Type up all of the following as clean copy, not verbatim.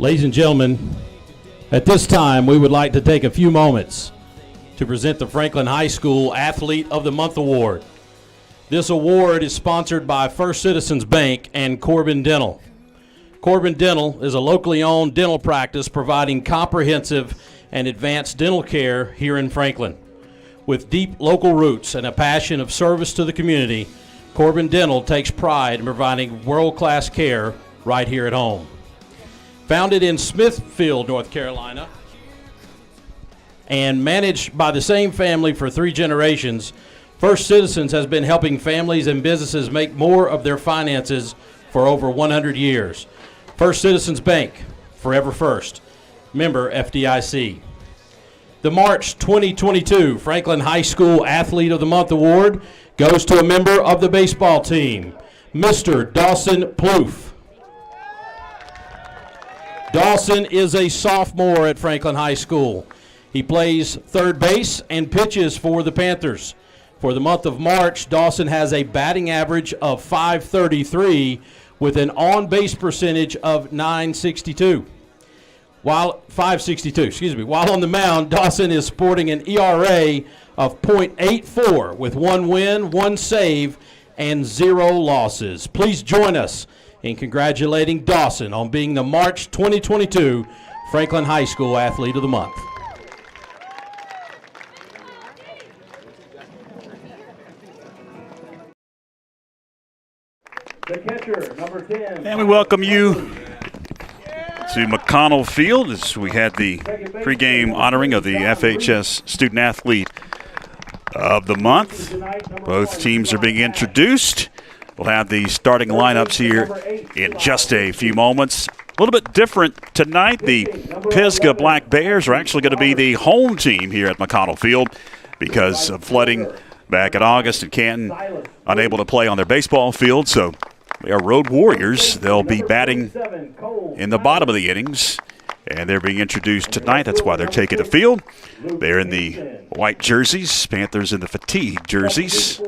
Ladies and gentlemen, at this time, we would like to take a few moments to present the Franklin High School Athlete of the Month Award. This award is sponsored by First Citizens Bank and Corbin Dental. Corbin Dental is a locally owned dental practice providing comprehensive and advanced dental care here in Franklin. With deep local roots and a passion of service to the community, Corbin Dental takes pride in providing world-class care right here at home. Founded in Smithfield, North Carolina, and managed by the same family for 3 generations, First Citizens has been helping families and businesses make more of their finances for over 100 years. First Citizens Bank, forever first. Member FDIC. The March 2022 Franklin High School Athlete of the Month Award goes to a member of the baseball team, Mr. Dawson Plouffe. Dawson is a sophomore at Franklin High School. He plays third base and pitches for the Panthers. For the month of March, Dawson has a batting average of .533 with an on-base percentage of .562. While on the mound, Dawson is sporting an ERA of .84 with 1 win, 1 save, and 0 losses. Please join us in congratulating Dawson on being the March 2022 Franklin High School Athlete of the Month. The catcher, number 10. And we welcome you to McConnell Field as we had the pregame honoring of the FHS Student Athlete of the Month. Both teams are being introduced. We'll have the starting lineups here in just a few moments. A little bit different tonight. The Pisgah Black Bears are actually going to be the home team here at McConnell Field because of flooding back in August and Canton unable to play on their baseball field. So they are road warriors. They'll be batting in the bottom of the innings, and they're being introduced tonight. That's why they're taking the field. They're in the white jerseys. Panthers in the fatigue jerseys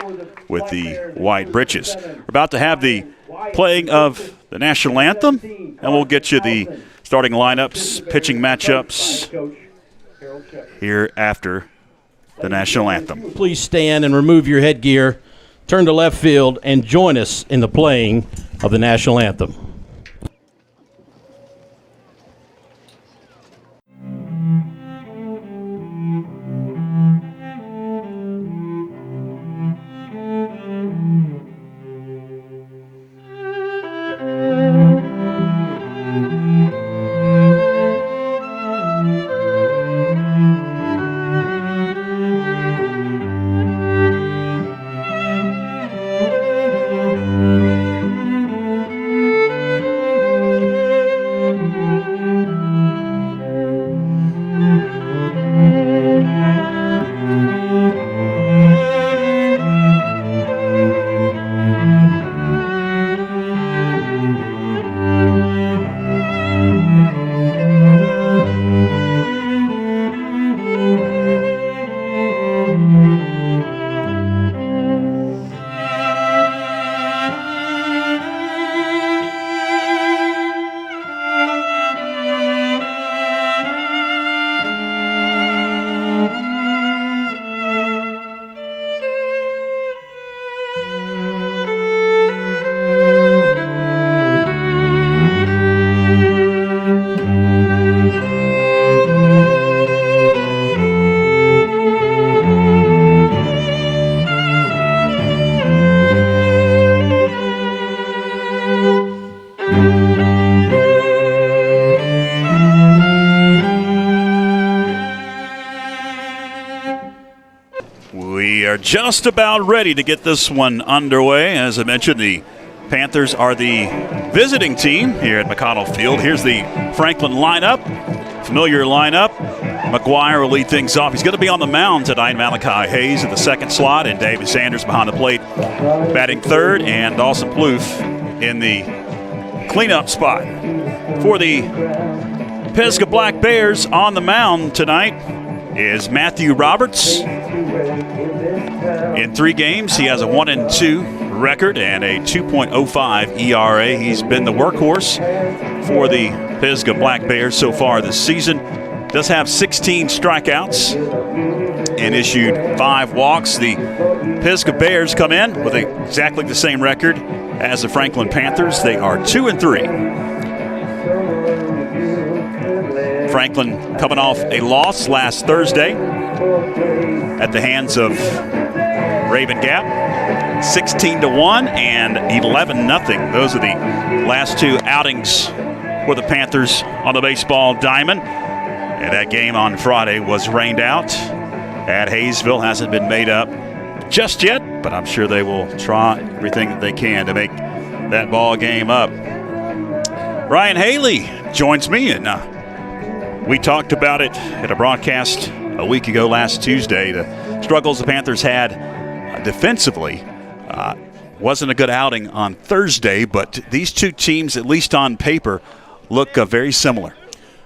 with the white breeches. We're about to have the playing of the national anthem, and we'll get you the starting lineups, pitching matchups here after the national anthem. Please stand and remove your headgear, turn to left field, and join us in the playing of the national anthem. We are just about ready to get this one underway. As I mentioned, the Panthers are the visiting team here at McConnell Field. Here's the Franklin lineup, familiar lineup. McGuire will lead things off. He's going to be on the mound tonight. Malachi Hayes in the second slot, and David Sanders behind the plate batting third, and Dawson Plouffe in the cleanup spot. For the Pisgah Black Bears on the mound tonight is Matthew Roberts. In 3 games, he has a 1-2 record and a 2.05 ERA. He's been the workhorse for the Pisgah Black Bears so far this season. Does have 16 strikeouts and issued 5 walks. The Pisgah Bears come in with exactly the same record as the Franklin Panthers. They are 2-3. Franklin coming off a loss last Thursday at the hands of Raven Gap, 16-1 and 11-0. Those are the last 2 outings for the Panthers on the baseball diamond. And that game on Friday was rained out at Hayesville. Hasn't been made up just yet, but I'm sure they will try everything that they can to make that ball game up. Ryan Haley joins me, and we talked about it at a broadcast a week ago last Tuesday. The struggles the Panthers had defensively. Wasn't a good outing on Thursday, but these two teams, at least on paper, look very similar.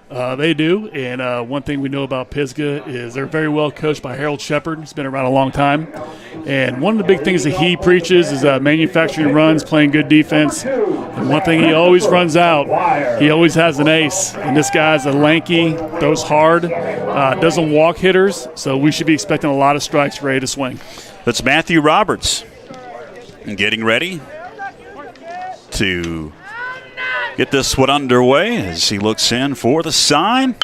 They do, and one thing we know about Pisgah is they're very well coached by Harold Shepard. He's been around a long time. And one of the big things that he preaches is manufacturing runs, playing good defense. And one thing he always runs out, he always has an ace. And this guy's a lanky, throws hard, doesn't walk hitters, so we should be expecting a lot of strikes ready to swing. That's Matthew Roberts getting ready to get this one underway as he looks in for the sign.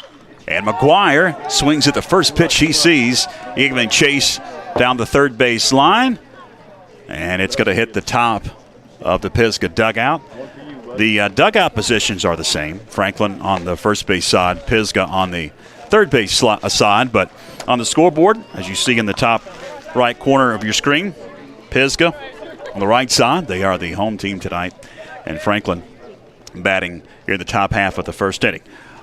And McGuire swings at the first pitch he sees. Eagleman chase down the third base line. And it's going to hit the top of the Pisgah dugout. The dugout positions are the same. Franklin on the first base side, Pisgah on the third base side. But on the scoreboard, as you see in the top right corner of your screen, Pisgah on the right side. They are the home team tonight. And Franklin batting here in the top half of the first inning.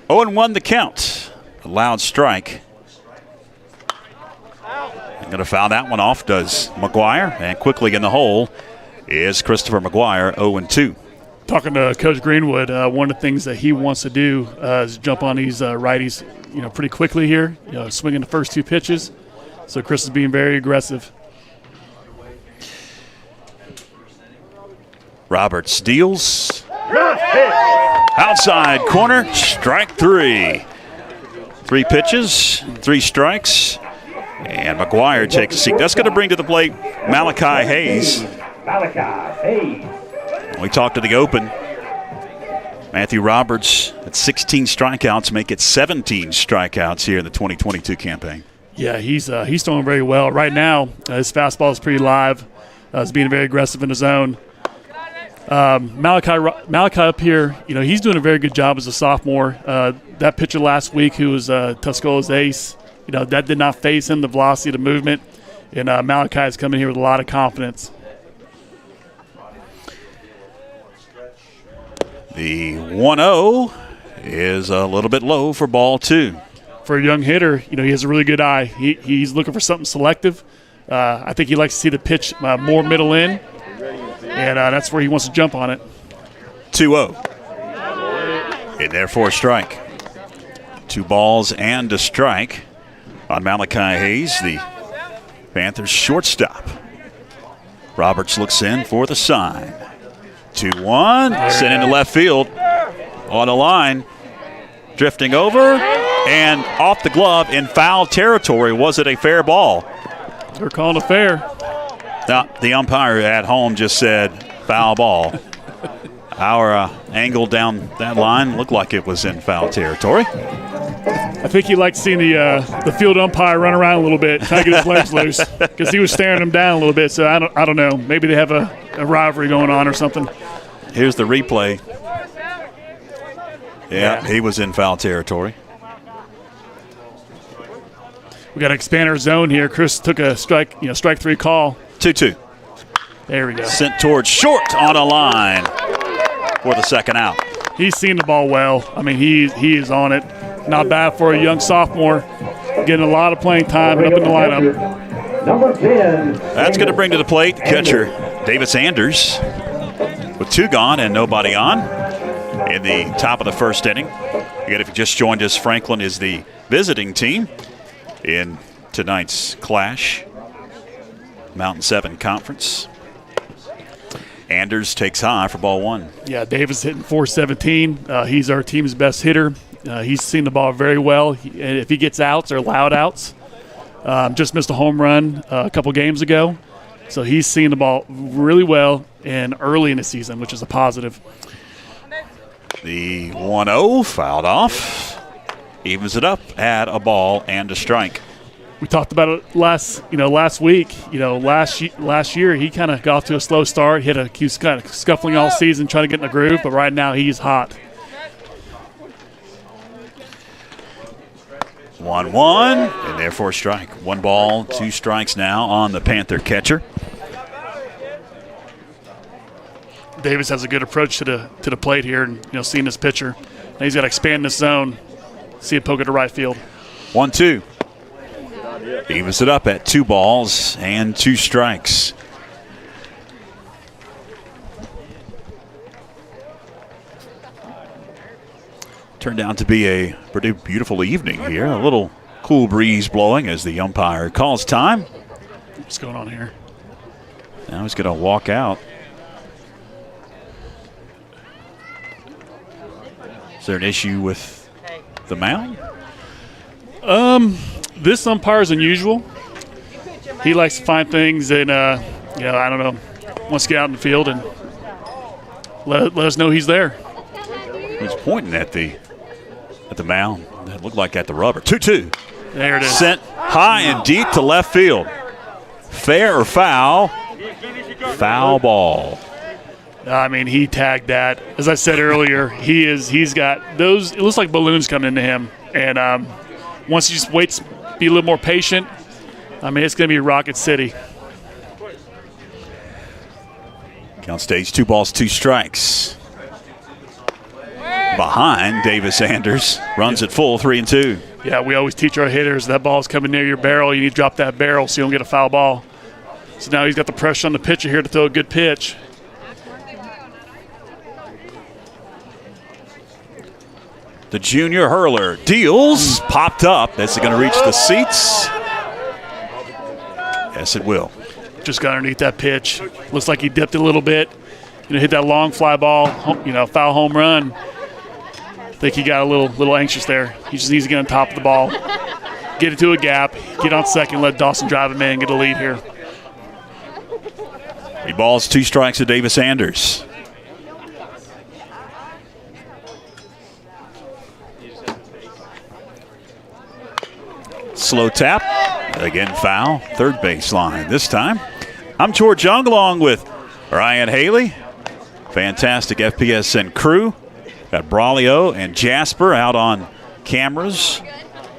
0-1 the count. A loud strike. Going to foul that one off, does McGuire. And quickly in the hole is Christopher McGuire, 0-2. Talking to Coach Greenwood, one of the things that he wants to do is jump on these righties, pretty quickly here. Swinging the first 2 pitches. So Chris is being very aggressive. Roberts deals. Outside corner, strike 3. 3 pitches, 3 strikes, and McGuire takes a seat. That's going to bring to the plate Malachi Hayes. We talked to the open. Matthew Roberts at 16 strikeouts, make it 17 strikeouts here in the 2022 campaign. Yeah, he's throwing very well. Right now, his fastball is pretty live. He's being very aggressive in the zone. Malachi up here, he's doing a very good job as a sophomore. That pitcher last week who was Tuscola's ace, that did not phase him, the velocity, the movement. And Malachi is coming here with a lot of confidence. The 1-0 is a little bit low for ball 2. For a young hitter, he has a really good eye. He's looking for something selective. I think he likes to see the pitch more middle in. And that's where he wants to jump on it. 2-0. In there for a strike. 2 balls and a strike on Malachi Hayes, the Panthers shortstop. Roberts looks in for the sign. 2-1. Sent into left field. On the line. Drifting over. And off the glove in foul territory. Was it a fair ball? They're calling it fair. Now, the umpire at home just said foul ball. Our angle down that line looked like it was in foul territory. I think he liked seeing the field umpire run around a little bit, trying to get his legs loose, because he was staring him down a little bit. So I don't know. Maybe they have a rivalry going on or something. Here's the replay. Yeah, he was in foul territory. We got to expand our zone here. Chris took a strike 3 call. 2-2. There we go. Sent towards short on a line for the second out. He's seen the ball well. I mean, he is on it. Not bad for a young sophomore. Getting a lot of playing time up in the lineup. Number 10. That's going to bring to the plate catcher David Sanders with 2 gone and nobody on in the top of the first inning. Again, if you just joined us, Franklin is the visiting team in tonight's clash. Mountain 7 Conference. Anders takes high for ball one. Yeah, Davis hitting .417. He's our team's best hitter. He's seen the ball very well. If he gets outs or loud outs, just missed a home run a couple games ago. So he's seeing the ball really well and early in the season, which is a positive. The 1-0 fouled off. Evens it up at a ball and a strike. We talked about it last week. Last year he kind of got off to a slow start. He was kind of scuffling all season, trying to get in the groove. But right now he's hot. 1-1, and therefore strike. 1 ball, 2 strikes now on the Panther catcher. Davis has a good approach to the plate here, and seeing this pitcher. Now he's got to expand this zone, see it poke it to right field. 1-2. Evens it up at 2 balls and 2 strikes. Turned out to be a pretty beautiful evening here. A little cool breeze blowing as the umpire calls time. What's going on here? Now he's going to walk out. Is there an issue with the mound? This umpire is unusual. He likes to find things and, I don't know, wants to get out in the field and let us know he's there. He's pointing at the mound. That looked like at the rubber. 2-2. There it is. Sent high and deep to left field. Fair or foul? Foul ball. I mean, he tagged that. As I said earlier, he's got those, it looks like balloons coming into him. And once he just waits, be a little more patient, I mean, it's going to be Rocket City. Count stays 2 balls, 2 strikes. Behind Davis Anders, runs at full 3-2. Yeah, we always teach our hitters that ball's coming near your barrel. You need to drop that barrel so you don't get a foul ball. So now he's got the pressure on the pitcher here to throw a good pitch. The junior hurler deals, popped up. That's going to reach the seats. Yes, it will. Just got underneath that pitch. Looks like he dipped it a little bit. Hit that long fly ball, foul home run. I think he got a little anxious there. He just needs to get on top of the ball, get into a gap, get on second, let Dawson drive him in, get a lead here. 3 balls, 2 strikes to Davis Anders. Slow tap. Again, foul. Third baseline this time. I'm George Young along with Ryan Haley. Fantastic FPSN crew. Got Braulio and Jasper out on cameras.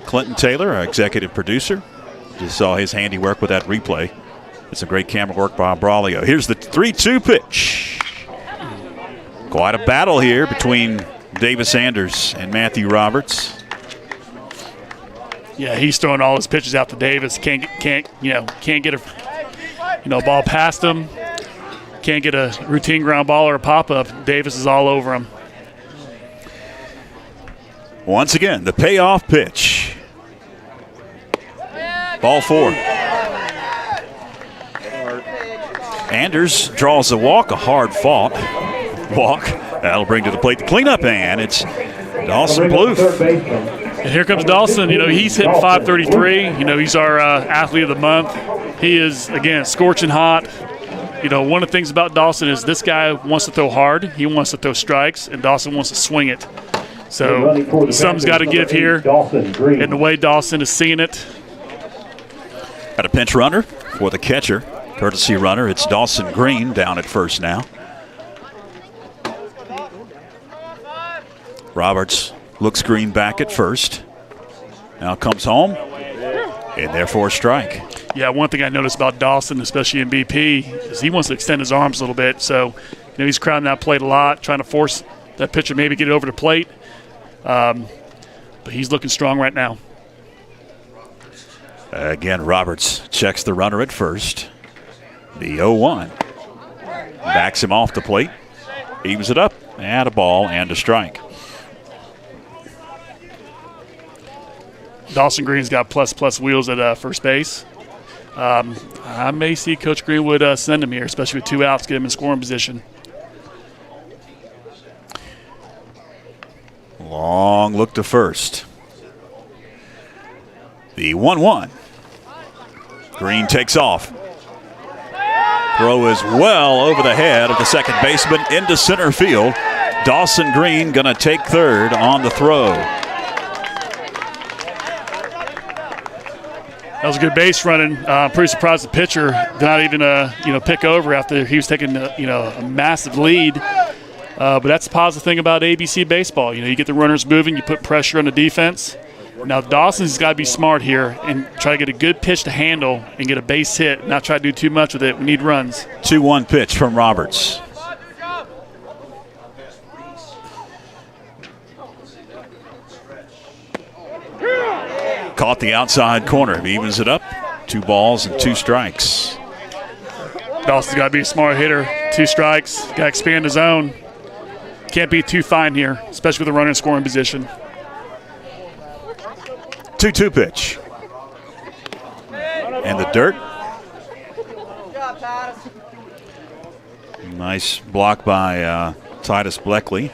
Clinton Taylor, our executive producer. Just saw his handiwork with that replay. It's a great camera work by Braulio. Here's the 3-2 pitch. Quite a battle here between Davis Anders and Matthew Roberts. Yeah, he's throwing all his pitches out to Davis. Can't get a ball past him. Can't get a routine ground ball or a pop-up. Davis is all over him. Once again, the payoff pitch. Ball 4. Anders draws a walk, a hard-fought walk. That'll bring to the plate the cleanup, and it's Dawson Plouffe. And here comes Dawson. He's hitting .533. He's our athlete of the month. He is, again, scorching hot. One of the things about Dawson is this guy wants to throw hard. He wants to throw strikes, and Dawson wants to swing it. So something's got to give here, and the way Dawson is seeing it. Got a pinch runner for the catcher. Courtesy runner, it's Dawson Green down at first now. Roberts looks Green back at first. Now comes home, and therefore a strike. Yeah, one thing I noticed about Dawson, especially in BP, is he wants to extend his arms a little bit. So, he's crowding that plate a lot, trying to force that pitcher maybe get it over the plate. But he's looking strong right now. Again, Roberts checks the runner at first. The 0-1. Backs him off the plate. Evens it up. And a ball and a strike. Dawson Green's got plus wheels at first base. I may see Coach Greenwood send him here, especially with 2 outs, get him in scoring position. Long look to first. The 1-1. Green takes off. Throw is well over the head of the second baseman into center field. Dawson Green going to take third on the throw. That was a good base running. I'm pretty surprised the pitcher did not even pick over after he was taking a massive lead. But that's the positive thing about ABC baseball. You get the runners moving, you put pressure on the defense. Now Dawson's got to be smart here and try to get a good pitch to handle and get a base hit, not try to do too much with it. We need runs. 2-1 pitch from Roberts. Caught the outside corner. He evens it up. 2 balls and 2 strikes. Dawson's got to be a smart hitter. 2 strikes. Got to expand his zone. Can't be too fine here, especially with a runner in scoring position. 2-2 pitch. And the dirt. Nice block by Titus Bleckley.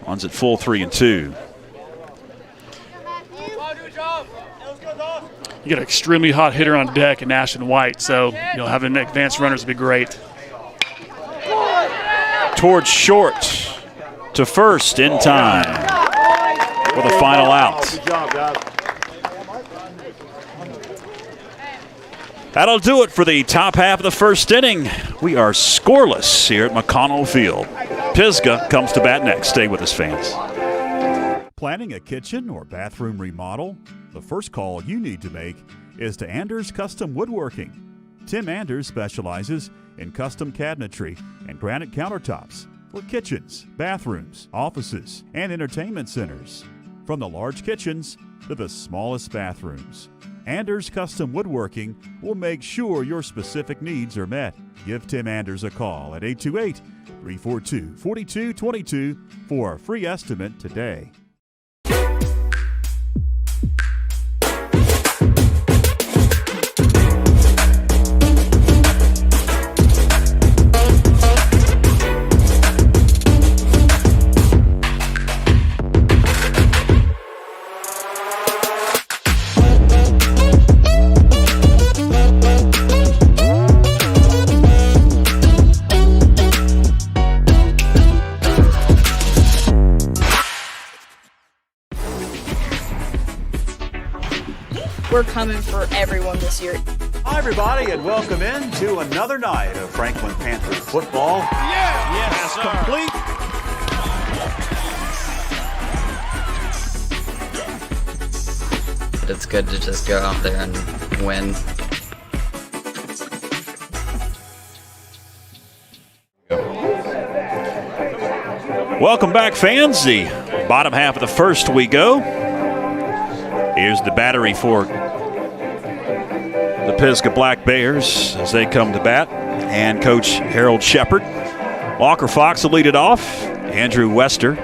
One's at full 3-2. You got an extremely hot hitter on deck in Ashton White, so having advanced runners would be great. Towards short to first in time for the final out. Good job, guys. That'll do it for the top half of the first inning. We are scoreless here at McConnell Field. Pisgah comes to bat next. Stay with us, fans. Planning a kitchen or bathroom remodel? The first call you need to make is to Anders Custom Woodworking. Tim Anders specializes in custom cabinetry and granite countertops for kitchens, bathrooms, offices, and entertainment centers. From the large kitchens to the smallest bathrooms, Anders Custom Woodworking will make sure your specific needs are met. Give Tim Anders a call at 828-342-4222 for a free estimate today. We're coming for everyone this year. Hi, everybody, and welcome in to another night of Franklin Panther football. Yes, complete. It's good to just go out there and win. Welcome back, fans. The bottom half of the first we go. Here's the battery for the Pisgah Black Bears as they come to bat, and Coach Harold Shepard. Walker Fox will lead it off. Andrew Wester,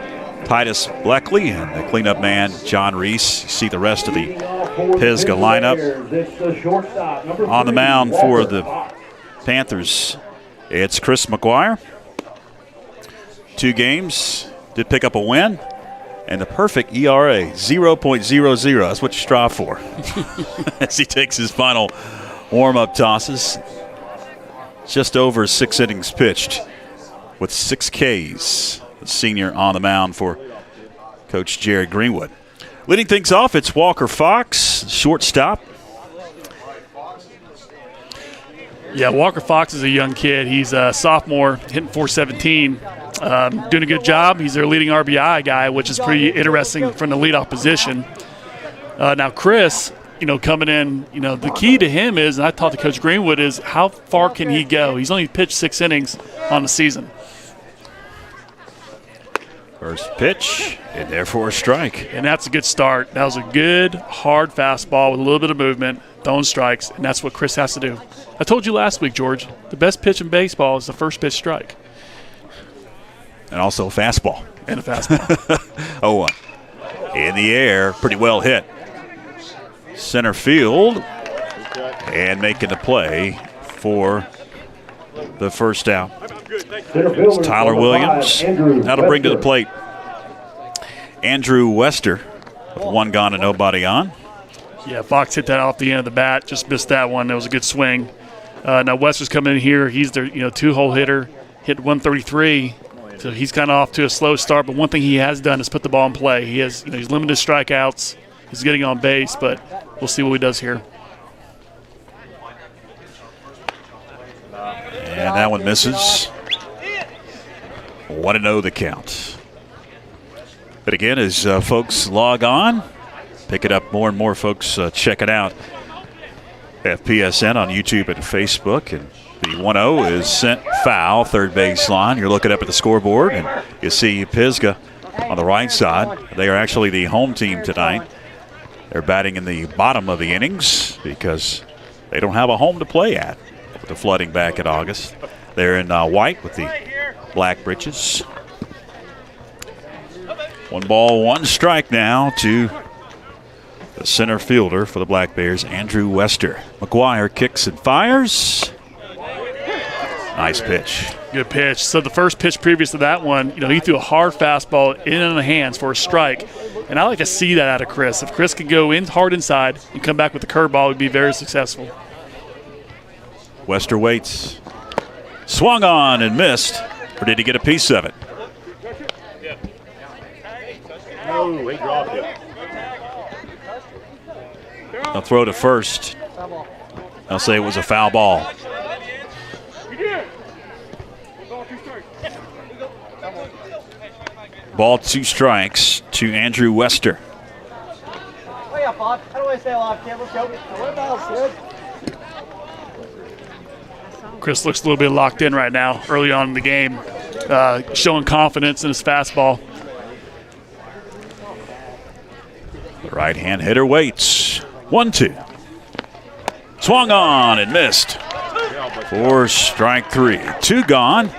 Titus Bleckley, and the cleanup man, John Reese. You see the rest of the Pisgah lineup. On the mound for the Panthers, it's Chris McGuire. 2 games, did pick up a win. And the perfect ERA, 0.00. That's what you strive for. As he takes his final warm-up tosses. Just over 6 innings pitched with 6 Ks. The senior on the mound for Coach Jared Greenwood. Leading things off, it's Walker Fox, shortstop. Yeah, Walker Fox is a young kid. He's a sophomore, hitting .417. Doing a good job. He's their leading RBI guy, which is pretty interesting from the leadoff position. Now, Chris, coming in, the key to him is, and I talked to Coach Greenwood, is how far can he go? He's only pitched 6 innings on the season. First pitch, and therefore a strike. And that's a good start. That was a good, hard fastball with a little bit of movement, throwing strikes, and that's what Chris has to do. I told you last week, George, the best pitch in baseball is the first pitch strike. And also a fastball. And a fastball. 0-1. In the air, pretty well hit. Center field. and making the play for the first down. It's Tyler Williams. That'll bring to the plate Andrew Wester. One gone and nobody on. Yeah, Fox hit that off the end of the bat. Just missed that one. That was a good swing. Now Wester's coming in here. He's their two-hole hitter. Hit 133. So he's kind of off to a slow start. But one thing he has done is put the ball in play. He has he's limited strikeouts. He's getting on base, but we'll see what he does here. And that one misses. 1-0 the count. But again, as folks log on, pick it up more and more folks check it out. FPSN on YouTube and Facebook. And the 1-0 is sent foul, third baseline. You're looking up at the scoreboard, and you see Pisgah on the right side. They are actually the home team tonight. They're batting in the bottom of the innings because they don't have a home to play at with the flooding back in August. They're in white with the black breeches. 1 ball, 1 strike now to the center fielder for the Black Bears, Andrew Wester. McGuire kicks and fires. Nice pitch. Good pitch. So the first pitch previous to that one, he threw a hard fastball in on the hands for a strike. And I like to see that out of Chris. If Chris could go in hard inside and come back with the curveball, he'd be very successful. Wester waits. Swung on and missed. Or did he get a piece of it? No, he dropped it. They'll throw to first. They'll say it was a foul ball. Ball 2 strikes to Andrew Wester. How do I stay alive, kid? Let's go. Chris looks a little bit locked in right now early on in the game, showing confidence in his fastball. The right-hand hitter waits. 1-2. Swung on and missed. For strike 3. 2 gone.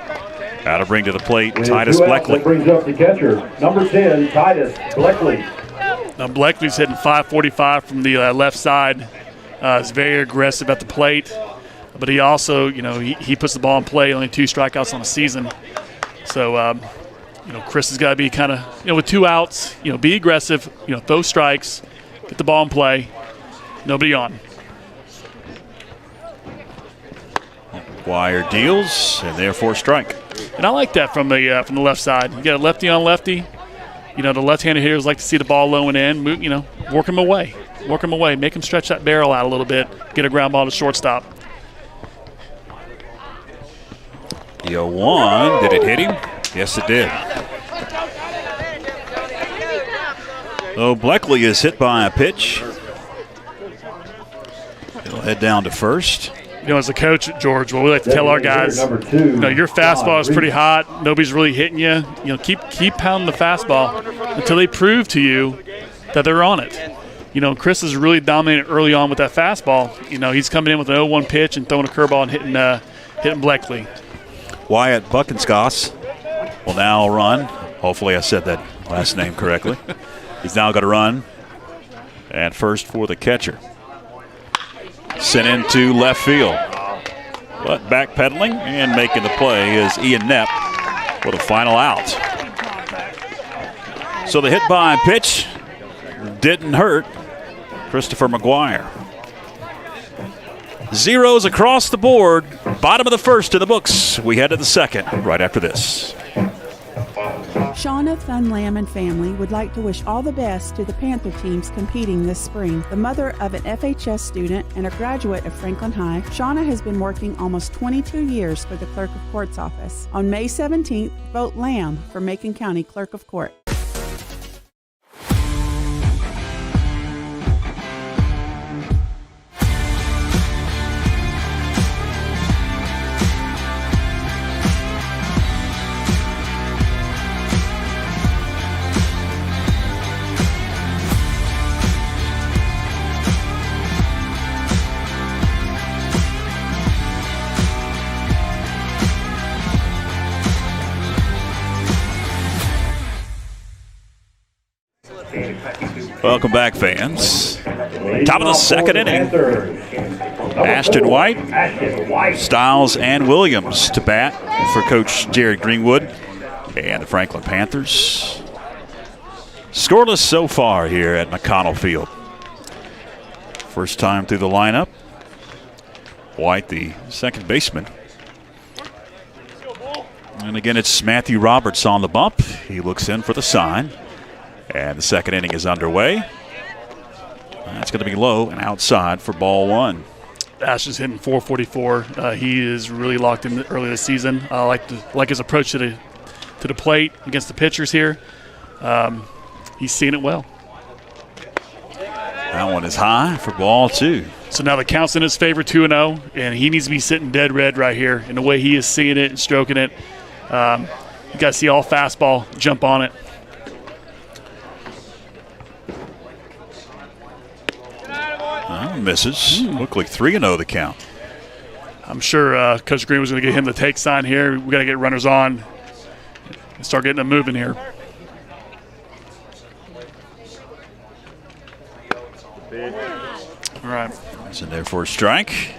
That'll bring to the plate Titus Bleckley. Brings up the catcher, number 10, Titus Bleckley. Now Bleckley's hitting 545 from the left side. Is very aggressive at the plate, but he also, he puts the ball in play. Only 2 strikeouts on the season. So, Chris has got to be kind of, with 2 outs, be aggressive. Throw strikes, get the ball in play. Nobody on. McGuire deals, and therefore strike. And I like that from the left side. You got a lefty on lefty. The left-handed hitters like to see the ball low and in. Work him away. Make him stretch that barrel out a little bit. Get a ground ball to shortstop. The 0-1. Did it hit him? Yes, it did. So Bleckley is hit by a pitch. He'll head down to first. As a coach, George, what we like to tell our guys, your fastball is pretty hot. Nobody's really hitting you. Keep pounding the fastball until they prove to you that they're on it. Chris is really dominated early on with that fastball. He's coming in with an 0-1 pitch and throwing a curveball and hitting Bleckley. Wyatt Buckensgoss will now run. Hopefully I said that last name correctly. He's now going to run at first for the catcher. Sent into left field. But backpedaling and making the play is Ian Knepp for the final out. So the hit by pitch didn't hurt Christopher McGuire. Zeros across the board. Bottom of the first in the books. We head to the second right after this. Shauna Thunlam and family would like to wish all the best to the Panther teams competing this spring. The mother of an FHS student and a graduate of Franklin High, Shauna has been working almost 22 years for the Clerk of Court's office. On May 17th, vote Lamb for Macon County Clerk of Court. Welcome back, fans. Top of the second inning. Ashton White, Stiles, and Williams to bat for Coach Jared Greenwood and the Franklin Panthers. Scoreless so far here at McConnell Field. First time through the lineup. White, the second baseman. And again, it's Matthew Roberts on the bump. He looks in for the sign. And the second inning is underway. That's going to be low and outside for ball one. Ash is hitting 444. He is really locked in early this season. I like his approach to the plate against the pitchers here. He's seeing it well. That one is high for ball two. So now the count's in his favor, 2-0, and he needs to be sitting dead red right here. And the way he is seeing it and stroking it, you got to see all fastball, jump on it. Misses. Look like 3-0 the count. I'm sure Coach Green was going to get him the take sign here. We got to get runners on and start getting them moving here. All right. It's in there for a strike.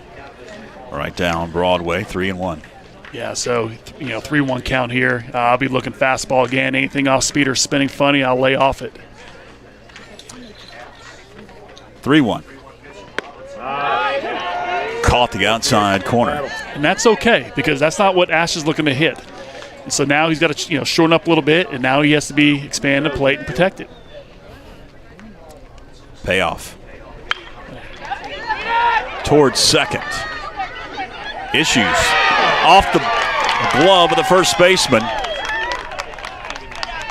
Right down Broadway, 3-1. Yeah, so, 3-1 count here. I'll be looking fastball again. Anything off speed or spinning funny, I'll lay off it. 3-1. Caught the outside corner. And that's okay because that's not what Ash is looking to hit. And so now he's got to shorten up a little bit, and now he has to be expand the plate and protect it. Payoff. Towards second. Issues off the glove of the first baseman.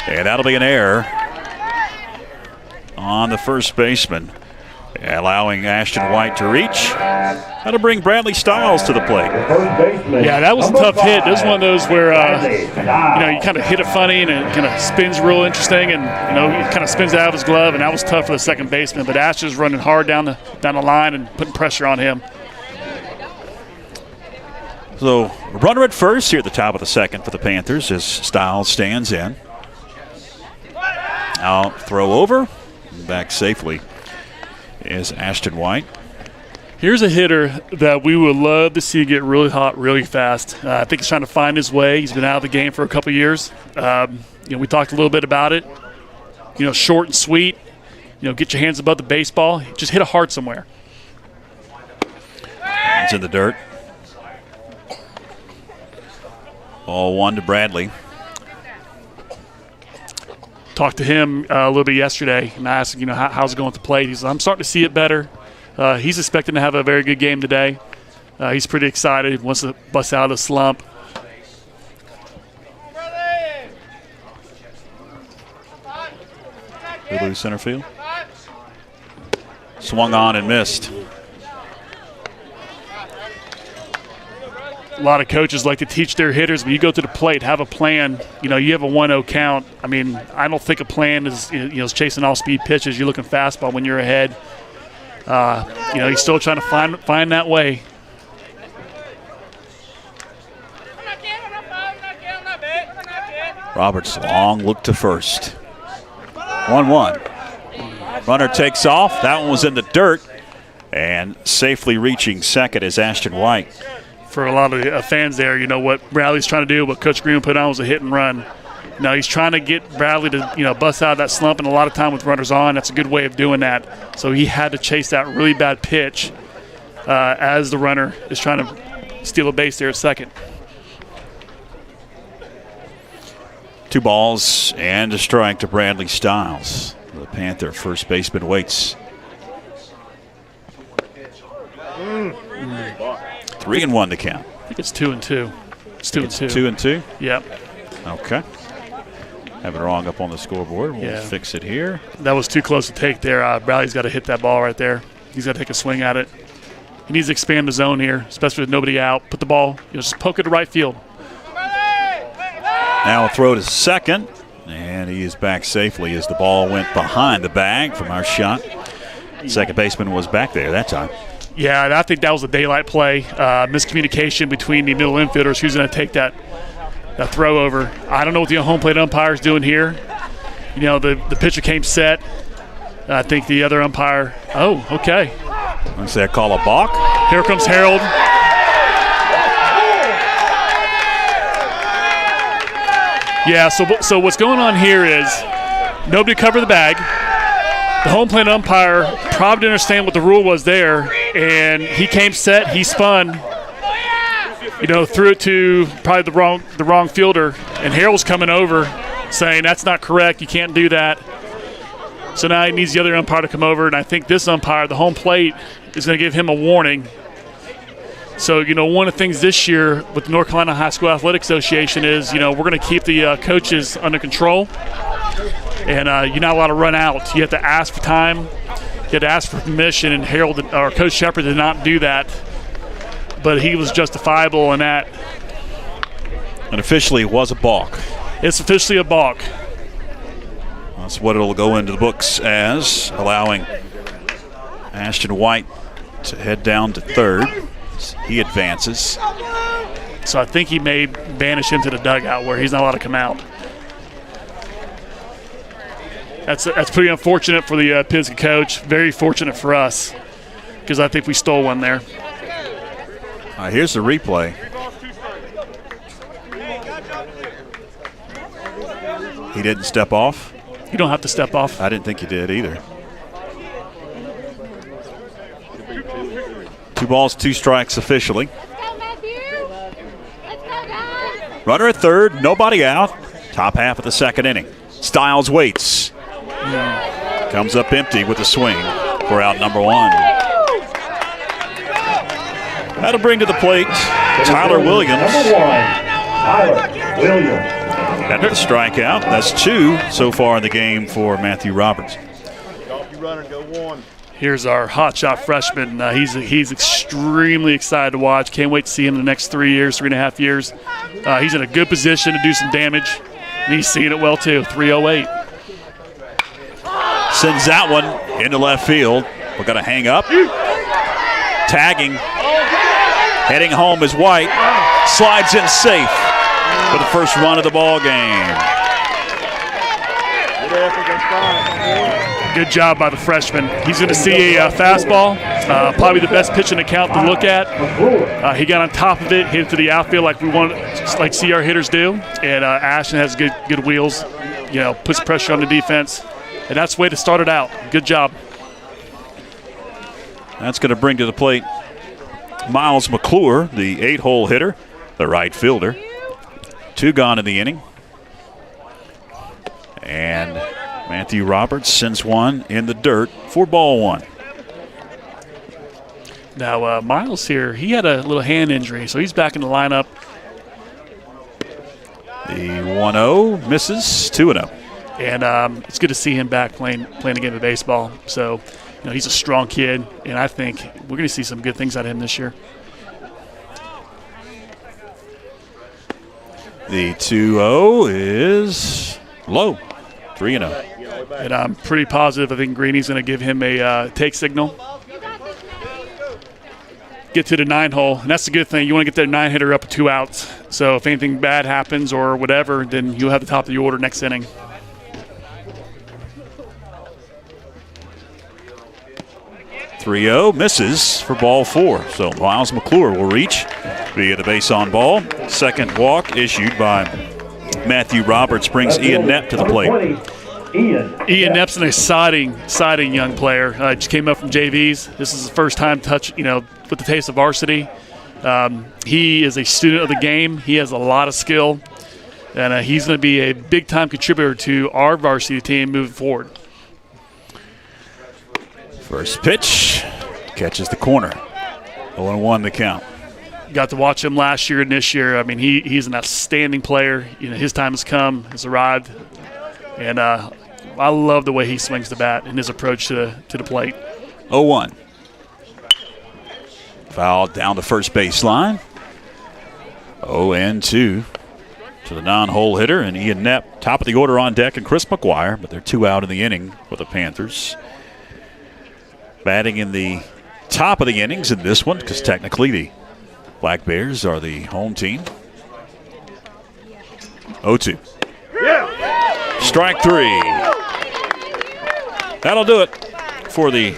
And that'll be an error on the first baseman, allowing Ashton White to reach. That'll bring Bradley Stiles to the plate. Yeah, that was a tough hit. This was one of those where, you kind of hit it funny and it kind of spins real interesting, and, he kind of spins it out of his glove, and that was tough for the second baseman. But Ash is running hard down the line and putting pressure on him. So, runner at first here at the top of the second for the Panthers as Stiles stands in. Out, throw over, back safely is Ashton White. Here's a hitter that we would love to see get really hot really fast. I think he's trying to find his way. He's been out of the game for a couple years. We talked a little bit about it. Short and sweet. Get your hands above the baseball. Just hit it hard somewhere. It's in the dirt. Ball one to Bradley. Talked to him a little bit yesterday, and I asked him, how's it going at the plate? He said, I'm starting to see it better. He's expecting to have a very good game today. He's pretty excited. He wants to bust out of the slump. Lulu center field. Swung on and missed. A lot of coaches like to teach their hitters, when you go to the plate, have a plan. You have a 1-0 count. I mean, I don't think a plan is chasing off-speed pitches. You're looking fastball when you're ahead. He's still trying to find that way. Roberts long look to first. 1-1. Runner takes off. That one was in the dirt. And safely reaching second is Ashton White. For a lot of the fans there, what Bradley's trying to do, what Coach Green put on was a hit and run. Now he's trying to get Bradley to, bust out of that slump, and a lot of time with runners on, that's a good way of doing that. So he had to chase that really bad pitch as the runner is trying to steal a base there at second. 2 balls and a strike to Bradley Stiles. The Panther first baseman waits. 3-1 to count. I think it's 2-2. It's 2-2. 2-2? Yep. Okay. Have it wrong up on the scoreboard. We'll fix it here. That was too close to take there. Bradley's got to hit that ball right there. He's got to take a swing at it. He needs to expand the zone here, especially with nobody out. Put the ball, just poke it to right field. Now a throw to second, and he is back safely as the ball went behind the bag from our shot. Second baseman was back there that time. Yeah, and I think that was a daylight play. Miscommunication between the middle infielders. Who's going to take that throw over? I don't know what the home plate umpire is doing here. The pitcher came set. I think the other umpire. Oh, okay. I say I call a balk. Here comes Harold. Yeah, so what's going on here is nobody covered the bag. The home plate umpire probably didn't understand what the rule was there, and he came set, he spun, threw it to probably the wrong fielder, and Harold's coming over saying that's not correct, you can't do that. So now he needs the other umpire to come over, and I think this umpire, the home plate, is going to give him a warning. So, one of the things this year with the North Carolina High School Athletic Association is, we're going to keep the coaches under control. And you're not allowed to run out. You have to ask for time. You have to ask for permission, and Coach Shepard did not do that. But he was justifiable in that. And officially it was a balk. It's officially a balk. That's what it'll go into the books as, allowing Ashton White to head down to third. He advances. So I think he may banish him to the dugout where he's not allowed to come out. That's pretty unfortunate for the Pisgah coach. Very fortunate for us because I think we stole one there. Here's the replay. He didn't step off. You don't have to step off. I didn't think he did either. 2 balls, 2 strikes officially. Runner at third, nobody out. Top half of the second inning. Stiles waits. Comes up empty with a swing for out number 1. That'll bring to the plate Tyler Williams. Number 1, Tyler Williams. Got the strikeout. That's 2 so far in the game for Matthew Roberts. Here's our hotshot freshman. He's extremely excited to watch. Can't wait to see him in the next 3.5 years. He's in a good position to do some damage, and he's seeing it well too. 308. Sends that one into left field. We're going to hang up. Tagging. Heading home is White. Slides in safe for the first run of the ball game. Good job by the freshman. He's going to see a fastball, probably the best pitch in the count to look at. He got on top of it, hit it to the outfield like see our hitters do. And Ashton has good wheels, puts pressure on the defense. And that's the way to start it out. Good job. That's going to bring to the plate Miles McClure, the 8-hole hitter, the right fielder. 2 gone in the inning. And Matthew Roberts sends one in the dirt for ball 1. Now, Miles here, he had a little hand injury, so he's back in the lineup. The 1-0 misses, 2-0. And it's good to see him back playing a game of baseball. So, he's a strong kid, and I think we're going to see some good things out of him this year. The 2-0 is low, 3-0. And I'm pretty positive I think Greeny's going to give him a take signal. Get to the 9-hole, and that's the good thing. You want to get that 9-hitter up with 2 outs. So if anything bad happens or whatever, then you'll have the top of the order next inning. Misses for ball 4. So Miles McClure will reach via the base on ball. Second walk issued by Matthew Roberts brings Ian Knepp to the plate. Ian Knepp's an exciting young player. Just came up from JVs. This is his first time with the taste of varsity. He is a student of the game. He has a lot of skill, and he's going to be a big-time contributor to our varsity team moving forward. First pitch, catches the corner. 0-1 the count. Got to watch him last year and this year. I mean, he's an outstanding player. His time has come, has arrived, and I love the way he swings the bat and his approach to the plate. 0-1. Foul down the first baseline. 0-2 to the non-hole hitter, and Ian Knepp, top of the order on deck, and Chris McGuire, but they're 2 out in the inning for the Panthers. Batting in the top of the innings in this one, because technically the Black Bears are the home team. 0-2. Strike 3. That'll do it for the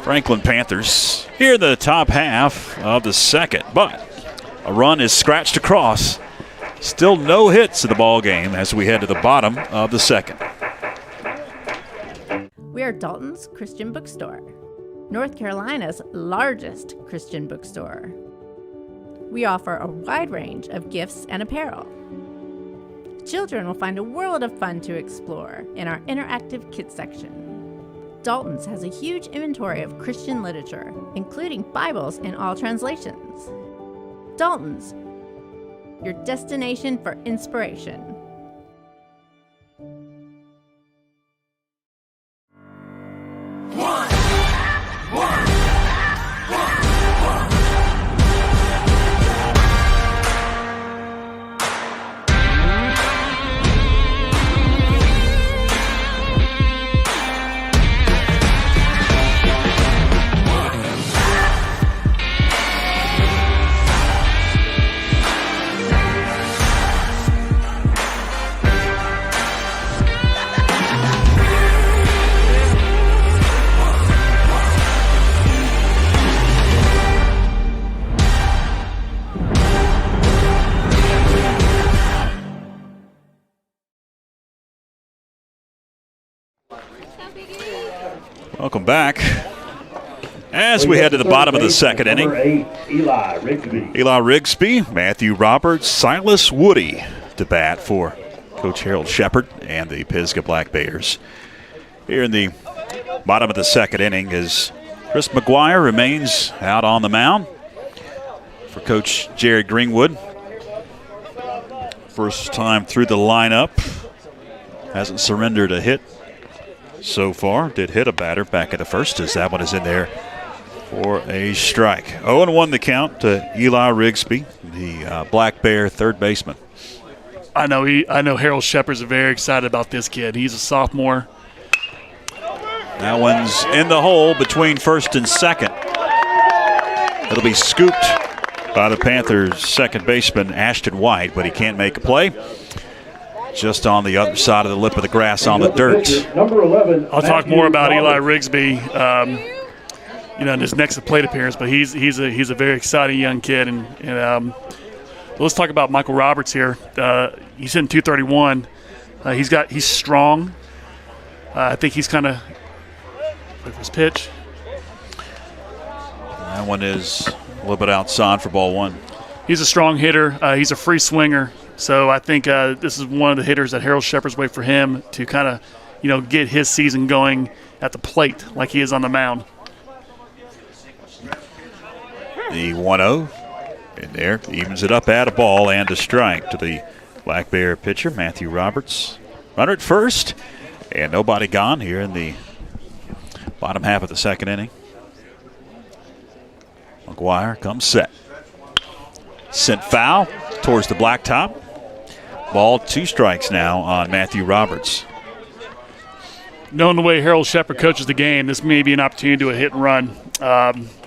Franklin Panthers here in the top half of the second, but a run is scratched across. Still no hits in the ball game as we head to the bottom of the second. We are Dalton's Christian Bookstore, North Carolina's largest Christian bookstore. We offer a wide range of gifts and apparel. Children will find a world of fun to explore in our interactive kids section. Dalton's has a huge inventory of Christian literature, including Bibles in all translations. Dalton's, your destination for inspiration. Welcome back. As we head to the bottom of the second inning, Eli Rigsby. Eli Rigsby, Matthew Roberts, Silas Woody to bat for Coach Harold Shepard and the Pisgah Black Bears. Here in the bottom of the second inning as Chris McGuire remains out on the mound for Coach Jared Greenwood. First time through the lineup. Hasn't surrendered a hit so far. Did hit a batter back at the first as that one is in there for a strike. 0-1 the count to Eli Rigsby, the Black Bear third baseman. I know Harold Shepard's very excited about this kid. He's a sophomore. That one's in the hole between first and second. It'll be scooped by the Panthers' second baseman, Ashton White, but he can't make a play. Just on the other side of the lip of the grass on the dirt. Number 11. I'll talk more about Eli Rigsby, in his next plate appearance, but he's a very exciting young kid. And let's talk about Michael Roberts here. He's hitting 231. He's strong. I think he's kind of for his pitch. That one is a little bit outside for ball one. He's a strong hitter. He's a free swinger. So I think this is one of the hitters that Harold Shepard's wait for him to kind of, get his season going at the plate like he is on the mound. The 1-0 in there evens it up at a ball and a strike to the Black Bear pitcher, Matthew Roberts. Runner at first, and nobody gone here in the bottom half of the second inning. McGuire comes set. Sent foul towards the blacktop. Ball, 2 strikes now on Matthew Roberts. Knowing the way Harold Shepard coaches the game, this may be an opportunity to do a hit and run.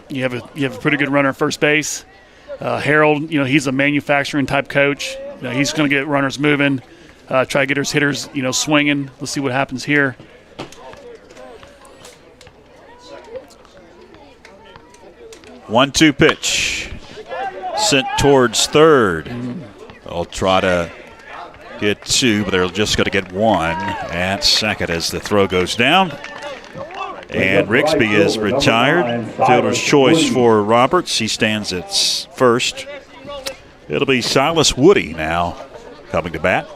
You have a pretty good runner at first base. Harold, he's a manufacturing type coach. He's going to get runners moving, try to get his hitters, swinging. Let's see what happens here. One-two pitch. Sent towards third. They'll try to get 2, but they're just going to get 1 at second as the throw goes down. And Rigsby is retired. Fielder's choice for Roberts. He stands at first. It'll be Silas Woody now coming to bat.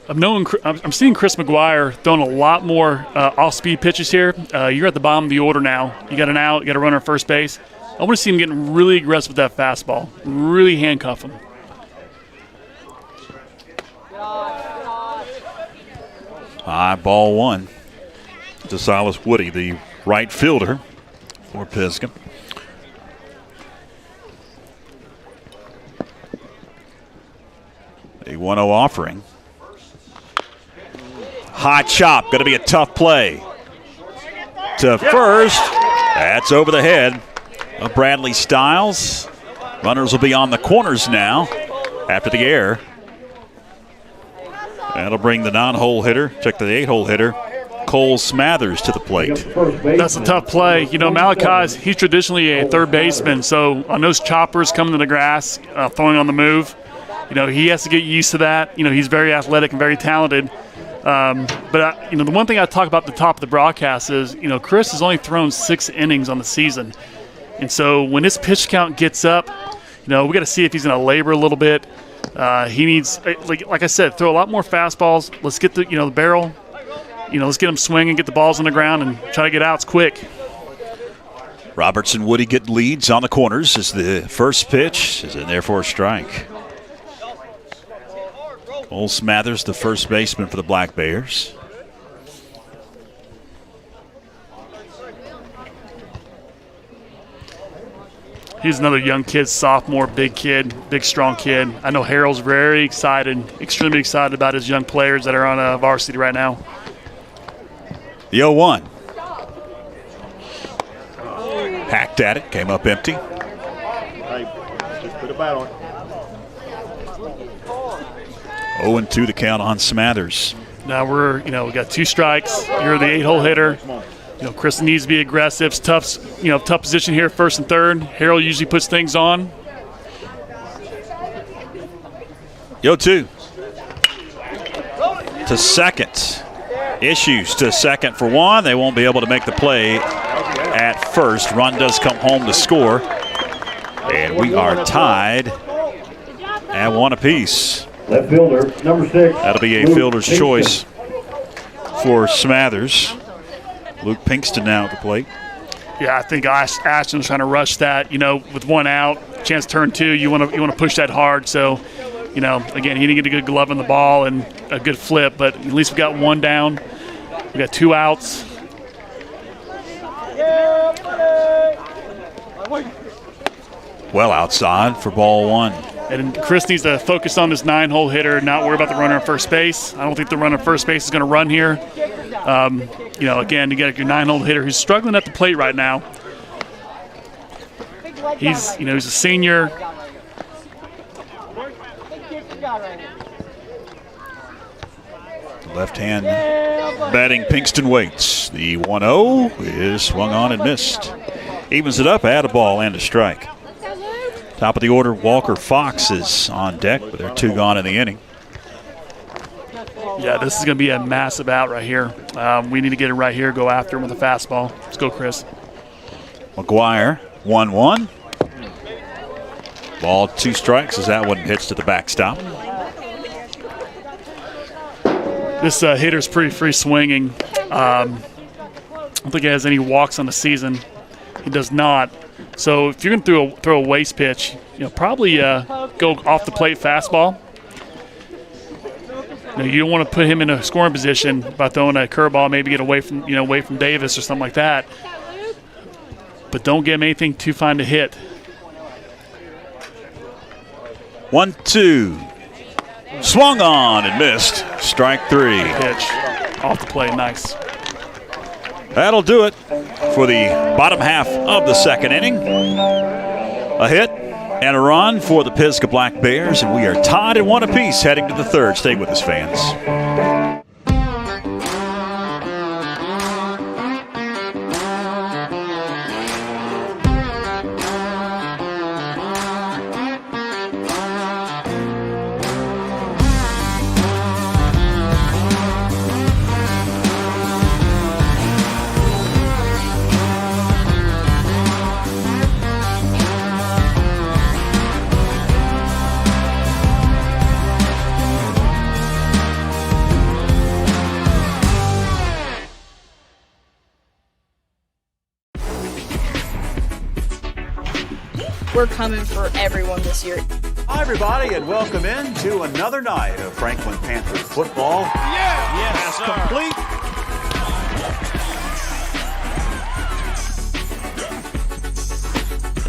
I'm seeing Chris McGuire throwing a lot more off-speed pitches here. You're at the bottom of the order now. You got an out. You got a runner at first base. I want to see him getting really aggressive with that fastball. Really handcuff him. High ball 1 to Silas Woody, the right fielder for Pisgah. A 1-0 offering. High chop, going to be a tough play. To first, that's over the head of Bradley Stiles. Runners will be on the corners now after the error. That'll bring the non-hole hitter, check the 8-hole hitter, Cole Smathers to the plate. That's a tough play. You know, Malachi, he's traditionally a third baseman, so on those choppers coming to the grass, throwing on the move, you know, he has to get used to that. You know, he's very athletic and very talented. But the one thing I talk about at the top of the broadcast is, you know, Chris has only thrown 6 innings on the season. And so when his pitch count gets up, you know, we got to see if he's going to labor a little bit. He needs, like I said, throw a lot more fastballs. Let's get the barrel. You know, let's get him swinging, get the balls on the ground, and try to get outs quick. Robertson Woody get leads on the corners as the first pitch is in there for a strike. Cole Smathers, the first baseman for the Black Bears. He's another young kid, sophomore, big strong kid. I know Harold's very excited, extremely excited about his young players that are on varsity right now. The 0-1. Hacked at it, came up empty. Just put a bat on. 0-2 the count on Smathers. Now we got 2 strikes. You're the 8-hole hitter. You know, Chris needs to be aggressive. It's tough position here, first and third. Harold usually puts things on. 0-2 to second. Issues to second for one. They won't be able to make the play at first. Run does come home to score. And we are tied at 1 apiece. Left fielder, number 6. That'll be a fielder's choice for Smathers. Luke Pinkston now at the plate. Yeah, I think Ashton's trying to rush that. You know, with 1 out, chance to turn 2, you want to push that hard. So, you know, again, he didn't get a good glove on the ball and a good flip, but at least we got 1 down. We got 2 outs. Well outside for ball 1. And Chris needs to focus on this 9-hole hitter, not worry about the runner at first base. I don't think the runner at first base is going to run here. You know, again, you got your 9-hole hitter who's struggling at the plate right now. He's a senior. Left hand batting Pinkston waits. The 1-0 is swung on and missed. Evens it up, add a ball and a strike. Top of the order, Walker Fox is on deck, but they're 2 gone in the inning. Yeah, this is going to be a massive out right here. We need to get it right here, go after him with a fastball. Let's go, Chris. McGuire, 1-1. Ball 2 strikes as that one hits to the backstop. This hitter's pretty free swinging. I don't think he has any walks on the season. He does not. So if you're going to throw a waste pitch, you know, probably go off the plate fastball. You don't want to put him in a scoring position by throwing a curveball, maybe get away from Davis or something like that. But don't give him anything too fine to hit. 1-2. Swung on and missed. Strike 3. Pitch off the plate, nice. That'll do it for the bottom half of the second inning. A hit and a run for the Pisgah Black Bears, and we are tied at 1 apiece heading to the third. Stay with us, fans. We're coming for everyone this year. Hi, everybody, and welcome in to another night of Franklin Panther football. Yes, complete.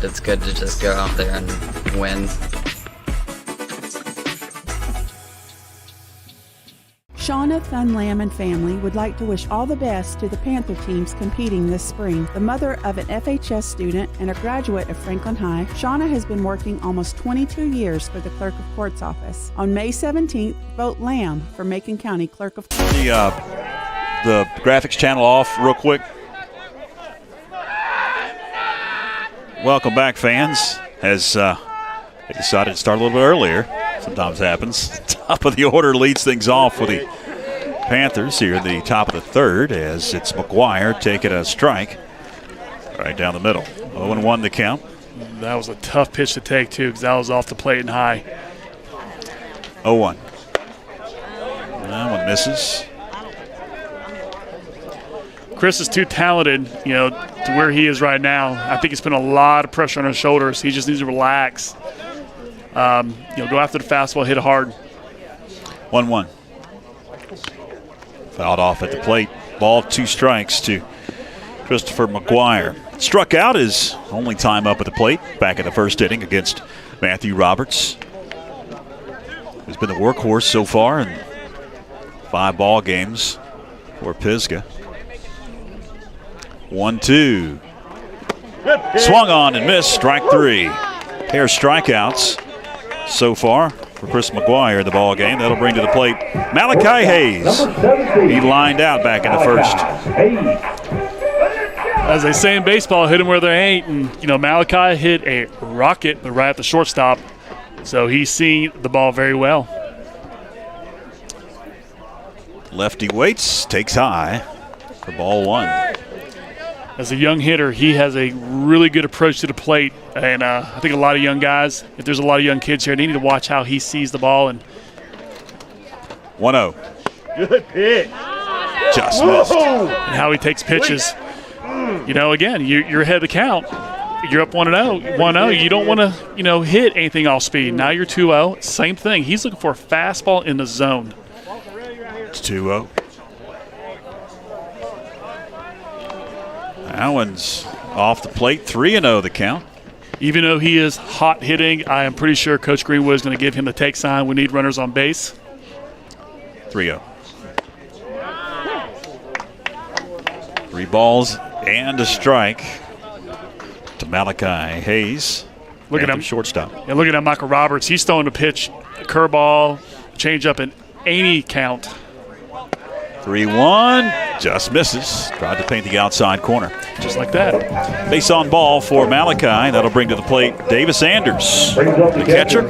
It's good to just go out there and win. Shauna Thunlam and family would like to wish all the best to the Panther teams competing this spring. The mother of an FHS student and a graduate of Franklin High, Shauna has been working almost 22 years for the Clerk of Court's office. On May 17th, vote Lamb for Macon County Clerk of Court. The the graphics channel off real quick. Welcome back, fans. As they decided to start a little bit earlier. Sometimes happens. Top of the order leads things off with the Panthers here in the top of the third as it's McGuire taking a strike right down the middle. 0-1 the count. That was a tough pitch to take, too, because that was off the plate and high. 0-1. That one misses. Chris is too talented, to where he is right now. I think he's putting a lot of pressure on his shoulders. He just needs to relax. Go after the fastball, hit it hard. 1-1. Fouled off at the plate. Ball, 2 strikes to Christopher McGuire. Struck out his only time up at the plate back in the first inning against Matthew Roberts, who's been the workhorse so far in 5 ball games for Pisgah. 1-2. Swung on and missed. Strike 3. Pair of strikeouts so far for Chris McGuire in the ball game. That'll bring to the plate Malachi Hayes. He lined out back in the first. As they say in baseball, hit them where they ain't. And, Malachi hit a rocket, but right at the shortstop. So he's seen the ball very well. Lefty waits, takes high for ball 1. As a young hitter, he has a really good approach to the plate. And I think a lot of young guys, if there's a lot of young kids here, they need to watch how he sees the ball. And 1-0. Good pitch. Just missed. And how he takes pitches. Again, you're ahead of the count. You're up 1-0. You don't want to, hit anything off speed. Now you're 2-0. Same thing. He's looking for a fastball in the zone. It's 2-0. That one's off the plate. 3-0 the count. Even though he is hot hitting, I am pretty sure Coach Greenwood is going to give him the take sign. We need runners on base. 3-0. 3 balls and a strike to Malachi Hayes. Look at him. Shortstop. And look at that Michael Roberts. He's throwing a pitch, curveball, changeup in any count. 3-1. Just misses. Tried to paint the outside corner. Just like that. Base on ball for Malachi. That'll bring to the plate Davis Anders. The catcher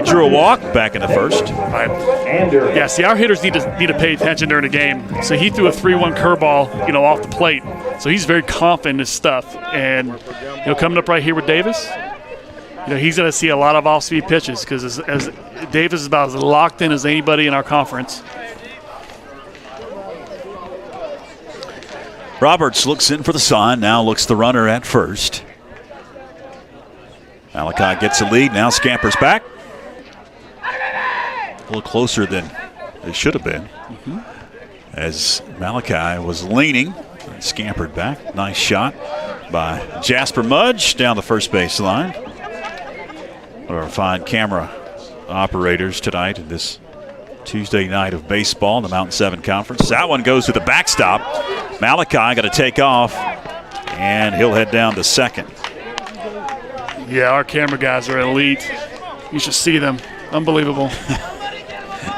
drew a walk back in the first. Right. Yeah, see, our hitters need to pay attention during the game. So he threw a 3-1 curveball, off the plate. So he's very confident in his stuff. And, coming up right here with Davis, he's going to see a lot of off-speed pitches because as Davis is about as locked in as anybody in our conference. Roberts looks in for the sign, now looks the runner at first. Malachi gets the lead, now scampers back. A little closer than it should have been. As Malachi was leaning and scampered back. Nice shot by Jasper Mudge down the first base line. One of our fine camera operators tonight in this Tuesday night of baseball in the Mountain 7 Conference. That one goes to the backstop. Malachi got to take off, and he'll head down to second. Yeah, our camera guys are elite. You should see them. Unbelievable.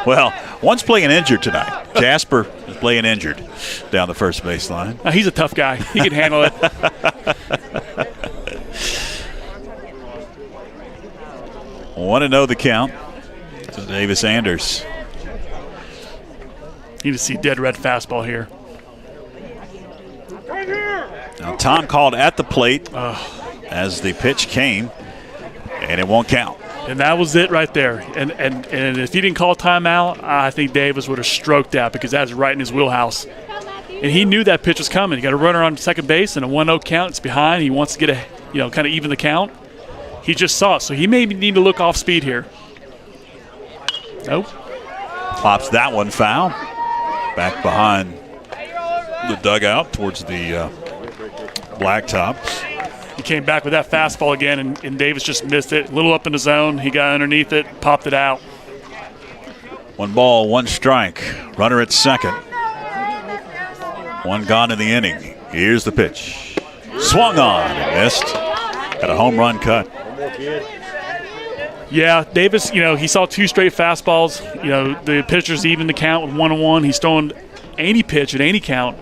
Well, one's playing injured tonight. Jasper is playing injured down the first base line. He's a tough guy. He can handle it. 1-0 the count to Davis Anders. You need to see dead red fastball here. Now Tom called at the plate as the pitch came, and it won't count. And that was it right there. And if he didn't call timeout, I think Davis would have stroked out because that's right in his wheelhouse. And he knew that pitch was coming. He got a runner on second base and a 1-0 count. It's behind. He wants to get kind of even the count. He just saw it, so he may need to look off speed here. Nope. Pops that one foul. Back behind the dugout towards the blacktop. He came back with that fastball again, and Davis just missed it. A little up in the zone. He got underneath it, popped it out. 1 ball, 1 strike. Runner at second. 1 gone in the inning. Here's the pitch. Swung on and missed. Got a home run cut. Yeah, Davis, he saw 2 straight fastballs. The pitcher's even the count with 1-1. He's throwing any pitch at any count.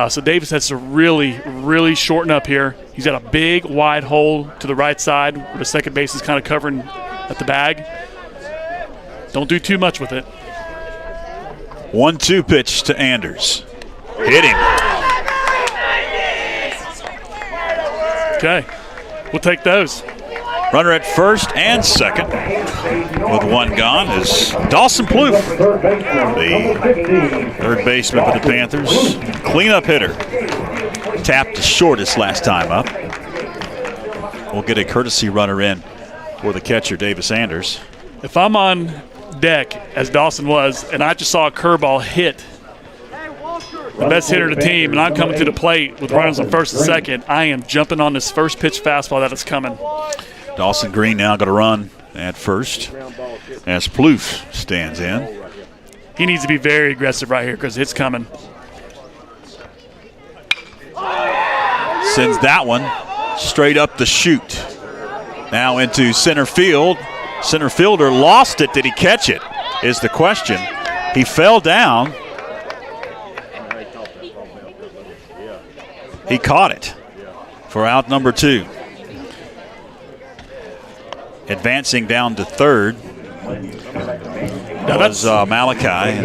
So Davis has to really, really shorten up here. He's got a big, wide hole to the right side where the second base is kind of covering at the bag. Don't do too much with it. 1-2 pitch to Anders. Hit him. Okay, we'll take those. Runner at first and second with one gone is Dawson Plouffe, the third baseman for the Panthers. Cleanup hitter. Tapped the shortest last time up. We'll get a courtesy runner in for the catcher, Davis Anders. If I'm on deck, as Dawson was, and I just saw a curveball hit the best hitter of the team, and I'm coming to the plate with runners on first and second, I am jumping on this first pitch fastball that is coming. Dawson Green now going to run at first as Plouffe stands in. He needs to be very aggressive right here because it's coming. Sends that one straight up the chute. Now into center field. Center fielder lost it. Did he catch it? Is the question. He fell down. He caught it for out number 2. Advancing down to third was Malachi.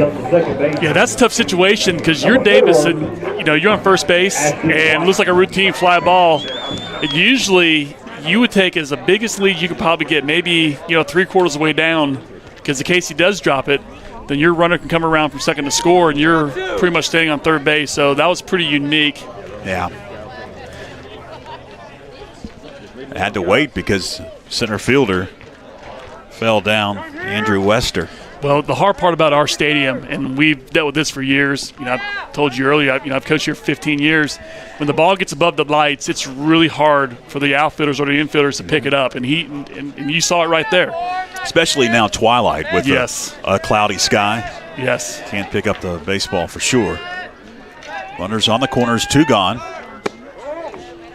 Yeah, that's a tough situation because you're Davis and you're on first base and it looks like a routine fly ball. And usually you would take as the biggest lead you could probably get, maybe 3/4 of the way down, because in case he does drop it, then your runner can come around from second to score and you're pretty much staying on third base. So that was pretty unique. Yeah. I had to wait because center fielder fell down, Andrew Wester. Well, the hard part about our stadium, and we've dealt with this for years, I've told you earlier, I've coached here for 15 years. When the ball gets above the lights, it's really hard for the outfielders or the infielders to pick it up, and you saw it right there. Especially now twilight with a cloudy sky. Yes. Can't pick up the baseball for sure. Runners on the corners, 2 gone.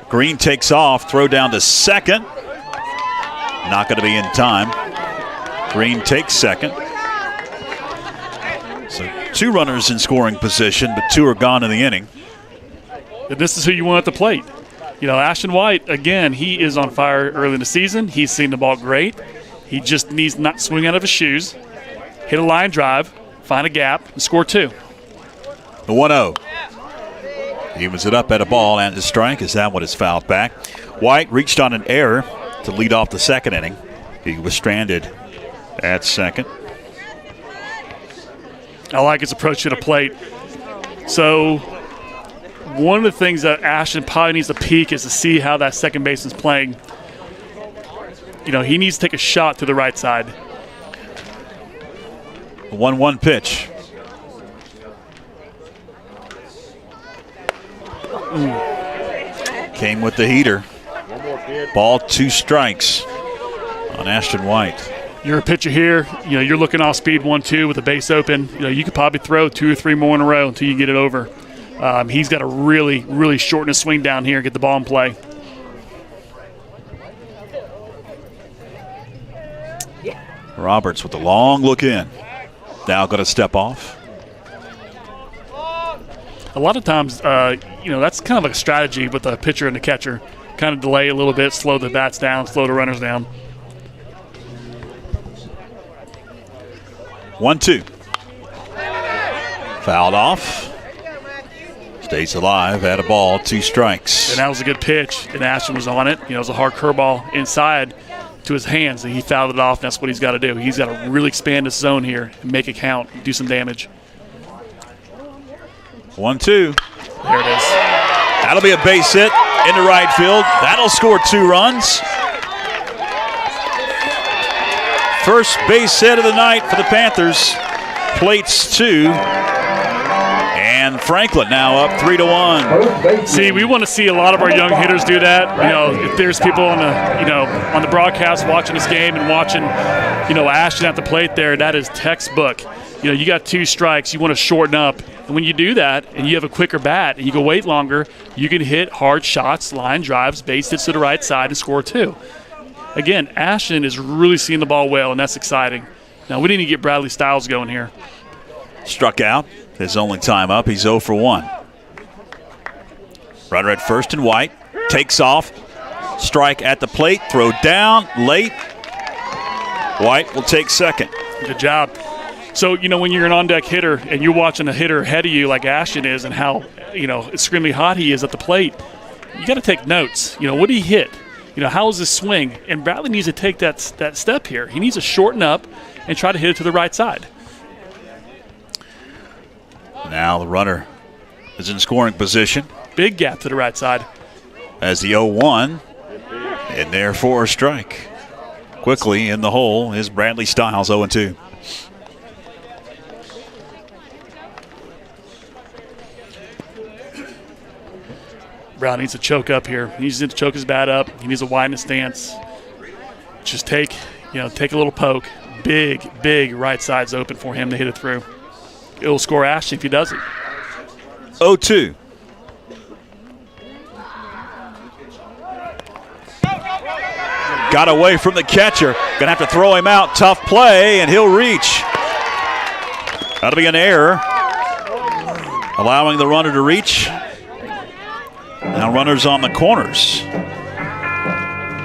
Green takes off, throw down to second. Not going to be in time. Green takes second. So 2 runners in scoring position, but 2 are gone in the inning. And this is who you want at the plate. Ashton White, again, he is on fire early in the season. He's seen the ball great. He just needs not swing out of his shoes, hit a line drive, find a gap, and score 2. The 1-0. Evens it up at a ball and a strike as that one is fouled back. White reached on an error to lead off the second inning. He was stranded at second. I like his approach to the plate. So one of the things that Ashton probably needs to peek is to see how that second baseman's playing. He needs to take a shot to the right side. 1-1 pitch. Came with the heater. Ball, 2 strikes on Ashton White. You're a pitcher here. You're looking off speed 1-2 with the base open. You could probably throw 2 or 3 more in a row until you get it over. He's got to really, really shorten his swing down here, get the ball in play. Roberts with a long look in. Now going to step off. A lot of times, that's kind of a strategy with the pitcher and the catcher. Kind of delay a little bit, slow the bats down, slow the runners down. 1-2. Fouled off. Stays alive, had a ball, 2 strikes. And that was a good pitch, and Ashton was on it. It was a hard curveball inside to his hands, and he fouled it off, and that's what he's got to do. He's got to really expand his zone here and make it count, and do some damage. 1-2. There it is. That'll be a base hit into right field. That'll score 2 runs. First base hit of the night for the Panthers. Plates 2. And Franklin now up 3-1. See, we want to see a lot of our young hitters do that. If there's people on the broadcast watching this game and watching, Ashton at the plate there, that is textbook. You got 2 strikes, you want to shorten up. And when you do that and you have a quicker bat and you can wait longer, you can hit hard shots, line drives, base hits to the right side and score 2. Again, Ashton is really seeing the ball well, and that's exciting. Now, we need to get Bradley Stiles going here. Struck out his only time up. He's 0 for 1. Runner at first and White. Takes off. Strike at the plate. Throw down. Late. White will take second. Good job. So, when you're an on-deck hitter and you're watching a hitter ahead of you like Ashton is and how, extremely hot he is at the plate, you got to take notes. What did he hit? How is his swing? And Bradley needs to take that step here. He needs to shorten up and try to hit it to the right side. Now the runner is in scoring position. Big gap to the right side. As the 0-1, and there for a strike. Quickly in the hole is Bradley Stiles, 0-2. Brown needs to choke up here. He needs to choke his bat up. He needs to widen his stance. Just take a little poke. Big right side's open for him to hit it through. It'll score Ashton if he does it. 0-2. Got away from the catcher. Gonna have to throw him out. Tough play, and he'll reach. That'll be an error. Allowing the runner to reach. Now runners on the corners.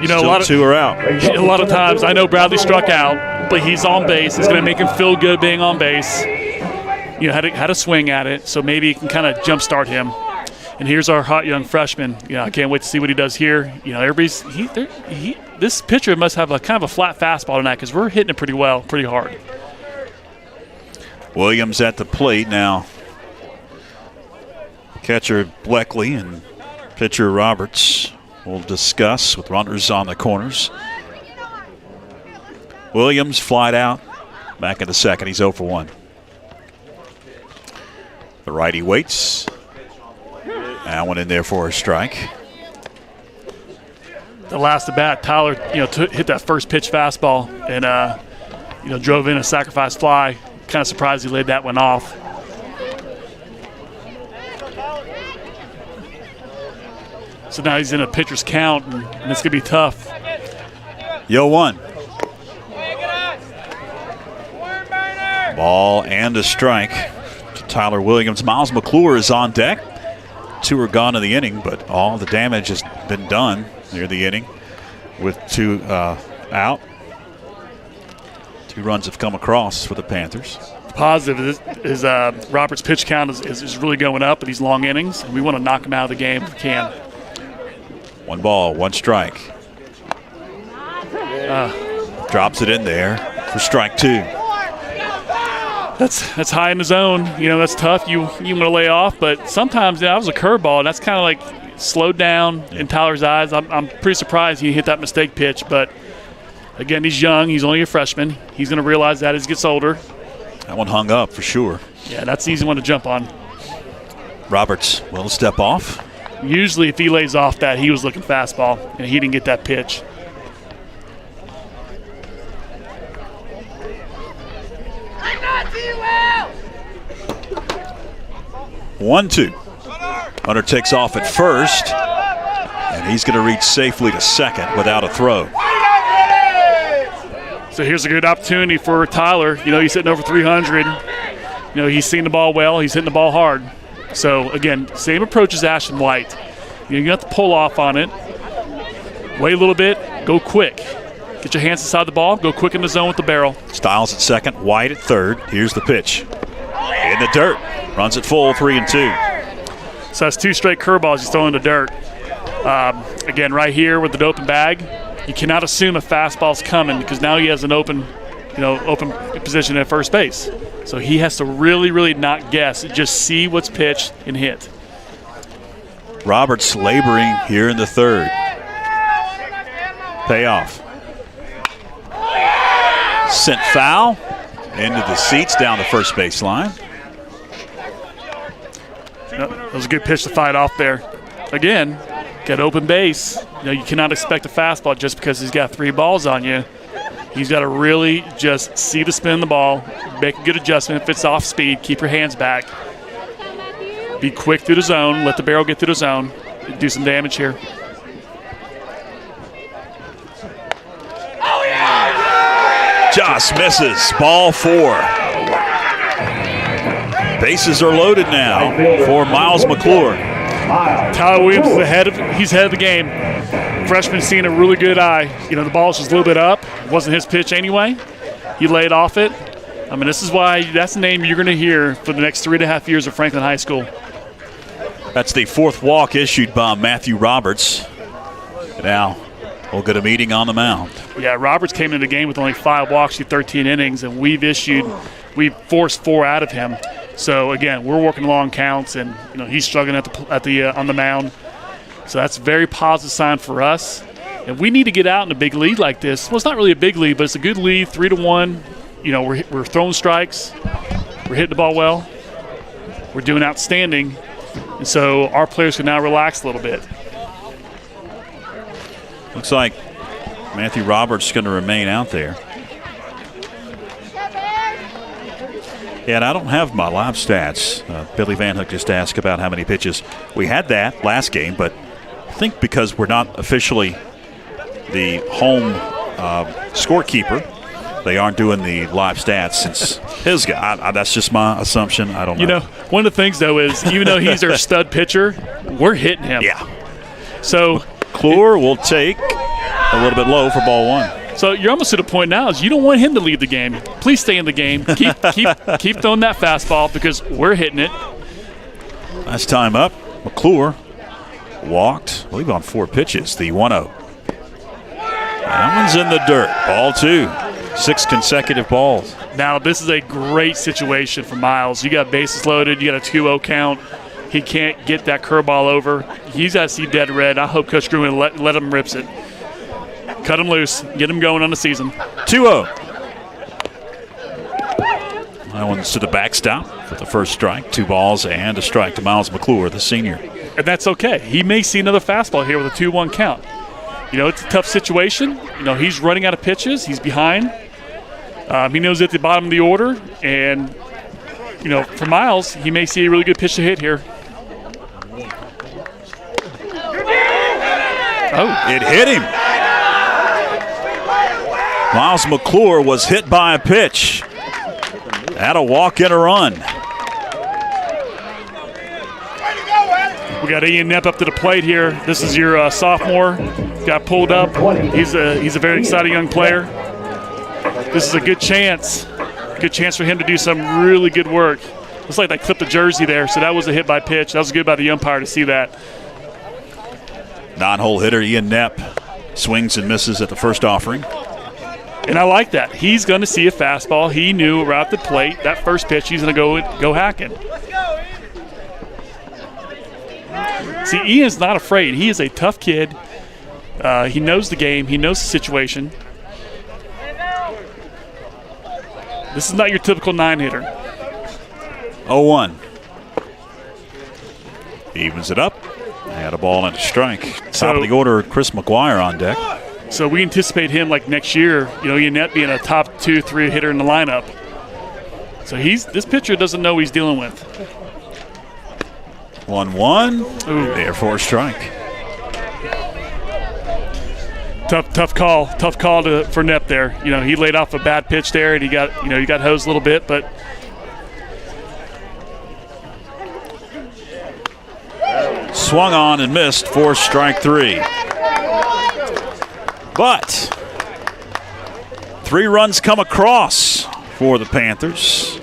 Still two are out. A lot of times, I know Bradley struck out, but he's on base. It's going to make him feel good being on base. Had a swing at it, so maybe he can kind of jumpstart him. And here's our hot young freshman. I can't wait to see what he does here. This pitcher must have a kind of a flat fastball tonight because we're hitting it pretty well, pretty hard. Williams at the plate now. Catcher Bleckley and pitcher Roberts will discuss with runners on the corners. Williams flied out. Back in the second. He's 0 for 1. The righty waits. That one in there for a strike. The last at bat, Tyler, hit that first pitch fastball and drove in a sacrifice fly. Kind of surprised he laid that one off. So now he's in a pitcher's count, and it's gonna be tough. 0-1. Ball and a strike to Tyler Williams. Miles McClure is on deck. 2 are gone in the inning, but all the damage has been done near the inning with 2 out. 2 runs have come across for the Panthers. Positive is Robert's pitch count is really going up at these long innings, and we want to knock him out of the game if we can. 1 ball, 1 strike. Drops it in there for strike 2. That's high in the zone. That's tough. You want to lay off, but sometimes that was a curveball, and that's kind of like slowed down in Tyler's eyes. I'm pretty surprised he hit that mistake pitch, but again, he's young. He's only a freshman. He's going to realize that as he gets older. That one hung up for sure. Yeah, that's an easy one to jump on. Roberts will step off. Usually if he lays off that, he was looking fastball, and he didn't get that pitch. One, 2. Hunter takes off at first, and he's going to reach safely to second without a throw. So here's a good opportunity for Tyler. He's hitting over 300. He's seen the ball well. He's hitting the ball hard. So, again, same approach as Ashton White. You have to pull off on it. Wait a little bit. Go quick. Get your hands inside the ball. Go quick in the zone with the barrel. Stiles at second. White at third. Here's the pitch. In the dirt. Runs it full, 3-2. So that's 2 straight curveballs he's throwing in the dirt. Again, right here with the open bag, you cannot assume a fastball's coming because now he has an open position at first base. So he has to really not guess. Just see what's pitched and hit. Roberts laboring here in the third. Payoff. Sent foul into the seats down the first base line. That was a good pitch to fight off there. Again, got open base. You cannot expect a fastball just because he's got 3 balls on you. He's got to really just see the spin of the ball, make a good adjustment. If it's off speed, keep your hands back. Be quick through the zone. Let the barrel get through the zone. Do some damage here. Just misses. Ball 4. Bases are loaded now for Miles McClure. Tyler Williams is he's ahead of the game. Freshman seeing a really good eye. You know, the ball's just a little bit up. It wasn't his pitch anyway. He laid off it. I mean, this is why that's the name you're going to hear for the next 3.5 years of Franklin High School. That's the 4th walk issued by Matthew Roberts. Now we'll get a meeting on the mound. Yeah, Roberts came into the game with only 5 walks through 13 innings, and we've forced 4 out of him. So again, we're working long counts, and you know he's struggling on the mound. So that's a very positive sign for us. And we need to get out in a big lead like this. Well, it's not really a big lead, but it's a good lead, 3-1. You know, we're throwing strikes, we're hitting the ball well, we're doing outstanding, and so our players can now relax a little bit. Looks like Matthew Roberts is going to remain out there. Yeah, and I don't have my live stats. Billy Van Hook just asked about how many pitches. We had that last game, but I think because we're not officially the home scorekeeper, they aren't doing the live stats since Pisgah. That's just my assumption. I don't know. You know, one of the things, though, is even though he's our stud pitcher, we're hitting him. Yeah. So McClure will take a little bit low for ball 1. So you're almost at a point now is you don't want him to leave the game. Please stay in the game. Keep throwing that fastball because we're hitting it. Last time up, McClure walked, I believe, on 4 pitches. The 1-0. That one's in the dirt. Ball 2. 6 consecutive balls. Now this is a great situation for Miles. You got bases loaded. You got a 2-0 count. He can't get that curveball over. He's got to see dead red. I hope Coach Gruen let him rips it. Cut him loose. Get him going on the season. 2-0. That one's to the backstop for the first strike. 2 balls and a strike to Miles McClure, the senior. And that's okay. He may see another fastball here with a 2-1 count. You know, it's a tough situation. You know, he's running out of pitches. He's behind. He knows at the bottom of the order. And, you know, for Miles, he may see a really good pitch to hit here. Oh, it hit him. Miles McClure was hit by a pitch. Had a walk and a run. We got Ian Knepp up to the plate here. This is your sophomore. Got pulled up. He's a very exciting young player. This is a good chance for him to do some really good work. Looks like they clipped the jersey there, so that was a hit by pitch. That was good by the umpire to see that. Non-hole hitter Ian Knepp swings and misses at the first offering. And I like that. He's going to see a fastball. He knew right at the plate, that first pitch, he's going to go hacking. See, Ian's not afraid. He is a tough kid. He knows the game. He knows the situation. This is not your typical 9-hitter. 0-1. Evens it up. Had a ball and a strike. Top of the order, Chris McGuire on deck. So we anticipate him like next year, you know, Ian Knepp being a top 2-3 hitter in the lineup. So this pitcher doesn't know what he's dealing with. 1-1. Therefore a strike. Tough call for Knepp there. You know, he laid off a bad pitch there, and he got hosed a little bit, but swung on and missed for strike 3. But 3 runs come across for the Panthers.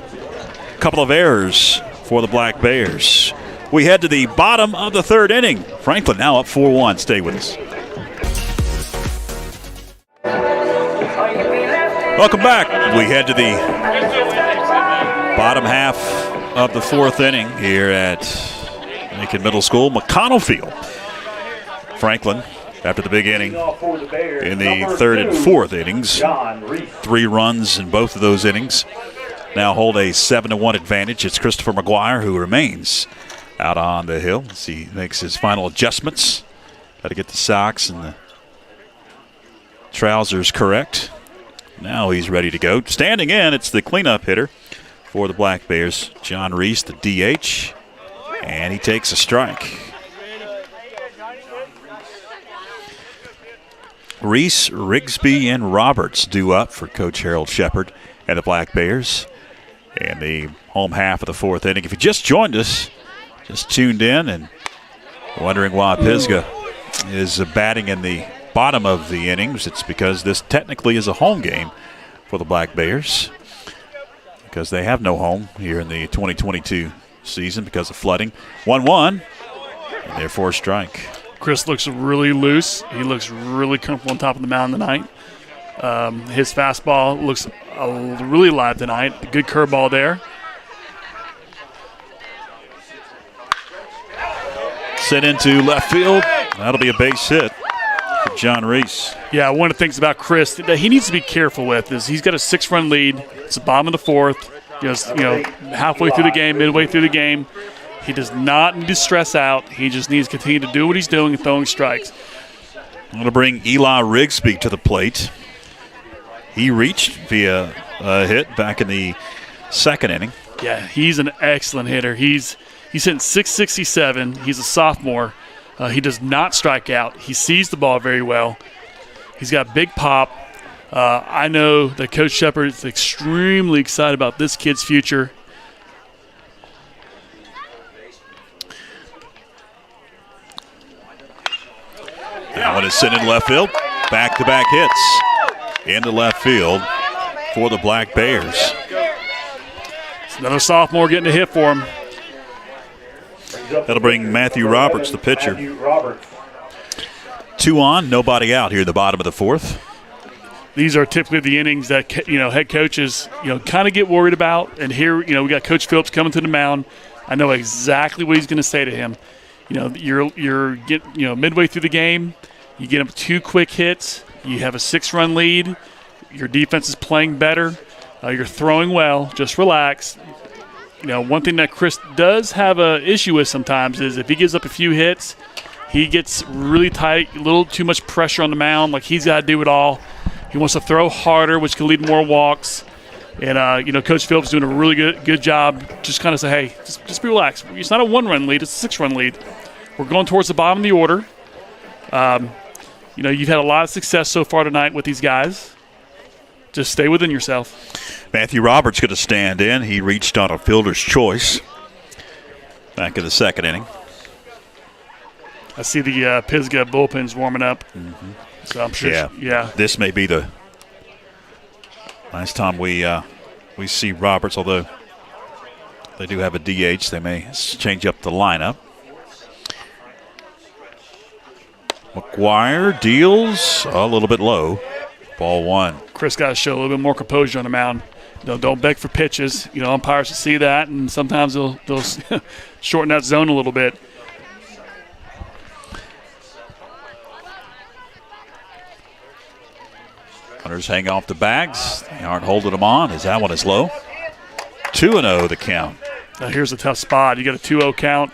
A couple of errors for the Black Bears. We head to the bottom of the 3rd inning. Franklin now up 4-1. Stay with us. Welcome back. We head to the bottom half of the 4th inning here at Lincoln Middle School, McConnell Field. Franklin, after the big inning in the 3rd and 4th innings, 3 runs in both of those innings, now hold a 7-1 advantage. It's Christopher McGuire who remains out on the hill as he makes his final adjustments. Got to get the socks and the trousers correct. Now he's ready to go. Standing in, it's the cleanup hitter for the Black Bears, John Reese, the DH, and he takes a strike. Reese, Rigsby, and Roberts due up for Coach Harold Shepard and the Black Bears. in the home half of the fourth inning. If you just joined us, just tuned in and wondering why Pisgah is batting in the bottom of the innings, it's because this technically is a home game for the Black Bears, because they have no home here in the 2022 season because of flooding. 1-1, and therefore a strike. Chris looks really loose. He looks really comfortable on top of the mound tonight. His fastball looks really live tonight. A good curveball there. Sent into left field. That'll be a base hit for John Reese. Yeah, one of the things about Chris that he needs to be careful with is he's got a 6-run lead. It's the bottom of the fourth. Halfway through the game, midway through the game. He does not need to stress out. He just needs to continue to do what he's doing and throwing strikes. I'm going to bring Eli Rigsby to the plate. He reached via a hit back in the second inning. Yeah, he's an excellent hitter. He's hitting .667. He's a sophomore. He does not strike out. He sees the ball very well. He's got big pop. I know that Coach Shepard is extremely excited about this kid's future. That one is sent in left field. Back-to-back hits into left field for the Black Bears. It's another sophomore getting a hit for him. That'll bring Matthew Roberts, the pitcher. 2 on, nobody out here at the bottom of the fourth. These are typically the innings that head coaches kind of get worried about. And here we got Coach Phillips coming to the mound. I know exactly what he's going to say to him. You're midway through the game. You get up 2 quick hits. You have a 6-run lead. Your defense is playing better. You're throwing well. Just relax. One thing that Chris does have an issue with sometimes is if he gives up a few hits, he gets really tight, a little too much pressure on the mound. Like he's got to do it all. He wants to throw harder, which can lead to more walks. And, Coach Phillips is doing a really good job. Just kind of say, hey, just be relaxed. It's not a 1-run lead. It's a 6-run lead. We're going towards the bottom of the order. You've had a lot of success so far tonight with these guys. Just stay within yourself. Matthew Roberts going to stand in. He reached on a fielder's choice back in the second inning. I see the Pisgah bullpen's warming up. Mm-hmm. So I'm sure. Yeah. This may be the last time we see Roberts, although they do have a DH. They may change up the lineup. McGuire deals a little bit low. Ball 1. Chris got to show a little bit more composure on the mound. Don't beg for pitches. Umpires see that, and sometimes they'll shorten that zone a little bit. Runners hang off the bags. They aren't holding them on as that one is low. 2-0 the count. Now here's a tough spot. You got a 2-0 count.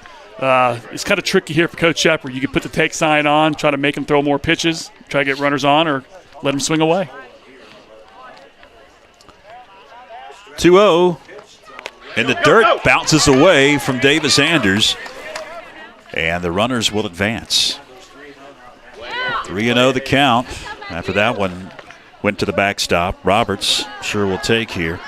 It's kind of tricky here for Coach Shepard. You can put the take sign on, try to make him throw more pitches, try to get runners on, or let him swing away. 2-0 in the dirt, bounces away from Davis Anders, and the runners will advance. 3-0 the count. After that one went to the backstop. Roberts sure will take here.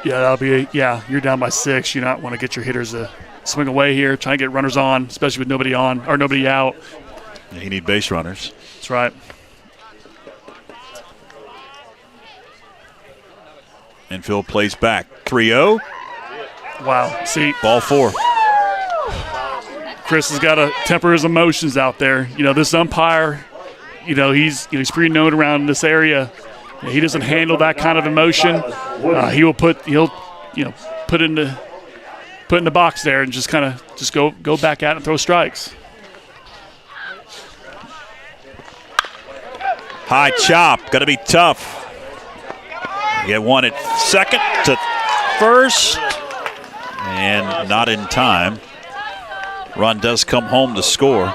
Yeah, you're down by 6. You not want to get your hitters to swing away here, try and get runners on, especially with nobody on or nobody out. Yeah, you need base runners. That's right. Infield plays back. 3-0. Wow. See, ball 4. Chris has got to temper his emotions out there. This umpire, he's pretty known around this area. He doesn't handle that kind of emotion. He'll put in the box there and just go back out and throw strikes. High chop, got to be tough. Get one at second to first, and not in time. Run does come home to score.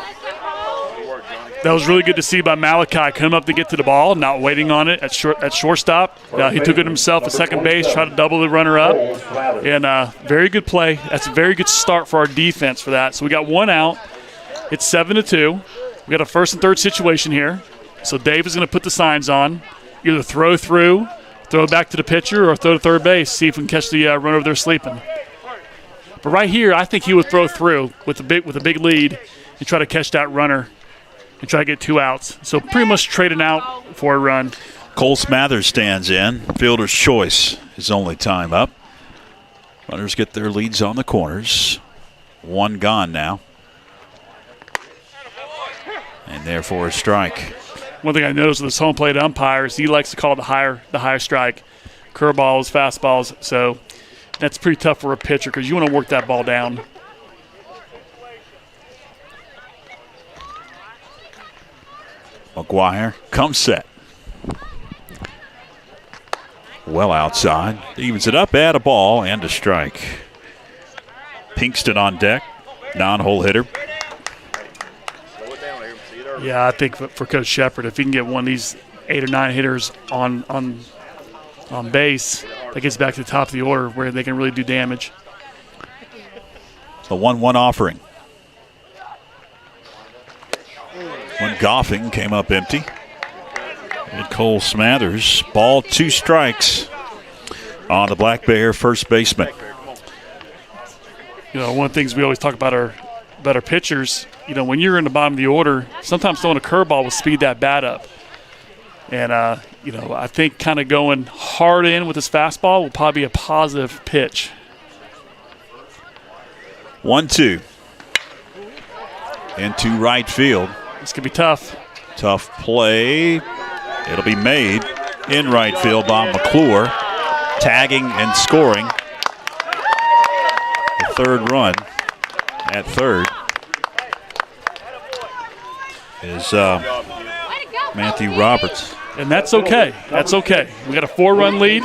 That was really good to see by Malachi come up to get to the ball, not waiting on it at shortstop. He took it himself at second base, tried to double the runner up, and very good play. That's a very good start for our defense for that. So we got 1 out. It's 7-2. We got a first and third situation here. So Dave is going to put the signs on, either throw through, throw it back to the pitcher or throw to third base, see if we can catch the runner over there sleeping. But right here, I think he would throw through with a big lead and try to catch that runner and try to get 2 outs. So pretty much trading out for a run. Cole Smathers stands in. Fielder's choice is only time up. Runners get their leads on the corners. 1 gone now. And therefore a strike. One thing I noticed with this home plate umpire is he likes to call the higher strike. Curveballs, fastballs. So that's pretty tough for a pitcher because you want to work that ball down. McGuire comes set. Well outside. Evens it up, add a ball and a strike. Pinkston on deck. Non-hole hitter. Yeah, I think for Coach Shepard, if he can get one of these 8 or 9 hitters on base, that gets back to the top of the order where they can really do damage. The 1-1 offering. When Goffing came up empty. And Cole Smathers, ball 2 strikes on the Black Bear first baseman. You know, one of the things we always talk about our pitchers, you know, when you're in the bottom of the order, sometimes throwing a curveball will speed that bat up. And, you know, I think kind of going hard in with his fastball will probably be a positive pitch. 1-2. Into right field. This could be tough. Tough play. It'll be made in right field by McClure. Tagging and scoring. The 3rd run at 3rd is Matthew Roberts. And that's okay. That's okay. We got a 4-run lead.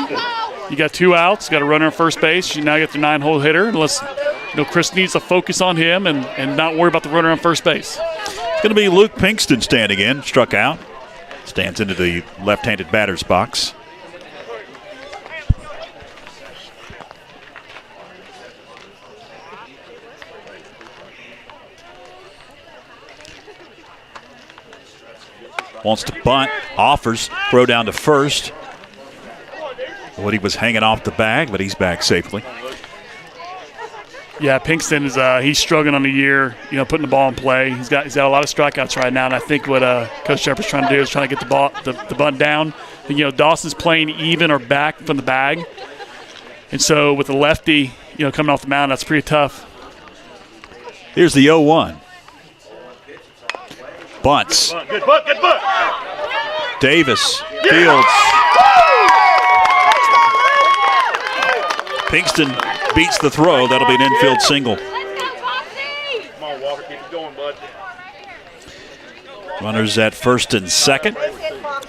You got 2 outs. Got a runner on first base. You now get the 9-hole hitter. Unless, you know, Chris needs to focus on him and not worry about the runner on first base. It's going to be Luke Pinkston standing in. Struck out. Stands into the left-handed batter's box. Wants to bunt, offers, throw down to first. Woody was hanging off the bag, but he's back safely. Yeah, Pinkston is he's struggling on the year, you know, putting the ball in play. He's got a lot of strikeouts right now, and I think what Coach Shepard's trying to do is trying to get the bunt down. And, you know, Dawson's playing even or back from the bag, and so with the lefty, you know, coming off the mound, that's pretty tough. Here's the 0-1. Bunts. Good butt, good butt. Davis, Fields. Pinkston beats the throw. That'll be an infield single. Come on, Walker, keep it going, bud. Runners at first and second.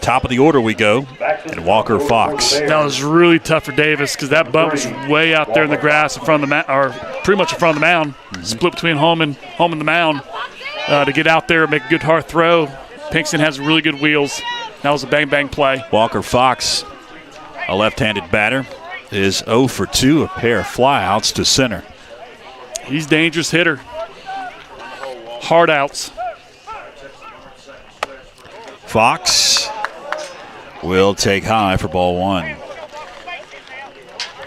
Top of the order we go. And Walker Fox. That was really tough for Davis because that bunt was way out there in the grass in front of the mound, or pretty much in front of the mound. Split between home and the mound. To get out there and make a good hard throw. Pinkston has really good wheels. That was a bang-bang play. Walker Fox, a left-handed batter, is 0 for 2, a pair of flyouts to center. He's a dangerous hitter. Hard outs. Fox will take high for ball 1.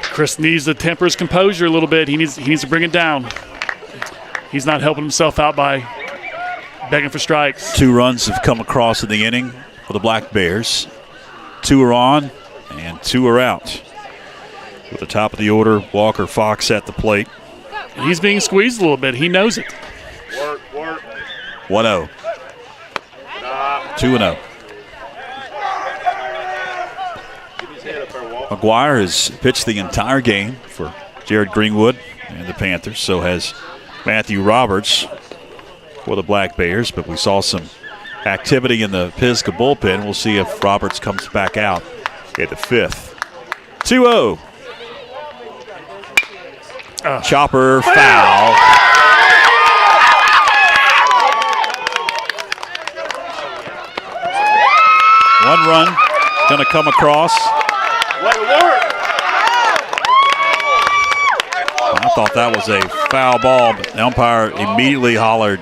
Chris needs to temper his composure a little bit. He needs to bring it down. He's not helping himself out by begging for strikes. 2 runs have come across in the inning for the Black Bears. 2 are on and 2 are out. With the top of the order, Walker Fox at the plate. And he's being squeezed a little bit. He knows it. Work. 1-0. 2-0. McGuire has pitched the entire game for Jared Greenwood and the Panthers. So has Matthew Roberts for the Black Bears. But we saw some activity in the Pisgah bullpen. We'll see if Roberts comes back out at the 5th. 2-0. Chopper foul. One run going to come across. I thought that was a foul ball, but the umpire immediately hollered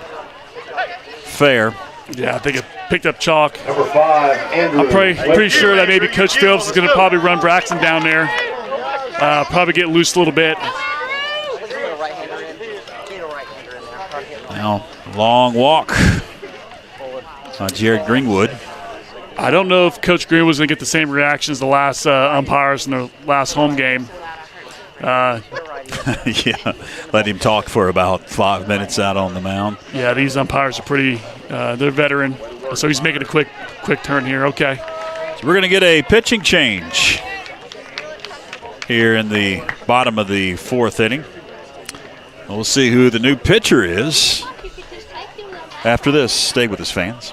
fair. Yeah, I think picked up chalk. Number 5, Andrew. I'm pretty sure that maybe Coach Phillips is going to probably run Braxton down there. Probably get loose a little bit. Now, long walk on Jared Greenwood. I don't know if Coach Green was going to get the same reaction as the last umpires in the last home game. Yeah, let him talk for about 5 minutes out on the mound. Yeah, these umpires are pretty they're veteran, so he's making a quick turn here. Okay. So we're going to get a pitching change here in the bottom of the 4th inning. We'll see who the new pitcher is after this. Stay with us, fans.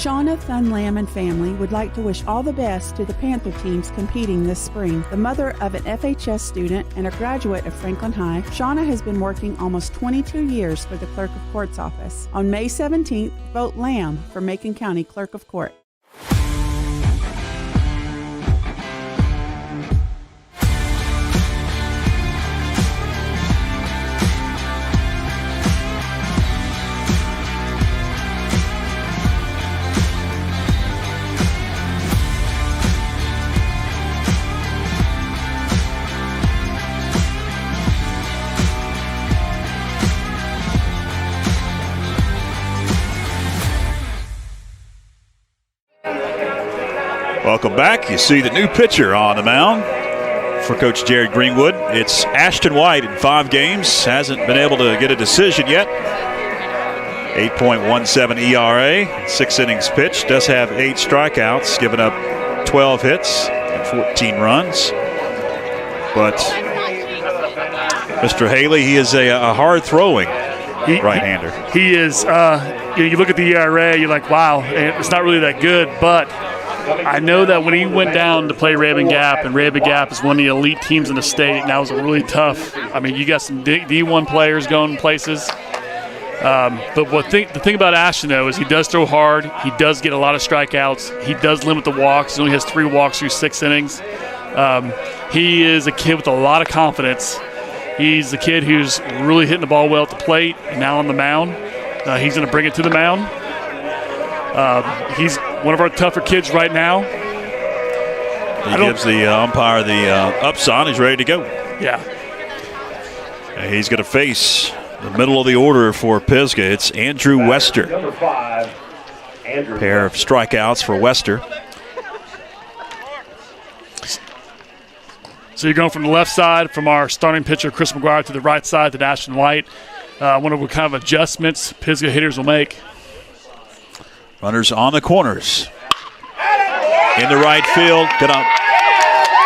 Shauna Thunlam and family would like to wish all the best to the Panther teams competing this spring. The mother of an FHS student and a graduate of Franklin High, Shauna has been working almost 22 years for the Clerk of Court's office. On May 17th, vote Lamb for Macon County Clerk of Court. Welcome back. You see the new pitcher on the mound for Coach Jared Greenwood. It's Ashton White in 5 games. Hasn't been able to get a decision yet. 8.17 ERA, 6 innings pitched. Does have 8 strikeouts, giving up 12 hits and 14 runs. But Mr. Haley, he is a hard-throwing right-hander. He is. You look at the ERA, you're like, wow, it's not really that good, but I know that when he went down to play Raven Gap, and Raven Gap is one of the elite teams in the state, and that was a really tough. I mean, you got some D1 players going places. But the thing about Ashton, though, is he does throw hard. He does get a lot of strikeouts. He does limit the walks. He only has 3 walks through 6 innings. He is a kid with a lot of confidence. He's a kid who's really hitting the ball well at the plate and now on the mound. He's going to bring it to the mound. He's one of our tougher kids right now. He gives the umpire the up sign. He's ready to go. Yeah. And he's going to face the middle of the order for Pisgah. It's Andrew Wester. Number 5, Andrew. Pair of strikeouts for Wester. So you're going from the left side from our starting pitcher, Chris McGuire, to the right side to Ashton White. One of the kind of adjustments Pisgah hitters will make. Runners on the corners. In the right field. Gonna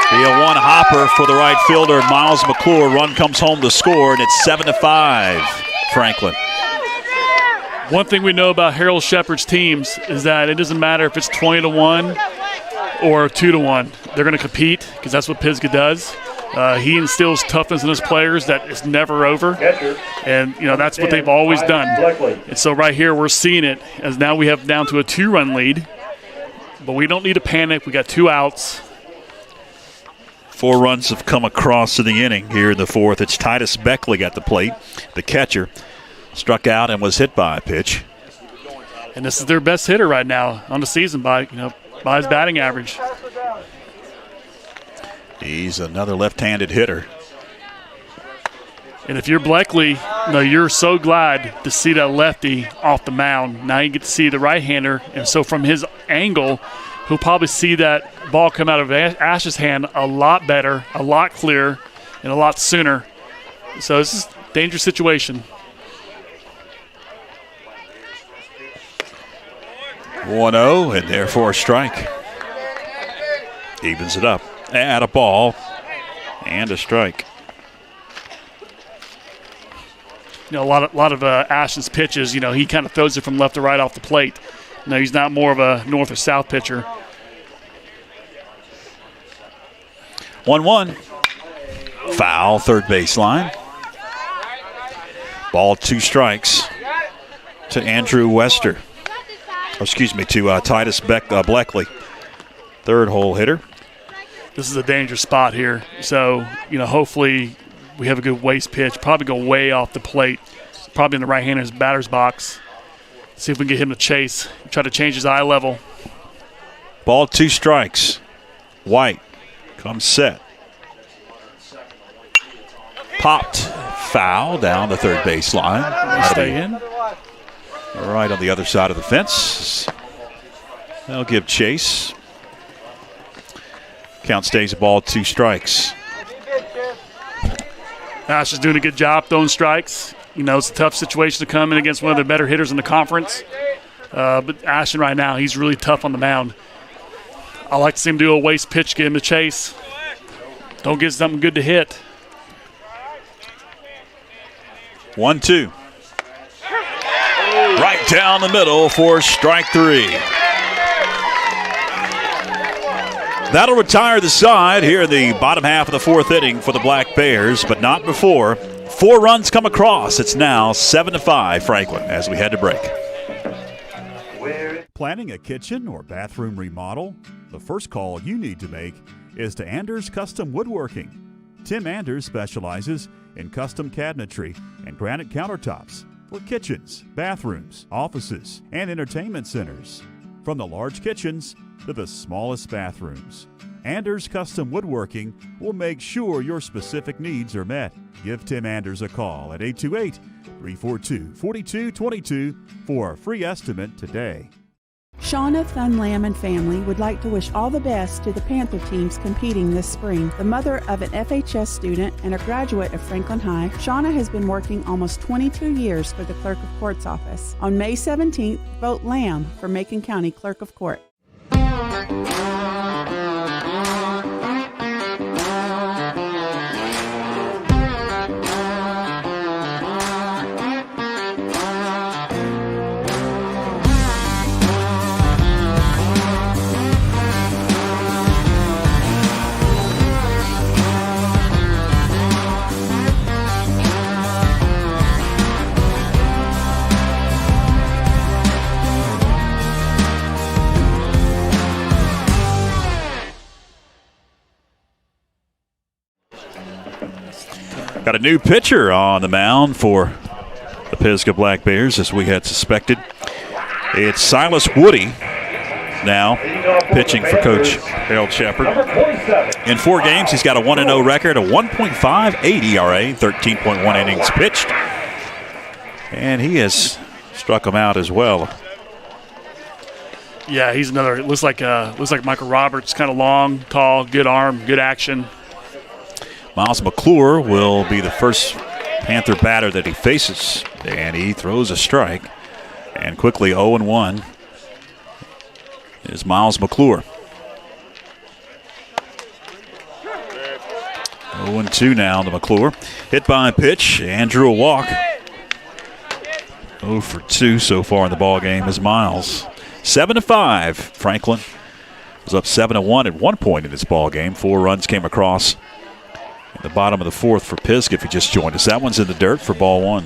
be a one-hopper for the right fielder, Miles McClure. Run comes home to score, and it's 7-5, Franklin. One thing we know about Harold Shepherd's teams is that it doesn't matter if it's 20-1 or 2-1. They're going to compete because that's what Pisgah does. He instills toughness in his players that is never over. And, that's what they've always done. And so right here we're seeing it as now we have down to a 2-run lead. But we don't need to panic. We got 2 outs. 4 runs have come across in the inning here in the 4th. It's Titus Beckley at the plate. The catcher struck out and was hit by a pitch. And this is their best hitter right now on the season by his batting average. He's another left-handed hitter. And if you're Bleckley, you're so glad to see that lefty off the mound. Now you get to see the right-hander, and so from his angle, he'll probably see that ball come out of Ash's hand a lot better, a lot clearer, and a lot sooner. So this is a dangerous situation. 1-0, and therefore a strike. Evens it up. Add a ball and a strike. You know, a lot of Ashton's pitches, you know, he kind of throws it from left to right off the plate. You know, he's not more of a north or south pitcher. 1-1. Foul, third baseline. Ball, 2 strikes to Andrew Wester. Oh, excuse me, to Titus Bleckley, third hole hitter. This is a dangerous spot here. So, you know, hopefully we have a good waste pitch. Probably go way off the plate. Probably in the right-hander's batter's box. See if we can get him to chase. Try to change his eye level. Ball, 2 strikes. White comes set. Popped. Foul down the third baseline. Stay in. Right on the other side of the fence. They'll give chase. Count stays ball, 2 strikes. Ash is doing a good job throwing strikes. You know, it's a tough situation to come in against one of the better hitters in the conference. But Ashton right now, he's really tough on the mound. I like to see him do a waste pitch, get him to chase. Don't get something good to hit. 1-2. Right down the middle for strike 3. That'll retire the side here in the bottom half of the 4th inning for the Black Bears, but not before 4 runs come across. It's now 7-5 Franklin as we head to break. Planning a kitchen or bathroom remodel? The first call you need to make is to Anders Custom Woodworking. Tim Anders specializes in custom cabinetry and granite countertops for kitchens, bathrooms, offices, and entertainment centers. From the large kitchens to the smallest bathrooms, Anders Custom Woodworking will make sure your specific needs are met. Give Tim Anders a call at 828-342-4222 for a free estimate today. Shauna Thunlam and family would like to wish all the best to the Panther teams competing this spring. The mother of an FHS student and a graduate of Franklin High, Shauna has been working almost 22 years for the Clerk of Court's office. On May 17th, vote Lamb for Macon County Clerk of Court. Got a new pitcher on the mound for the Pisgah Black Bears, as we had suspected. It's Silas Woody now pitching for Coach Harold Shepard. In 4 games, he's got a 1-0 record, a 1.58 ERA, 13.1 innings pitched. And he has struck him out as well. Yeah, he's another. It looks like Michael Roberts, kind of long, tall, good arm, good action. Miles McClure will be the first Panther batter that he faces, and he throws a strike. And quickly 0-1 is Miles McClure. 0-2 now to McClure. Hit by a pitch, Andrew a walk. 0 for 2 so far in the ball game is Miles. 7-5. Franklin was up 7-1 at one point in this ball game. 4 runs came across in the bottom of the 4th for Pisgah, if you just joined us. That one's in the dirt for ball 1.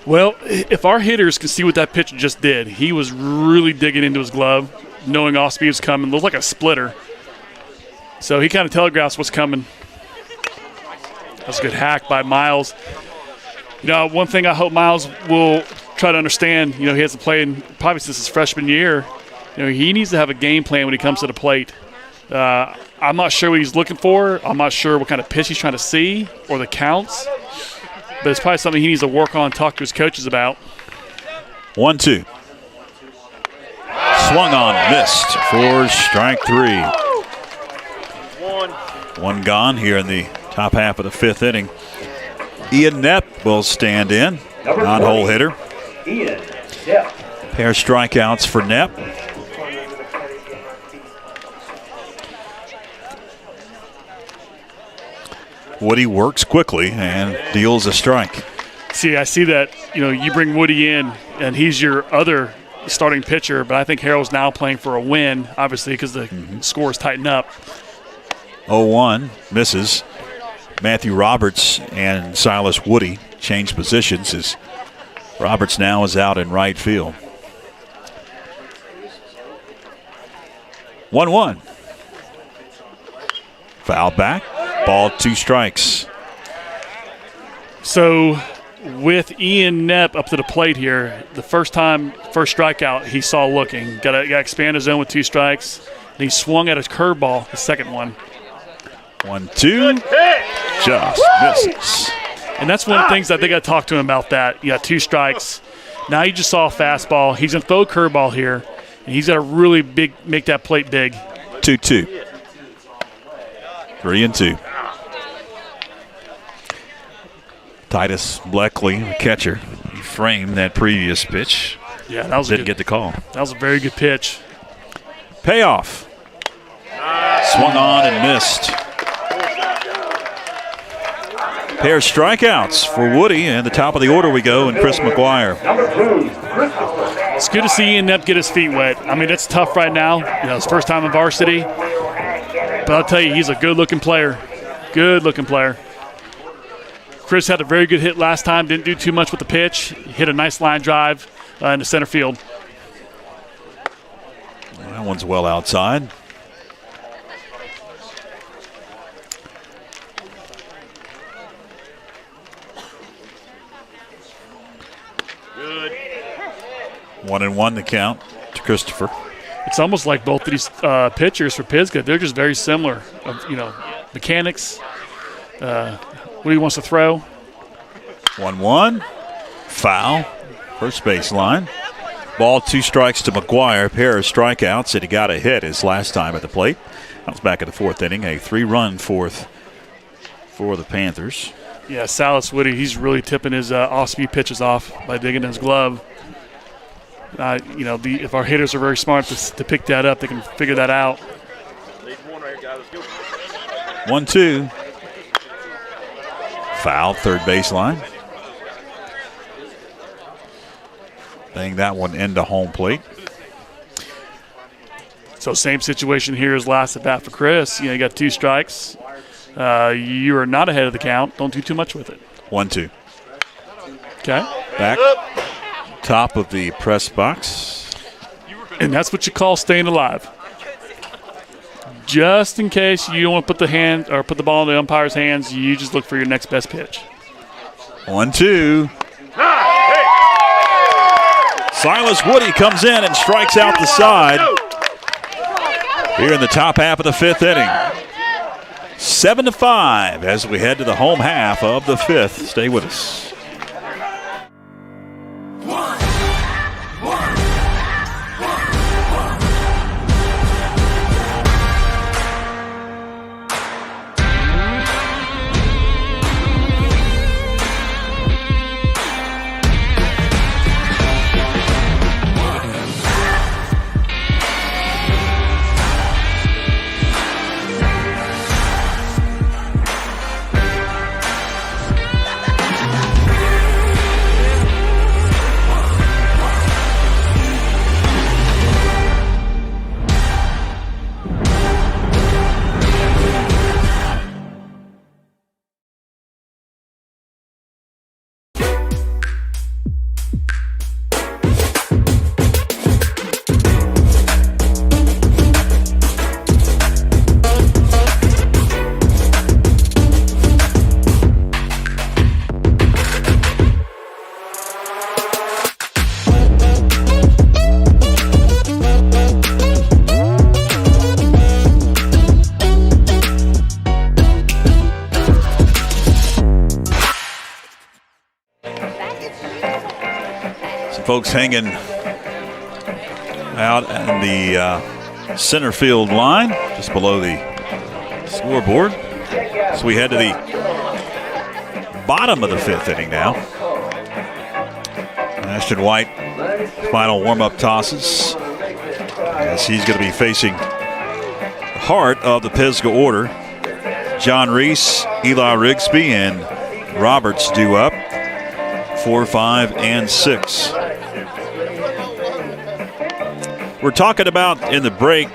Well, if our hitters can see what that pitcher just did, he was really digging into his glove, knowing off speed was coming. Looked like a splitter. So he kind of telegraphs what's coming. That's a good hack by Miles. You know, one thing I hope Miles will try to understand, you know, he hasn't played probably since his freshman year. You know, he needs to have a game plan when he comes to the plate. I'm not sure what he's looking for. I'm not sure what kind of pitch he's trying to see or the counts. But it's probably something he needs to work on and talk to his coaches about. 1-2. Swung on, missed for strike 3. One gone here in the top half of the 5th inning. Ian Knepp will stand in, non-hole hitter. Ian Knepp. Pair strikeouts for Knepp. Woody works quickly and deals a strike. See, I see that, you bring Woody in, and he's your other starting pitcher, but I think Harold's now playing for a win, obviously, because the scores tighten up. 0-1, misses. Matthew Roberts and Silas Woody change positions as Roberts now is out in right field. 1-1. Foul back. Ball, 2 strikes. So with Ian Knepp up to the plate here, the first strikeout he saw looking. Got to expand his zone with 2 strikes. And he swung at his curveball, the second one. 1-2. Just misses. And that's one of the things I think I talked to him about that. You got 2 strikes. Now you just saw a fastball. He's going to throw a curveball here, and he's got to really make that plate big. 2-2. 3-2. Titus Bleckley, the catcher, he framed that previous pitch. Yeah, that was didn't get the call. That was a very good pitch. Payoff. Swung on and missed. Pair of strikeouts for Woody, and the top of the order we go, and Chris McGuire. It's good to see Ian Knepp get his feet wet. I mean, it's tough right now. His first time in varsity. But I'll tell you, he's a good-looking player. Good-looking player. Chris had a very good hit last time. Didn't do too much with the pitch. Hit a nice line drive into center field. That one's well outside. Good. 1-1 the count to Christopher. It's almost like both of these pitchers for Pisgah, they're just very similar. Mechanics, what he wants to throw. 1-1. Foul. First base line. Ball, 2 strikes to McGuire. Pair of strikeouts, and he got a hit his last time at the plate. That was back in the 4th inning. A 3-run 4th for the Panthers. Yeah, Silas Woody, he's really tipping his off-speed pitches off by digging his glove. If our hitters are very smart to pick that up, they can figure that out. 1-2. Foul, third baseline. Laying that one into home plate. So same situation here as last at bat for Chris. You got 2 strikes. You are not ahead of the count. Don't do too much with it. 1-2. Okay. Back. Top of the press box. And that's what you call staying alive. Just in case you don't want to put the ball in the umpire's hands, you just look for your next best pitch. 1-2. Silas Woody comes in and strikes out the side here in the top half of the 5th inning. 7-5 as we head to the home half of the 5th. Stay with us. Folks hanging out in the center field line, just below the scoreboard. So we head to the bottom of the 5th inning now. Ashton White, final warm-up tosses, as he's going to be facing the heart of the Pisgah order. John Reese, Eli Rigsby, and Roberts due up. 4, 5, and 6. We're talking about in the break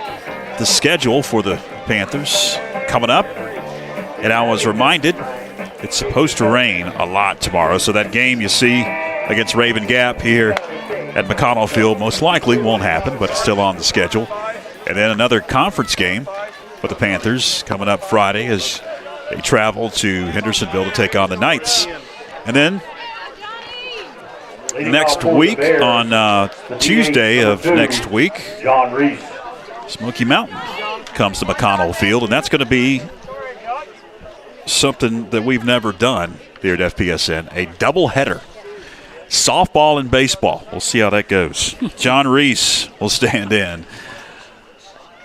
the schedule for the Panthers coming up. And I was reminded it's supposed to rain a lot tomorrow. So that game you see against Raven Gap here at McConnell Field most likely won't happen, but it's still on the schedule. And then another conference game for the Panthers coming up Friday as they travel to Hendersonville to take on the Knights. And then next week, on Tuesday of next week, John Reese. Smoky Mountain comes to McConnell Field, and that's going to be something that we've never done here at FPSN, a doubleheader. Softball and baseball. We'll see how that goes. John Reese will stand in.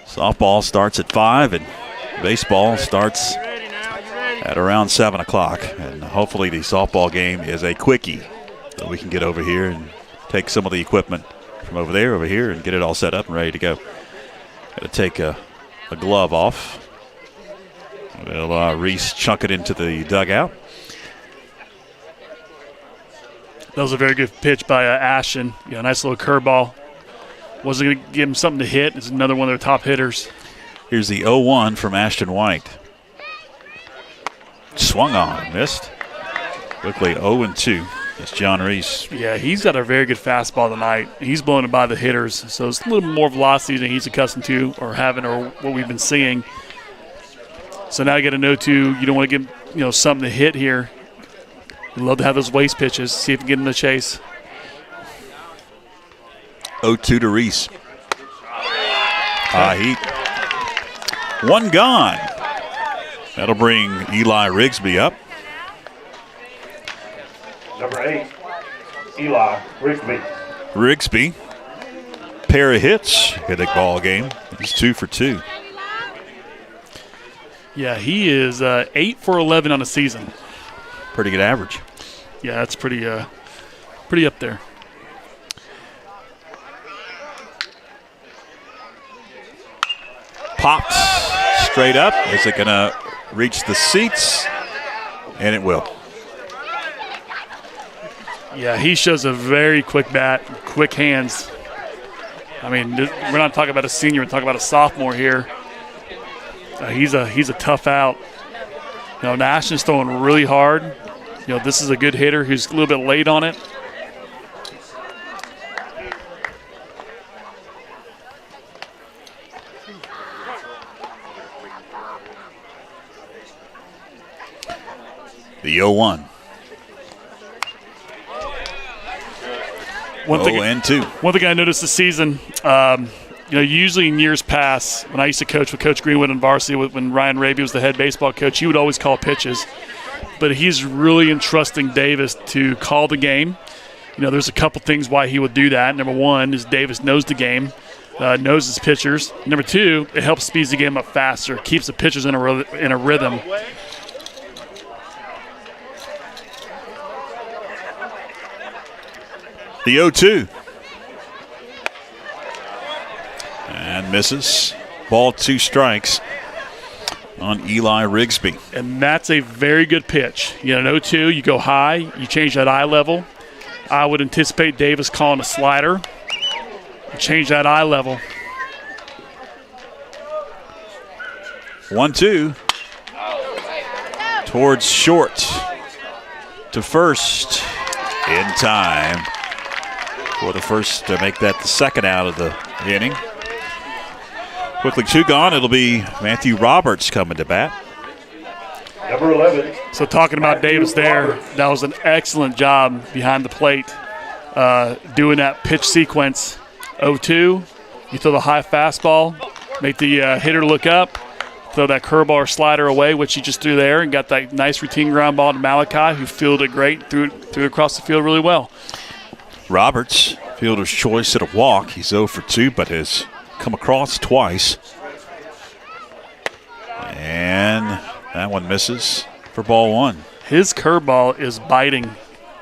Softball starts at 5, and baseball starts at around 7 o'clock. And hopefully the softball game is a quickie that we can get over here and take some of the equipment from over here, and get it all set up and ready to go. Got to take a glove off. We'll Reese chunk it into the dugout. That was a very good pitch by Ashton. Nice little curveball. Wasn't going to give him something to hit. It's another one of their top hitters. Here's the 0-1 from Ashton White. Swung on, missed. Quickly 0-2. It's John Reese. Yeah, he's got a very good fastball tonight. He's blowing it by the hitters, so it's a little more velocity than he's accustomed to or having or what we've been seeing. So now you got to know, too, you don't want to give something to hit here. You'd love to have those waste pitches, see if you can get in the chase. 0-2 to Reese. High heat. One gone. That'll bring Eli Rigsby up. Number 8, Eli Rigsby. Rigsby, pair of hits in the ball game. He's 2 for 2. Yeah, he is 8 for 11 on the season. Pretty good average. Yeah, that's pretty up there. Popped straight up. Is it going to reach the seats? And it will. Yeah, he shows a very quick bat, quick hands. I mean, we're not talking about a senior, we're talking about a sophomore here. He's a tough out. Nash is throwing really hard. This is a good hitter who's a little bit late on it. The 0-1. One thing I noticed this season, usually in years past, when I used to coach with Coach Greenwood in Varsity, when Ryan Raby was the head baseball coach, he would always call pitches. But he's really entrusting Davis to call the game. There's a couple things why he would do that. Number one is Davis knows the game, knows his pitchers. Number two, it helps speed the game up faster, keeps the pitchers in a rhythm. The 0-2. And misses. Ball 2 strikes on Eli Rigsby. And that's a very good pitch. An 0-2, you go high, you change that eye level. I would anticipate Davis calling a slider. Change that eye level. 1-2. Towards short. To first. In time. For the first to make that the second out of the inning. Quickly 2 gone. It'll be Matthew Roberts coming to bat. Number 11. So talking about Davis there, that was an excellent job behind the plate, doing that pitch sequence. 0-2, you throw the high fastball, make the hitter look up, throw that curveball or slider away, which he just threw there, and got that nice routine ground ball to Malachi, who fielded it great, threw it across the field really well. Roberts, fielder's choice at a walk. He's 0 for 2, but has come across twice. And that one misses for ball 1. His curveball is biting.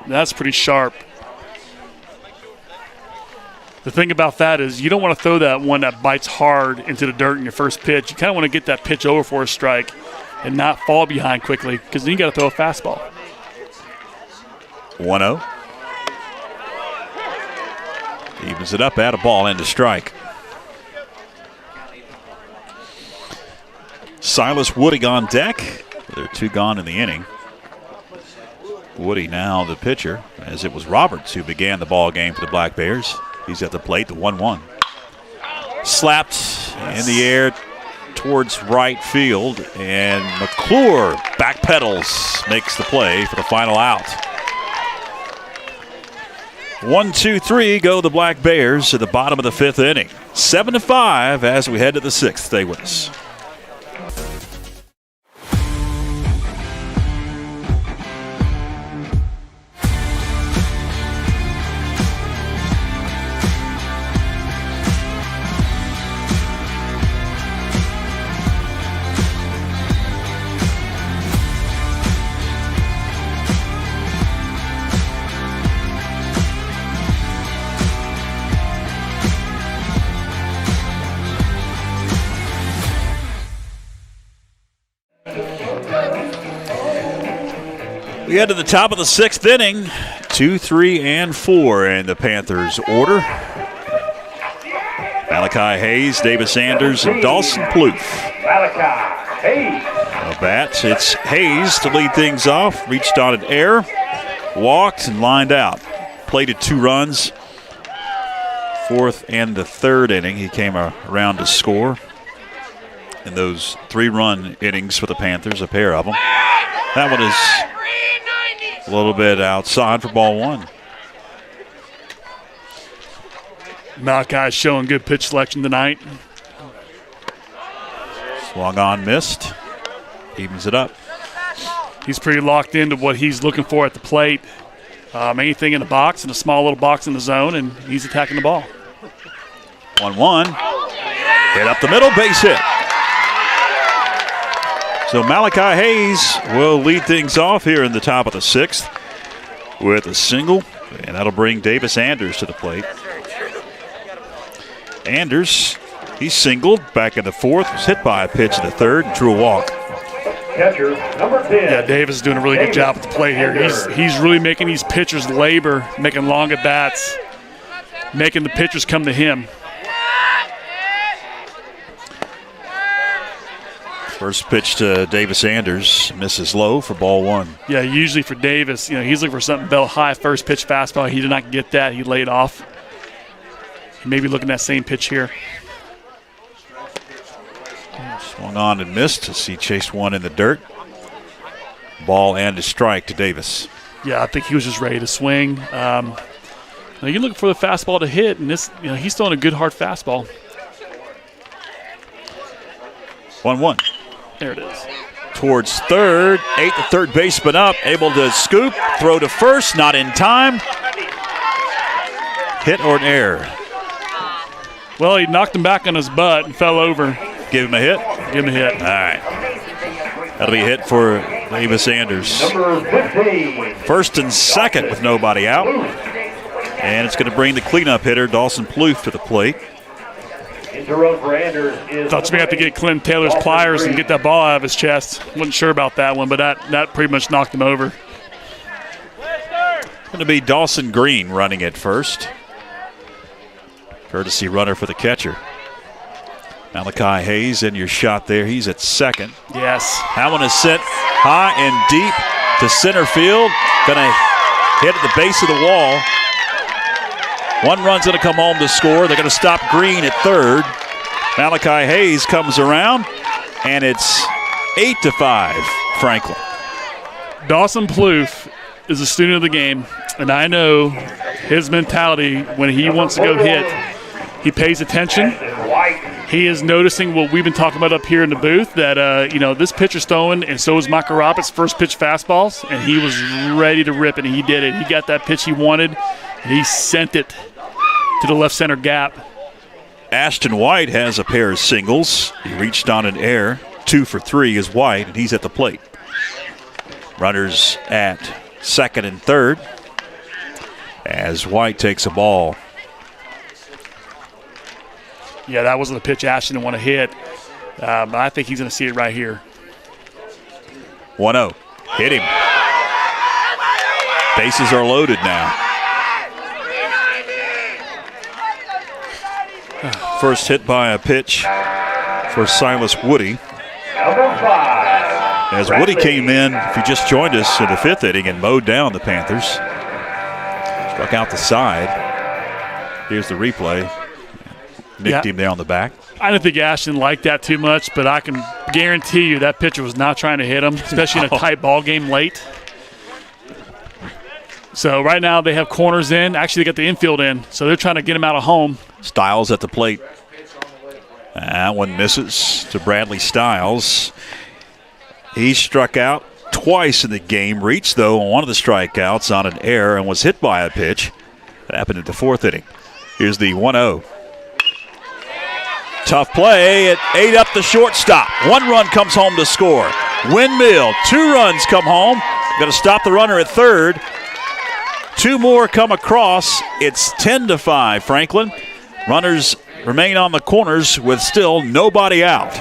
That's pretty sharp. The thing about that is you don't want to throw that one that bites hard into the dirt in your first pitch. You kind of want to get that pitch over for a strike. and not fall behind quickly, because then you got to throw a fastball. 1-0. Evens it up at a ball and a strike. Silas Woody on deck. There are 2 gone in the inning. Woody now the pitcher, as it was Roberts who began the ball game for the Black Bears. He's at the plate, the 1-1. Slapped in the air towards right field, and McClure backpedals, makes the play for the final out. 1-2-3 go the Black Bears at the bottom of the 5th inning. 7-5 as we head to the 6th. Stay with us. We head to the top of the 6th inning. 2, 3, and 4 in the Panthers' order. Malachi Hayes, Davis Anders, and Dawson Plouffe. Malachi Hayes. Bats, it's Hayes to lead things off. Reached on an error, walked, and lined out. Plated 2 runs. 4th and the 3rd inning, he came around to score. In those 3-run innings for the Panthers, a pair of them. That one is a little bit outside for ball 1. Malachi's showing good pitch selection tonight. Swung on, missed. Evens it up. He's pretty locked into what he's looking for at the plate. Anything in the box, in a small little box in the zone, and he's attacking the ball. 1-1. Hit up the middle, base hit. So Malachi Hayes will lead things off here in the top of the 6th with a single, and that'll bring Davis Anders to the plate. Anders, he singled back in the 4th, was hit by a pitch in the 3rd, and drew a walk. Catcher, number 10. Yeah, Davis is doing a really good job at the plate here. He's really making these pitchers labor, making long at bats, making the pitchers come to him. First pitch to Davis Anders, misses low for ball 1. Yeah, usually for Davis, he's looking for something belt high, first pitch fastball. He did not get that. He laid off. He may be looking at that same pitch here. Swung on and missed as he chased one in the dirt. Ball and a strike to Davis. Yeah, I think he was just ready to swing. You're looking for the fastball to hit, and this, he's throwing a good hard fastball. 1-1. There it is. Towards third, 8th third baseman up, able to scoop, throw to first, not in time. Hit or an error? Well, he knocked him back on his butt and fell over. Give him a hit? Give him a hit. All right. That'll be a hit for Davis Anders. Number 15. First and second with nobody out. And it's going to bring the cleanup hitter, Dawson Plouffe, to the plate. Thought you may have to get Clint Taylor's pliers and get that ball out of his chest. Wasn't sure about that one, but that pretty much knocked him over. Going to be Dawson Green running at first. Courtesy runner for the catcher. Malachi Hayes in your shot there. He's at second. Yes. That one is sent high and deep to center field. Going to hit at the base of the wall. One run's going to come home to score. They're going to stop Green at third. Malachi Hayes comes around, and it's 8-5, Franklin. Dawson Plouffe is a student of the game, and I know his mentality when he wants to go hit. He pays attention. He is noticing what we've been talking about up here in the booth, that, this pitcher's throwing, and so is Michael Roberts' first pitch fastballs, and he was ready to rip it, and he did it. He got that pitch he wanted, and he sent it to the left center gap. Ashton White has a pair of singles. He reached on an error. 2 for 3 is White, and he's at the plate. Runners at second and third as White takes a ball. Yeah, that wasn't the pitch Ashton didn't want to hit. I think he's going to see it right here. 1-0. Hit him. Bases are loaded now. First hit by a pitch for Silas Woody. Number 5. As Woody came in, if you just joined us in the 5th inning and mowed down the Panthers. Struck out the side. Here's the replay. Nicked him there on the back. I don't think Ashton liked that too much, but I can guarantee you that pitcher was not trying to hit him, especially in a tight ball game late. So right now they have corners in. Actually, they got the infield in, so they're trying to get him out of home. Stiles at the plate. That one misses to Bradley Stiles. He struck out twice in the game, reached, though, on one of the strikeouts on an error and was hit by a pitch. That happened in the 4th inning. Here's the 1-0. Tough play. It ate up the shortstop. 1 run comes home to score. Windmill, 2 runs come home. Going to stop the runner at third. 2 more come across. It's 10-5, Franklin. Runners remain on the corners with still nobody out.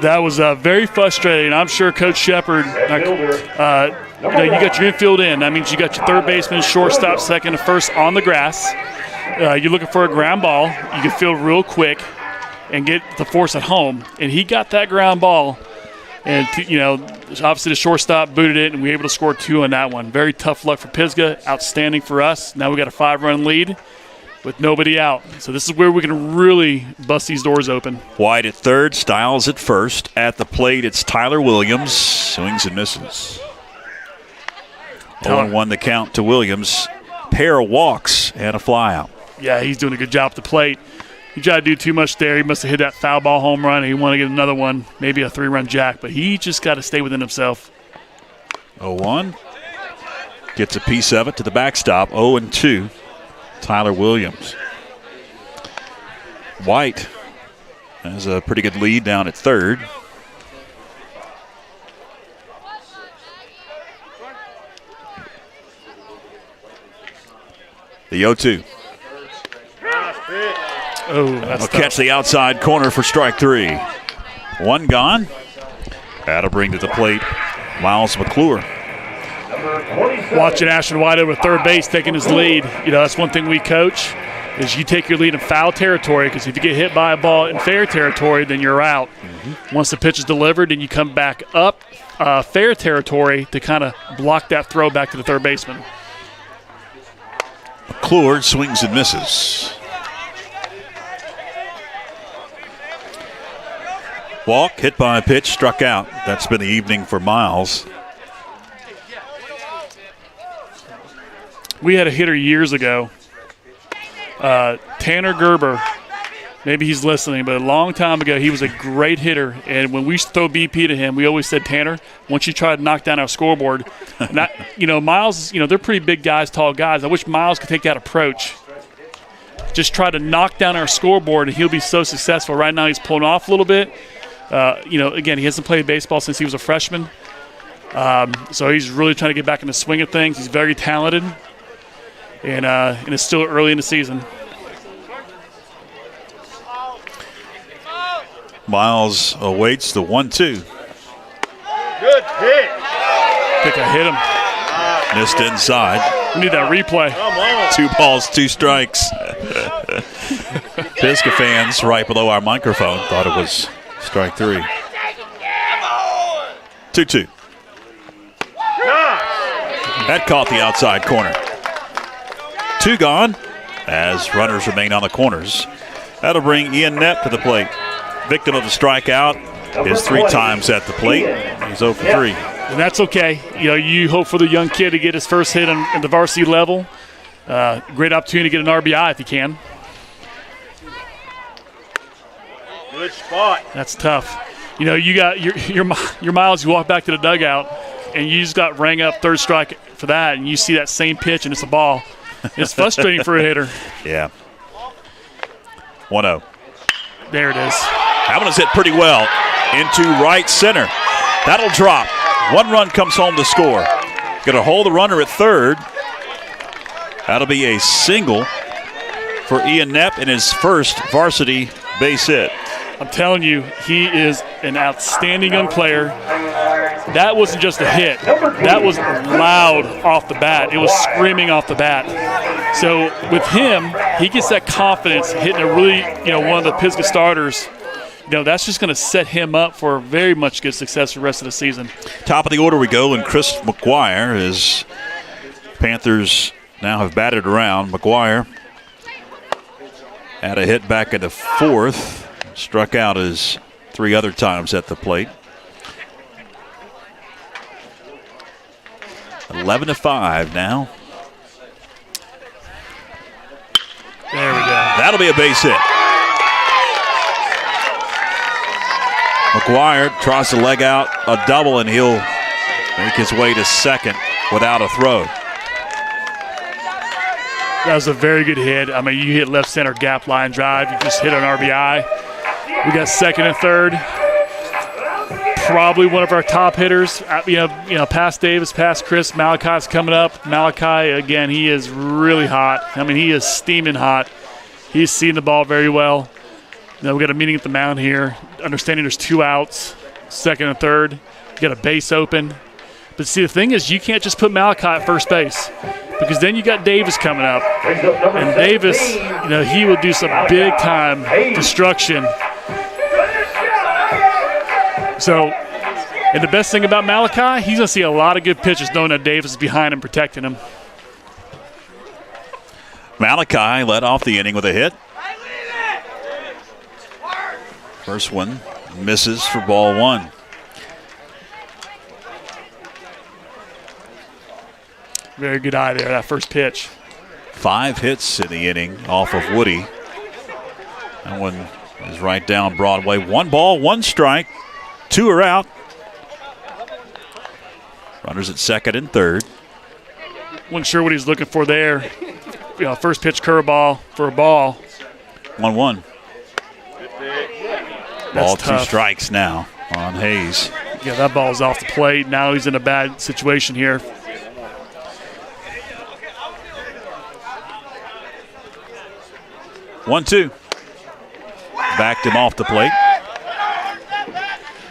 That was very frustrating. I'm sure Coach Shepard, you got your infield in. That means you got your third baseman, shortstop, second, and first on the grass. You're looking for a ground ball. You can field real quick and get the force at home. And he got that ground ball. And, obviously the shortstop booted it, and we were able to score 2 on that one. Very tough luck for Pisgah. Outstanding for us. Now we got a 5-run lead with nobody out. So this is where we can really bust these doors open. White at third, Stiles at first. At the plate, it's Tyler Williams. Swings and misses. 0-1 the count to Williams. Pair of walks and a flyout. Yeah, he's doing a good job at the plate. He tried to do too much there. He must have hit that foul ball home run. He wanted to get another one, maybe a 3-run jack, but he just got to stay within himself. 0-1. Gets a piece of it to the backstop. 0-2. Tyler Williams. White has a pretty good lead down at third. The 0-2. Oh, that's Will catch the outside corner for strike 3. 1 gone. That'll bring to the plate Miles McClure. Watching Ashton White over third base taking his lead. That's one thing we coach is you take your lead in foul territory, because if you get hit by a ball in fair territory, then you're out. Once the pitch is delivered, then you come back up fair territory to kind of block that throw back to the third baseman. McClure swings and misses. Walk, hit by a pitch, struck out. That's been the evening for Miles. We had a hitter years ago, Tanner Gerber. Maybe he's listening, but a long time ago, he was a great hitter. And when we used to throw BP to him, we always said, Tanner, once you try to knock down our scoreboard, Miles, they're pretty big guys, tall guys. I wish Miles could take that approach. Just try to knock down our scoreboard, and he'll be so successful. Right now, he's pulling off a little bit. Again, he hasn't played baseball since he was a freshman. So he's really trying to get back in the swing of things. He's very talented. And it's still early in the season. Miles awaits the 1-2. Good hit. I think I hit him. Missed inside. We need that replay. 2 balls, 2 strikes. Pisgah fans right below our microphone thought it was strike 3. 2-2. That caught the outside corner. 2 gone as runners remain on the corners. That'll bring Ian Knepp to the plate. Victim of a strikeout is 3 times at the plate. He's 0 for 3. And that's okay. You hope for the young kid to get his first hit at the varsity level. Great opportunity to get an RBI if he can. Good spot. That's tough. You got your Miles. You walk back to the dugout, and you just got rang up third strike for that, and you see that same pitch, and it's a ball. It's frustrating for a hitter. Yeah. 1-0. There it is. That one is hit pretty well into right center. That'll drop. 1 run comes home to score. Going to hold the runner at third. That'll be a single for Ian Knepp in his first varsity base hit. I'm telling you, he is an outstanding young player. that wasn't just a hit. That was loud off the bat. It was screaming off the bat. So with him, he gets that confidence hitting a really, one of the Pisgah starters. That's just going to set him up for very much good success for the rest of the season. Top of the order we go, and Chris McGuire is Panthers now have batted around. McGuire had a hit back in the fourth, struck out his 3 other times at the plate. 11-5 now. There we go. That'll be a base hit. McGuire tries to leg out a double, and he'll make his way to second without a throw. That was a very good hit. I mean, you hit left center gap line drive. You just hit an RBI. We got second and third. Probably one of our top hitters. Past Davis, past Chris. Malachi's coming up. Malachi, again, he is really hot. I mean, he is steaming hot. He's seeing the ball very well. We got a meeting at the mound here. Understanding there's 2 outs, second and third. You got a base open. But see, the thing is, you can't just put Malachi at first base, because then you got Davis coming up. And Davis, he will do some big-time destruction. So, and the best thing about Malachi, he's going to see a lot of good pitches knowing that Davis is behind him, protecting him. Malachi led off the inning with a hit. First one misses for ball 1. Very good eye there, that first pitch. 5 hits in the inning off of Woody. That one is right down Broadway. 1 ball, 1 strike. 2 are out. Runners at second and third. Wasn't sure what he's looking for there. First pitch curveball for a ball. 1-1. Ball, tough. 2 strikes now on Hayes. Yeah, that ball's off the plate. Now he's in a bad situation here. One, 2. Backed him off the plate.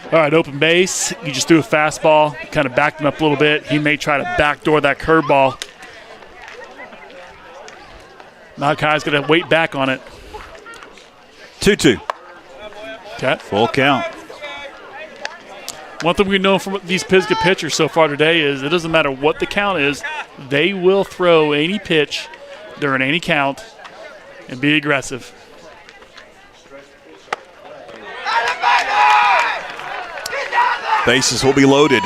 All right, open base. You just threw a fastball, kind of backed him up a little bit. He may try to backdoor that curveball. Malachi's going to wait back on it. 2-2. Okay. Full count. One thing we know from these Pisgah pitchers so far today is it doesn't matter what the count is, they will throw any pitch during any count and be aggressive. Bases will be loaded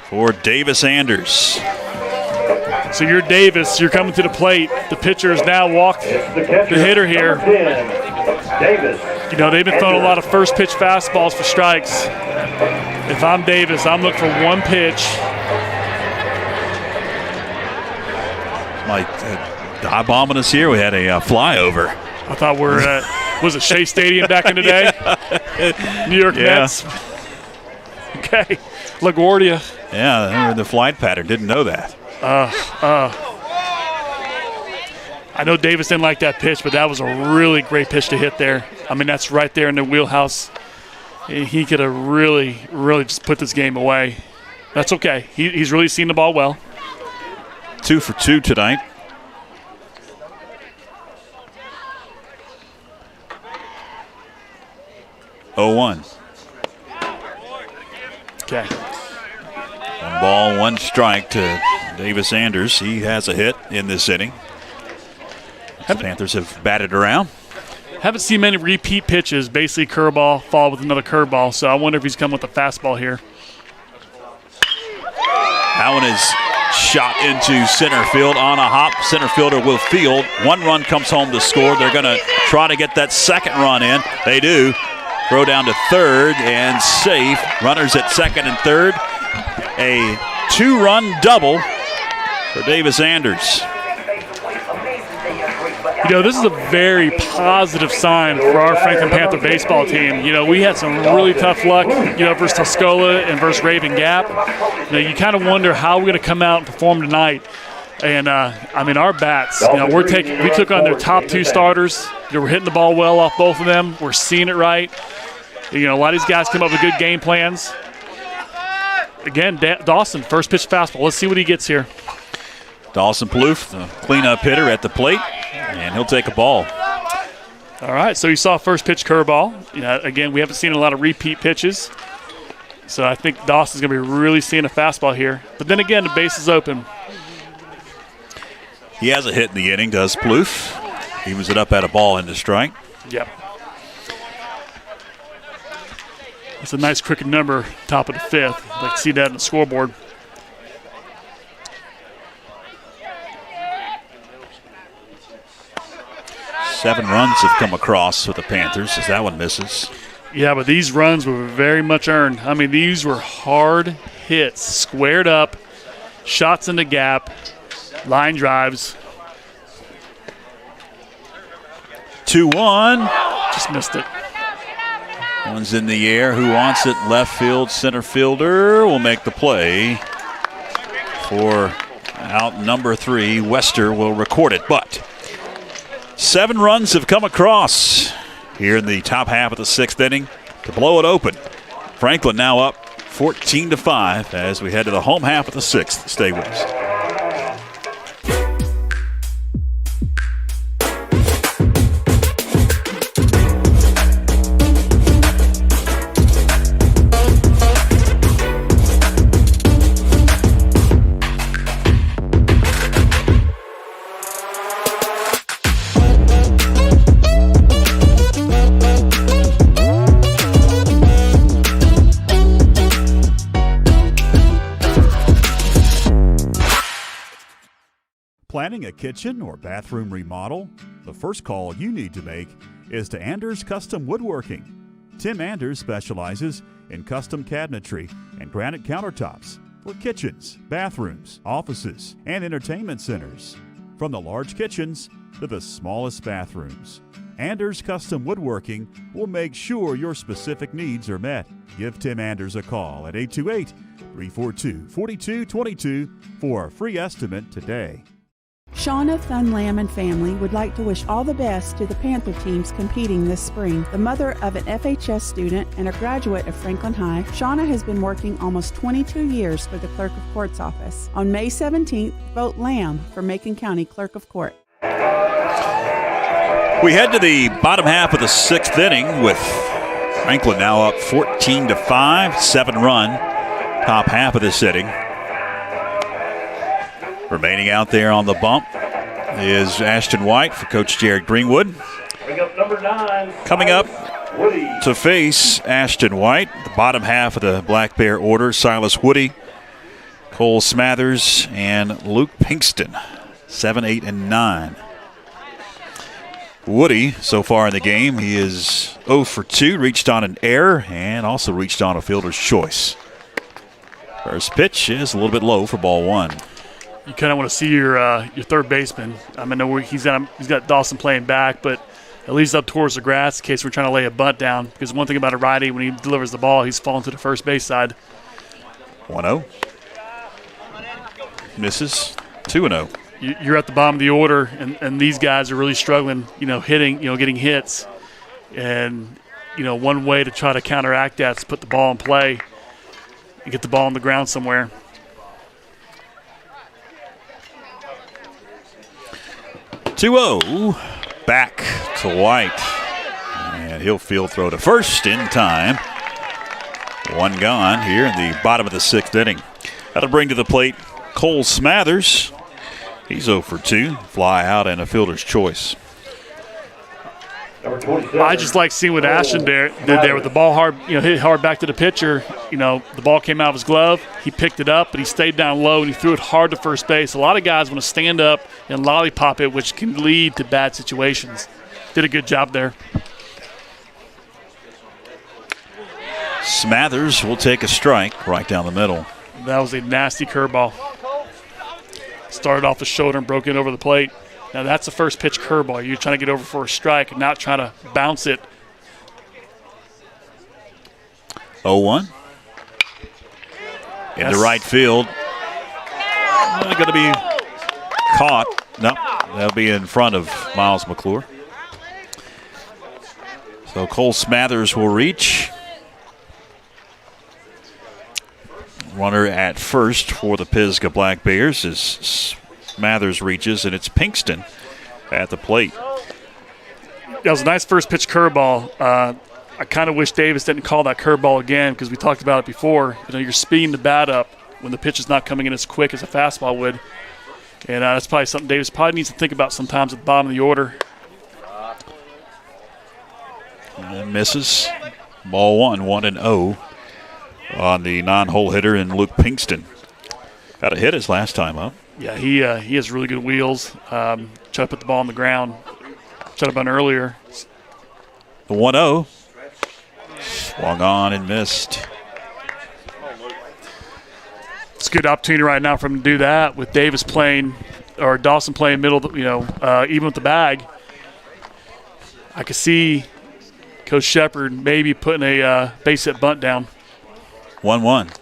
for Davis Anders. So you're Davis, you're coming to the plate. The pitcher has now walked the hitter here. Davis. They've been throwing a lot of first pitch fastballs for strikes. If I'm Davis, I'm looking for 1 pitch. Like dive bombing us here. We had a flyover. I thought we're at, was it Shea Stadium back in the day? New York Mets. Okay. LaGuardia. Yeah, they were in the flight pattern. Didn't know that. I know Davis didn't like that pitch, but that was a really great pitch to hit there. I mean, that's right there in the wheelhouse. He could have really, really just put this game away. That's okay. He's really seen the ball well. 2 for 2 tonight. Oh, 1. Okay. 1 ball, 1 strike to Davis Anders. He has a hit in this inning. The Panthers have batted around. Haven't seen many repeat pitches, basically curveball, followed with another curveball, so I wonder if he's coming with a fastball here. That one is shot into center field on a hop. Center fielder will field. 1 run comes home to score. They're going to try to get that second run in. They do. Throw down to third and safe. Runners at second and third. A 2-run double for Davis Anders. This is a very positive sign for our Franklin Panther baseball team. We had some really tough luck, versus Tuscola and versus Raven Gap. You kind of wonder how we're going to come out and perform tonight. And, our bats, we took on their top 2 starters. We're hitting the ball well off both of them. We're seeing it right. A lot of these guys come up with good game plans. again, Dawson, first pitch fastball. Let's see what he gets here. Dawson Plouffe, the cleanup hitter at the plate, and he'll take a ball. All right, so you saw first pitch curveball. Again, we haven't seen a lot of repeat pitches. So I think Dawson's going to be really seeing a fastball here. But then again, the base is open. He has a hit in the inning, does Plouffe. He was up at a ball into strike. Yep. That's a nice cricket number, top of the fifth. I'd like to see that on the scoreboard. Seven runs have come across for the Panthers as that one misses. Yeah, but these runs were very much earned. I mean, these were hard hits, squared up, shots in the gap, line drives. 2-1. Just missed it. One's in the air. Who wants it? Left field, center fielder will make the play for out number 3. Wester will record it, but 7 runs have come across here in the top half of the 6th inning to blow it open. Franklin now up 14-5 as we head to the home half of the 6th. Stay with us. Planning a kitchen or bathroom remodel? The first call you need to make is to Anders Custom Woodworking. Tim Anders specializes in custom cabinetry and granite countertops for kitchens, bathrooms, offices, and entertainment centers. From the large kitchens to the smallest bathrooms, Anders Custom Woodworking will make sure your specific needs are met. Give Tim Anders a call at 828-342-4222 for a free estimate today. Shauna Thunlam and family would like to wish all the best to the Panther teams competing this spring. The mother of an FHS student and a graduate of Franklin High, Shauna has been working almost 22 years for the Clerk of Court's office. On May 17th, vote Lamb for Macon County Clerk of Court. We head to the bottom half of the 6th inning with Franklin now up 14-5, 7-run top half of this inning. Remaining out there on the bump is Ashton White for Coach Jared Greenwood. Coming up to face Ashton White, the bottom half of the Black Bear order, Silas Woody, Cole Smathers, and Luke Pinkston, 7, 8, and 9. Woody, so far in the game, he is 0 for 2, reached on an error, and also reached on a fielder's choice. First pitch is a little bit low for ball 1. You kind of want to see your third baseman. I mean, he's got Dawson playing back, but at least up towards the grass in case we're trying to lay a bunt down. Because one thing about a righty, when he delivers the ball, he's falling to the first base side. 1-0. Misses. 2-0. You're at the bottom of the order, and these guys are really struggling, hitting, getting hits. And, one way to try to counteract that is put the ball in play and get the ball on the ground somewhere. 2-0, back to White, and he'll field throw to first in time. One gone here in the bottom of the 6th inning. That'll bring to the plate Cole Smathers. He's 0 for 2, fly out and a fielder's choice. I just like seeing what Ashton did there with the ball hard, hit hard back to the pitcher. The ball came out of his glove. He picked it up, but he stayed down low and he threw it hard to first base. A lot of guys want to stand up and lollipop it, which can lead to bad situations. Did a good job there. Smathers will take a strike right down the middle. That was a nasty curveball. Started off the shoulder and broke in over the plate. Now that's a first pitch curveball. You're trying to get over for a strike and not trying to bounce it. 0-1. Into right field. Not going to be caught. No, that'll be in front of Miles McClure. So Cole Smathers will reach. Runner at first for the Pisgah Black Bears as Mathers reaches, and it's Pinkston at the plate. That was a nice first pitch curveball. I kind of wish Davis didn't call that curveball again because we talked about it before. You're speeding the bat up when the pitch is not coming in as quick as a fastball would. And that's probably something Davis probably needs to think about sometimes at the bottom of the order. And misses. Ball 1-0 on the non-hole hitter in Luke Pinkston. Got a hit his last time up. Yeah, he has really good wheels. Tried to put the ball on the ground. Should have been earlier. The 1-0. Swung on and missed. It's a good opportunity right now for him to do that with Davis playing, or Dawson playing middle, even with the bag. I could see Coach Shepard maybe putting a base hit bunt down. 1-1.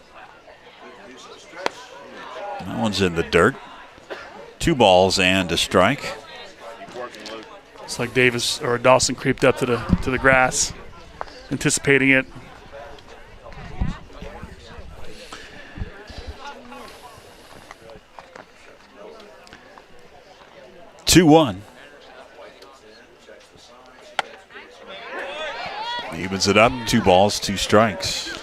That one's in the dirt. 2 balls and a strike. It's like Davis or Dawson creeped up to the grass, anticipating it. Two-one. Evens it up. 2 balls, 2 strikes.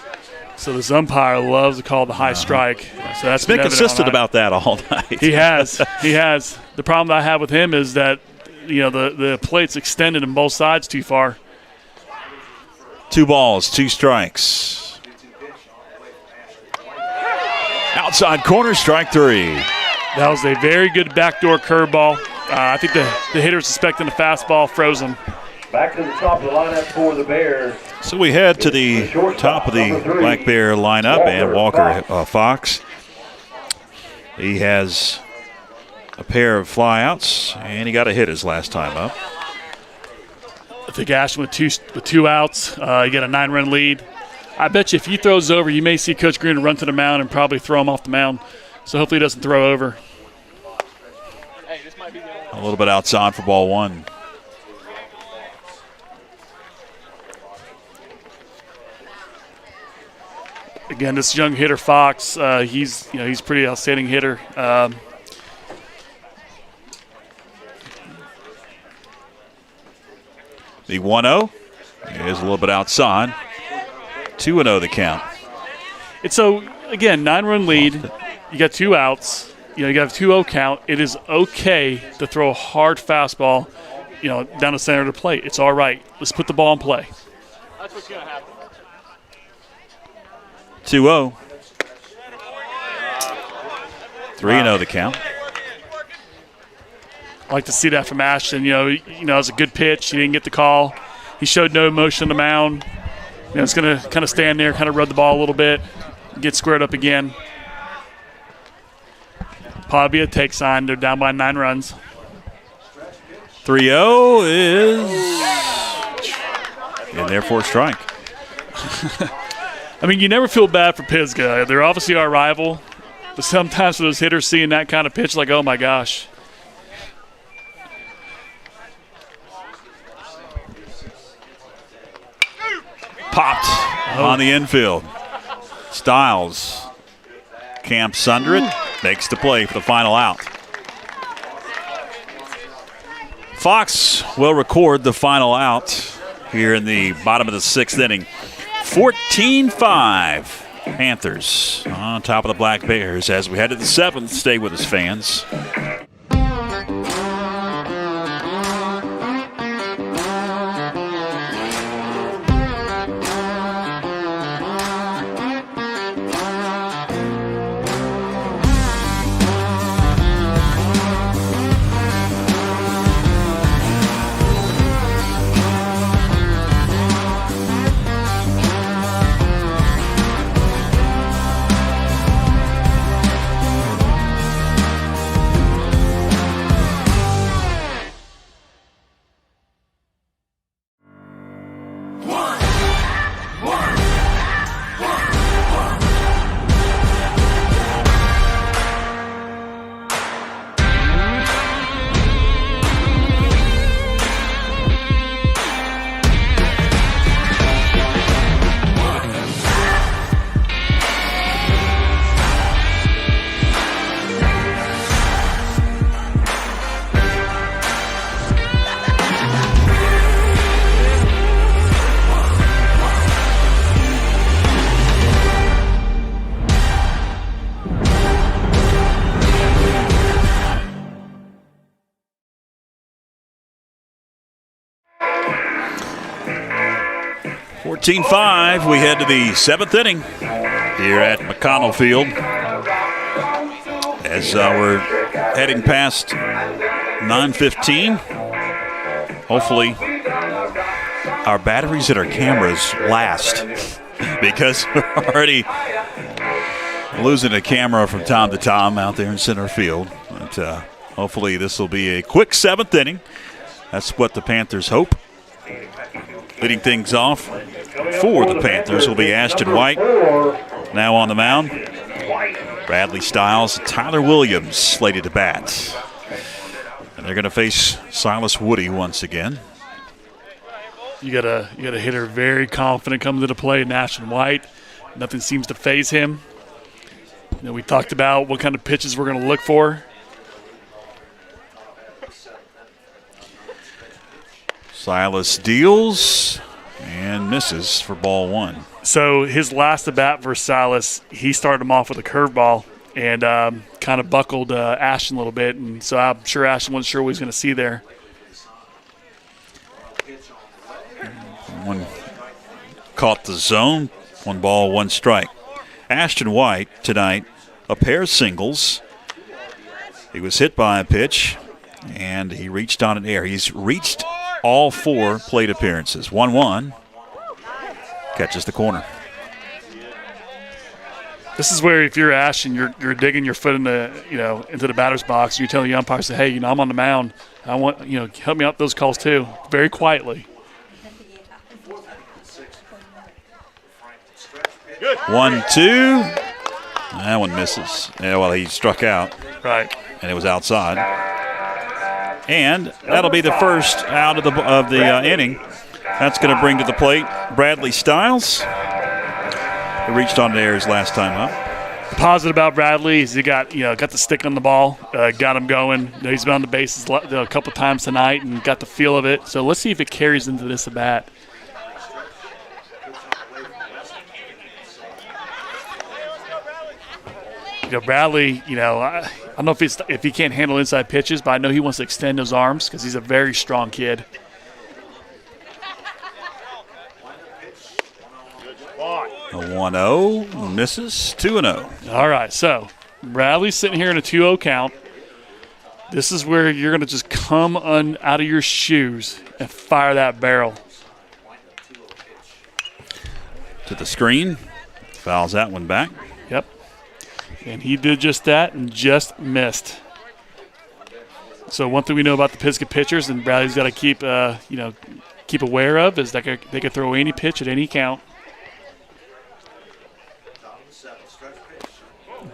So this umpire loves to call the high strike. So that's been consistent about that all night. He has. He has. The problem that I have with him is that the plate's extended on both sides too far. 2 balls, 2 strikes. Outside corner, strike 3. That was a very good backdoor curveball. I think the hitter suspecting a fastball froze him. Back to the top of the lineup for the Bears. So we head to the top of the Black Bear lineup, and Walker Fox. He has a pair of flyouts, and he got a hit his last time up. I think Ashton with two outs, you got a 9-run lead. I bet you if he throws over, you may see Coach Green run to the mound and probably throw him off the mound. So hopefully he doesn't throw over. A little bit outside for ball 1. Again, this young hitter Fox, he's a pretty outstanding hitter. The 1-0 is a little bit outside. 2-0 the count. It's so, again, 9-run lead. You got 2 outs. You got a 2-0 count. It is okay to throw a hard fastball, down the center of the plate. It's all right. Let's put the ball in play. That's what's going to happen. 2-0. 3-0 the count. I like to see that from Ashton. It was a good pitch. He didn't get the call. He showed no emotion on the mound. It's going to kind of stand there, kind of rub the ball a little bit, get squared up again. Probably a take sign. They're down by 9 runs. 3-0 is in there for a strike. I mean, you never feel bad for Pisgah. They're obviously our rival. But sometimes for those hitters seeing that kind of pitch, like, oh, my gosh. Popped on the infield. Stiles camps under it, makes the play for the final out. Fox will record the final out here in the bottom of the 6th inning. 14-5 Panthers on top of the Black Bears as we head to the 7th. Stay with us, fans. 13-5, we head to the 7th inning here at McConnell Field. As we're heading past 9:15, hopefully our batteries and our cameras last, because we're already losing a camera from time to time out there in center field. But hopefully this will be a quick 7th inning. That's what the Panthers hope. Leading things off for the Panthers will be Ashton White, now on the mound. Bradley Stiles, Tyler Williams slated to bat. And they're going to face Silas Woody once again. You got a hitter very confident coming to the plate, Ashton White. Nothing seems to faze him. We talked about what kind of pitches we're going to look for. Silas deals and misses for ball 1. So his last at bat versus Silas, he started him off with a curveball and kind of buckled Ashton a little bit. And so I'm sure Ashton wasn't sure what he was going to see there. One caught the zone. 1 ball, 1 strike. Ashton White tonight, a pair of singles. He was hit by a pitch, and he reached on an air. He's reached all 4 plate appearances. 1-1. Catches the corner. This is where if you're Ashton, you're digging your foot into the batter's box. And you're telling the umpire, say, hey, I'm on the mound. I want, help me out those calls too. Very quietly. Good. 1-2. That one misses. Yeah, well, he struck out. Right. And it was outside. And that'll be the first out of the inning. That's going to bring to the plate Bradley Stiles. He reached on the air his last time up. Positive about Bradley is he got the stick on the ball, got him going. He's been on the bases a couple times tonight and got the feel of it. So let's see if it carries into this at bat. Bradley, I don't know if he can't handle inside pitches, but I know he wants to extend those arms because he's a very strong kid. A 1-0, misses, 2-0. All right, so Bradley's sitting here in a 2-0 count. This is where you're going to just come out of your shoes and fire that barrel. To the screen, fouls that one back. Yep. And he did just that and just missed. So one thing we know about the Pisgah pitchers, and Bradley's got to keep aware of, is that they can throw any pitch at any count.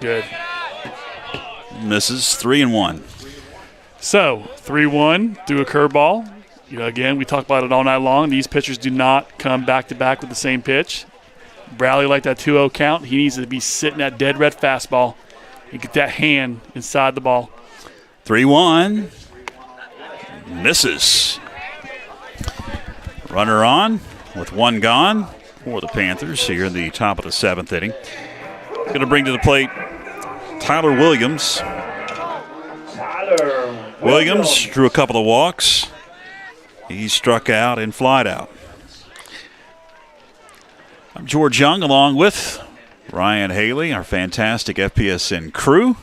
Good. Misses, 3-1. So 3-1 through a curveball. Again, we talk about it all night long. These pitchers do not come back to back with the same pitch. Bradley like that 2-0 count. He needs to be sitting that dead red fastball and get that hand inside the ball. 3-1. Misses. Runner on with 1 gone for the Panthers here in the top of the 7th inning. Going to bring to the plate Tyler Williams. Williams drew a couple of walks. He struck out and flied out. I'm George Young along with Ryan Haley, our fantastic FPSN crew.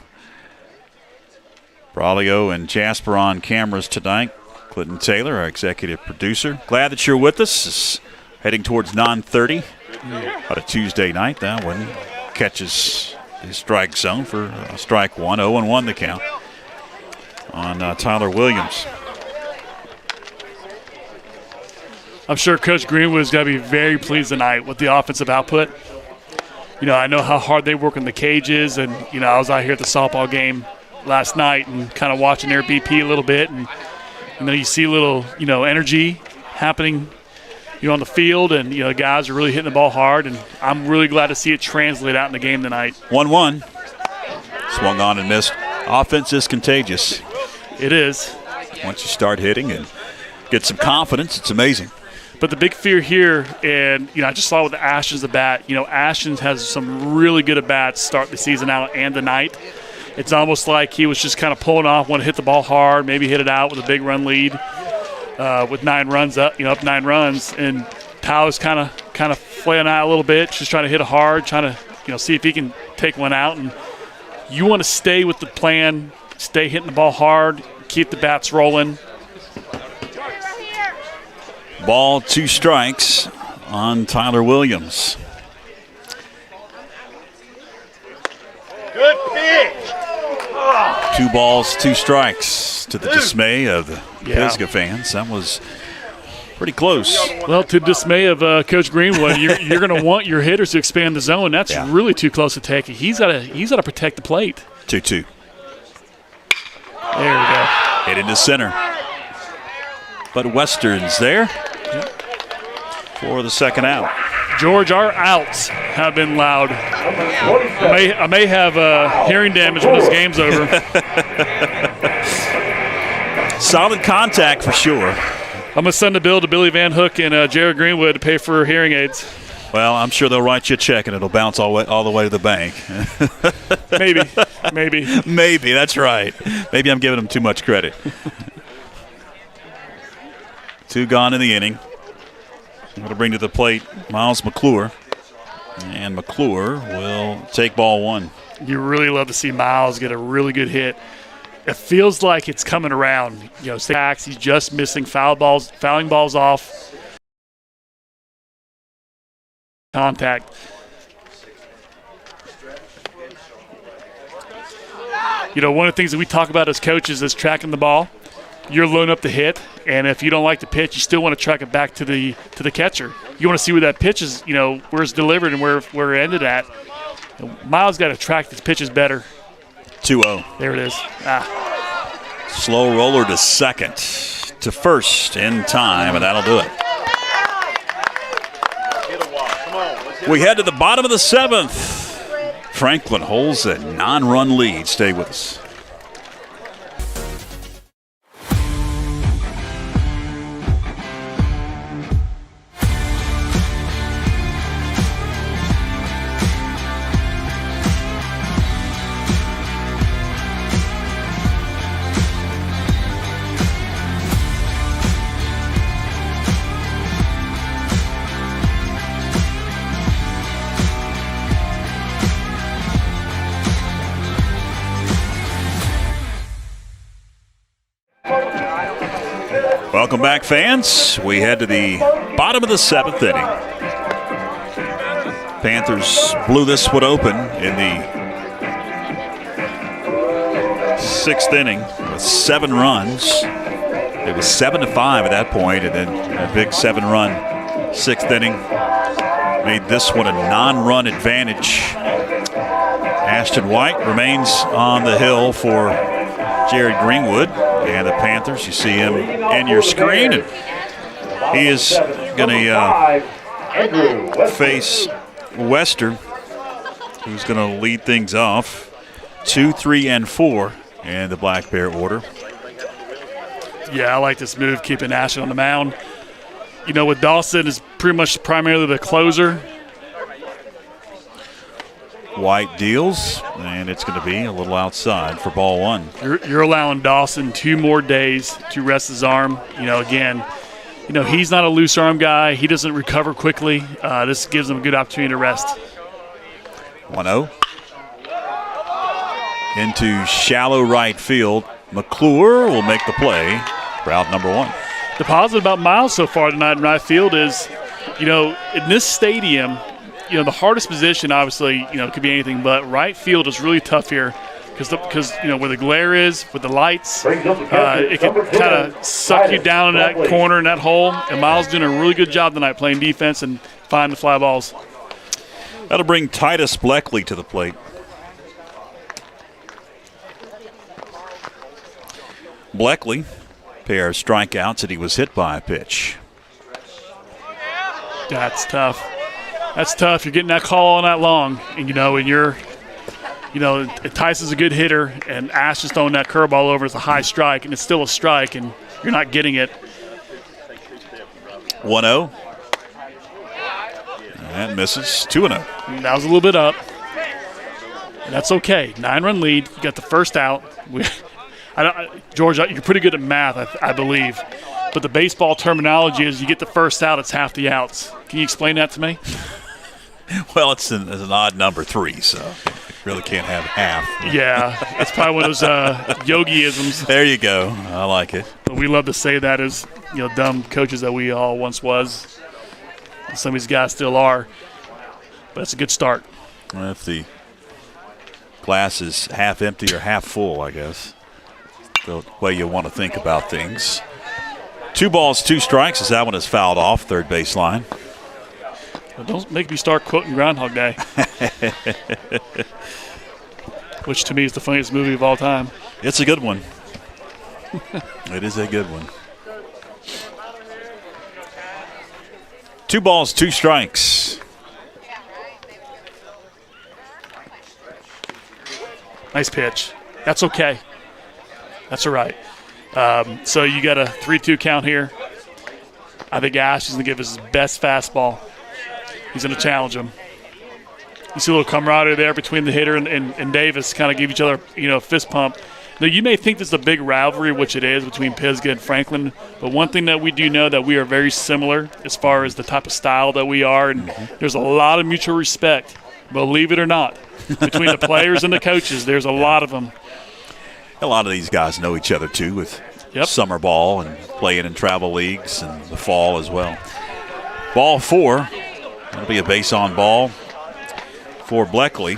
Braulio and Jasper on cameras tonight. Clinton Taylor, our executive producer. Glad that you're with us. It's heading towards 9:30 on a Tuesday night. That one catches his strike zone for strike 1. 0-1 the count on Tyler Williams. I'm sure Coach Greenwood's got to be very pleased tonight with the offensive output. I know how hard they work in the cages, and, I was out here at the softball game last night and kind of watching their BP a little bit, and then you see a little, energy happening, on the field, and, guys are really hitting the ball hard, and I'm really glad to see it translate out in the game tonight. 1-1. Swung on and missed. Offense is contagious. It is. Once you start hitting and get some confidence, it's amazing. But the big fear here, and, I just saw with the Ashton's at bat, Ashton has some really good at-bats start the season out and the night. It's almost like he was just kind of pulling off, want to hit the ball hard, maybe hit it out with a big run lead with 9 runs up 9 runs. And Tyler's kind of kind of flailing out a little bit, just trying to hit it hard, trying to see if he can take one out. And you want to stay with the plan, stay hitting the ball hard, keep the bats rolling. Ball, 2 strikes on Tyler Williams. Good pitch. 2 balls, 2 strikes to the dismay of the Pisgah fans. That was pretty close. Well, to the dismay of Coach Greenwood, you're going to want your hitters to expand the zone. That's really too close to take it. He's got to protect the plate. 2-2. There we go. Hit into center. But Western's there for the second out. George, our outs have been loud. I may have hearing damage when this game's over. Solid contact for sure. I'm going to send a bill to Billy Van Hook and Jared Greenwood to pay for hearing aids. Well, I'm sure they'll write you a check and it'll bounce all the way to the bank. Maybe. Maybe, that's right. Maybe I'm giving them too much credit. 2 gone in the inning. I'm going to bring to the plate Miles McClure. And McClure will take ball 1. You really love to see Miles get a really good hit. It feels like it's coming around. He's just missing fouling balls off. Contact. One of the things that we talk about as coaches is tracking the ball. You're loading up the hit, and if you don't like the pitch, you still want to track it back to the catcher. You want to see where that pitch is, where it's delivered and where it ended at. Miles got to track his pitches better. 2-0. There it is. Slow roller to second, to first in time, and that'll do it. We head to the bottom of the 7th. Franklin holds a non-run lead. Stay with us. Welcome back, fans. We head to the bottom of the 7th inning. Panthers blew this one open in the 6th inning with 7 runs. It was 7-5 at that point, and then a big 7-run 6th inning made this one a non-run advantage. Ashton White remains on the hill for Jared Greenwood and the Panthers. You see him in your screen, and he is going to face Wester, who's going to lead things off 2, 3, and 4 in the Black Bear order. Yeah, I like this move, keeping Ashton on the mound. With Dawson is pretty much primarily the closer. White deals, and it's going to be a little outside for ball 1. You're allowing Dawson 2 more days to rest his arm. He's not a loose arm guy. He doesn't recover quickly. This gives him a good opportunity to rest. 1-0. Into shallow right field. McClure will make the play for out number 1. The positive about Miles so far tonight in right field is, in this stadium, the hardest position, obviously, could be anything, but right field is really tough here because where the glare is, with the lights, it can kind of suck you down in that corner, in that hole. And Miles doing a really good job tonight playing defense and finding the fly balls. That'll bring Titus Bleckley to the plate. Bleckley, pair of strikeouts that he was hit by a pitch. That's tough. That's tough. You're getting that call all night long, and Tyson's a good hitter, and Ash is throwing that curveball over as a high strike, and it's still a strike, and you're not getting it. 1-0. That misses. 2-0. That was a little bit up. That's okay. 9-run lead. You got the first out. George, you're pretty good at math, I believe. but the baseball terminology is you get the first out, it's half the outs. Can you explain that to me? Well, it's an odd number 3, so you really can't have half. Yeah, it's probably one of those yogi-isms. There you go. I like it. But we love to say that as dumb coaches that we all once was. Some of these guys still are. But it's a good start. Well, if the glass is half empty or half full, I guess, the way you want to think about things. 2 balls, 2 strikes as that one is fouled off third baseline. Well, don't make me start quoting Groundhog Day. Which to me is the funniest movie of all time. It's a good one. It is a good one. 2 balls, 2 strikes. Nice pitch. That's okay. That's all right. So you got a 3-2 count here. I think Ash is going to give us his best fastball. He's going to challenge him. You see a little camaraderie there between the hitter and Davis, kind of give each other, a fist pump. Now, you may think this is a big rivalry, which it is, between Pisgah and Franklin, but one thing that we do know that we are very similar as far as the type of style that we are, and there's a lot of mutual respect, believe it or not, between the players and the coaches. There's a lot of them. A lot of these guys know each other, too, with summer ball and playing in travel leagues and the fall as well. Ball 4. That'll be a base on ball for Bleckley.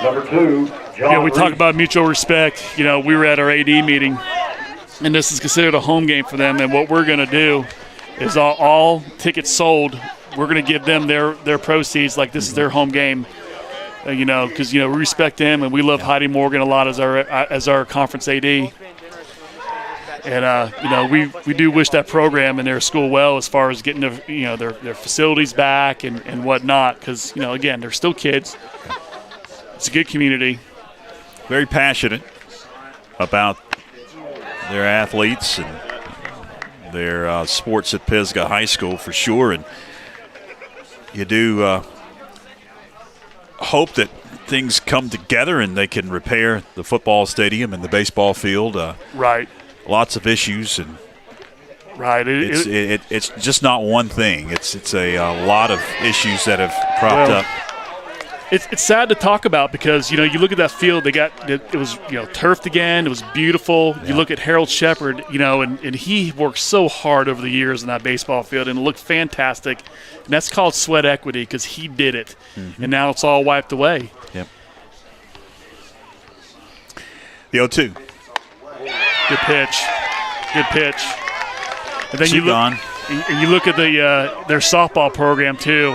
Number 2, John we Reese. talk about mutual respect. We were at our AD meeting, and this is considered a home game for them. And what we're going to do is all tickets sold, we're going to give them their proceeds like this is their home game. Because we respect them and we love Heidi Morgan a lot as our conference AD. And we do wish that program and their school well as far as getting their facilities back and whatnot. Because again, they're still kids. It's a good community. Very passionate about their athletes and their sports at Pisgah High School for sure. And you do hope that things come together and they can repair the football stadium and the baseball field. Right. Lots of issues and right. It's just not one thing. It's a lot of issues that have cropped up. It's sad to talk about because you look at that field. It was turfed again. It was beautiful. Yeah. You look at Harold Shepard, and he worked so hard over the years in that baseball field and it looked fantastic. And that's called sweat equity because he did it, and now it's all wiped away. Yep. The 0-2. Good pitch. And then you look at their softball program too.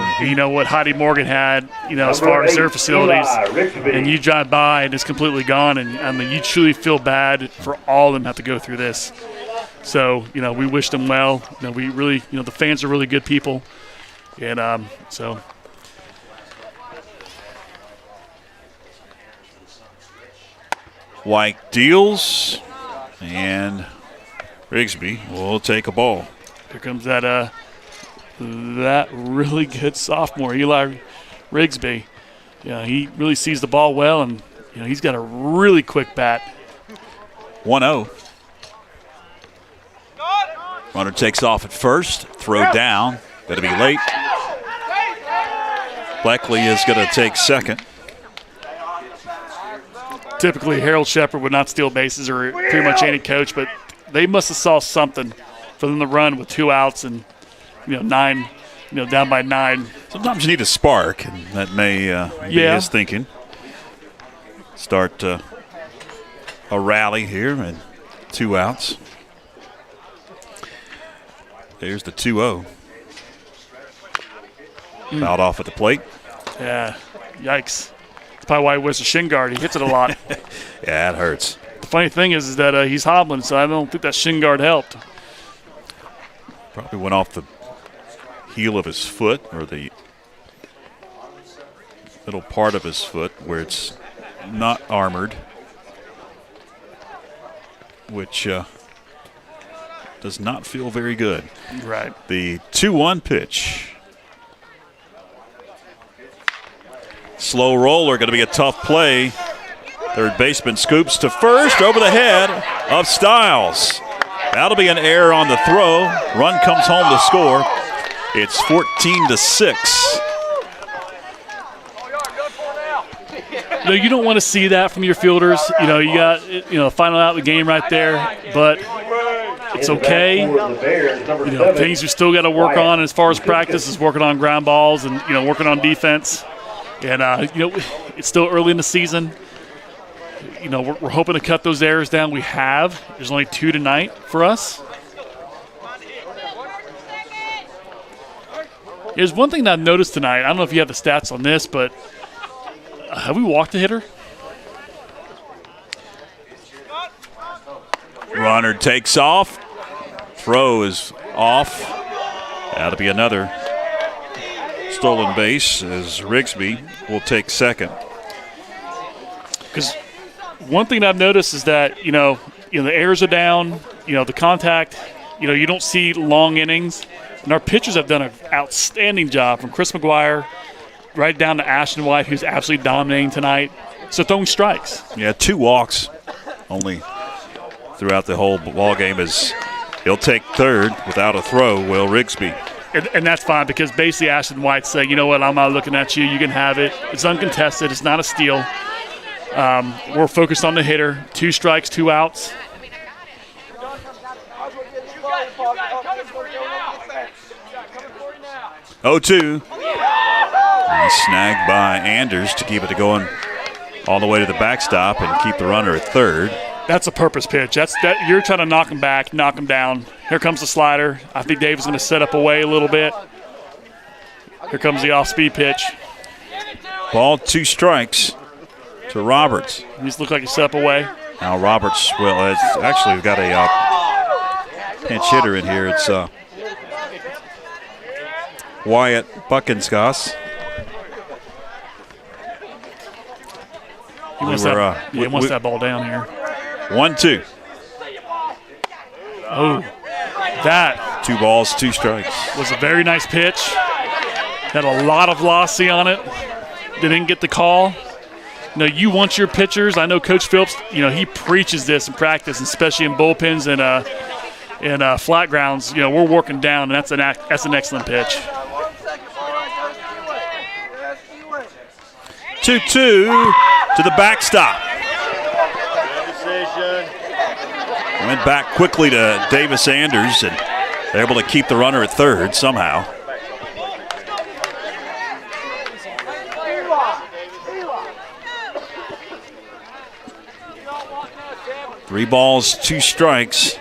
What Heidi Morgan had, as far as their facilities, and you drive by and it's completely gone. And you truly feel bad for all of them have to go through this. So we wish them well. We really, the fans are really good people, and so. White deals, and Rigsby will take a ball. Here comes that really good sophomore, Eli Rigsby. He really sees the ball well, and he's got a really quick bat. 1-0. Runner takes off at first, throw down, going to be late. Bleckley is going to take second. Typically, Harold Shepard would not steal bases or pretty much any coach, but they must have saw something for them to run with 2 outs and, 9, down by 9. Sometimes you need a spark, and that may be his thinking. Start a rally here and 2 outs. There's the 2-0. Fouled off at the plate. Yeah, yikes. Probably why he wears a shin guard. He hits it a lot. Yeah, it hurts. The funny thing is that he's hobbling, so I don't think that shin guard helped. Probably went off the heel of his foot or the middle part of his foot where it's not armored, which does not feel very good. Right. The 2-1 pitch. Slow roller, going to be a tough play. Third baseman scoops to first over the head of Stiles. That'll be an error on the throw. Run comes home to score. It's 14-6. You don't want to see that from your fielders. You got final out of the game right there, but it's okay. Things you still got to work on as far as practice is working on ground balls and working on defense. And it's still early in the season. We're hoping to cut those errors down. We have. There's only 2 tonight for us. There's one thing that I've noticed tonight. I don't know if you have the stats on this, but have we walked a hitter? Runner takes off. Throw is off. That'll be another stolen base as Rigsby will take second. Because one thing I've noticed is that the errors are down. The contact. You don't see long innings, and our pitchers have done an outstanding job from Chris McGuire right down to Ashton White, who's absolutely dominating tonight. So throwing strikes. Yeah, 2 walks only throughout the whole ball game as he'll take third without a throw, Will Rigsby. And that's fine because basically Ashton White said, you know what, I'm not looking at you. You can have it. It's uncontested. It's not a steal. We're focused on the hitter. 2 strikes, 2 outs. Oh, 2. Snagged by Anders to keep it going all the way to the backstop and keep the runner at third. That's a purpose pitch. You're trying to knock him back, knock him down. Here comes the slider. I think Dave is going to set up away a little bit. Here comes the off-speed pitch. Ball, 2 strikes to Roberts. He just looked like he set up away. Now Roberts, it's actually we've got a pinch hitter in here. It's Wyatt Buckensgoss. He wants that ball down here. 1-2. Oh, that 2 balls, 2 strikes. was a very nice pitch. Had a lot of velocity on it. They didn't get the call. You want your pitchers. I know Coach Phillips, he preaches this in practice, especially in bullpens and flat grounds. We're working down, and that's an excellent pitch. 2-2 to the backstop. Went back quickly to Davis Anders, and they're able to keep the runner at third somehow. Three balls, 2 strikes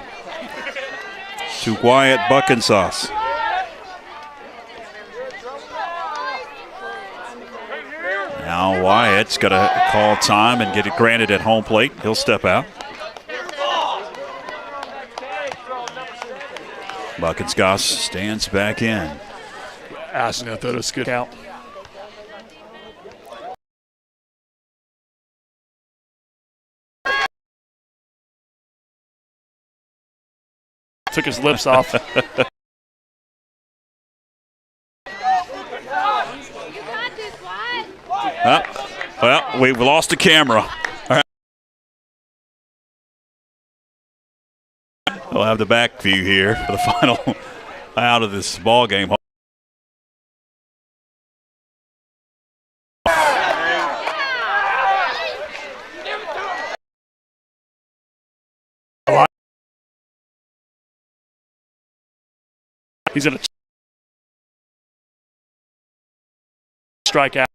to Wyatt Buckensauce. Now Wyatt's got to call time and get it granted at home plate. He'll step out. Buckensgoss stands back in. Ashton, I thought it was good count. Took his lips off. Well, we've lost the camera. All right. We'll have the back view here for the final out of this ball game. He's going to strike out.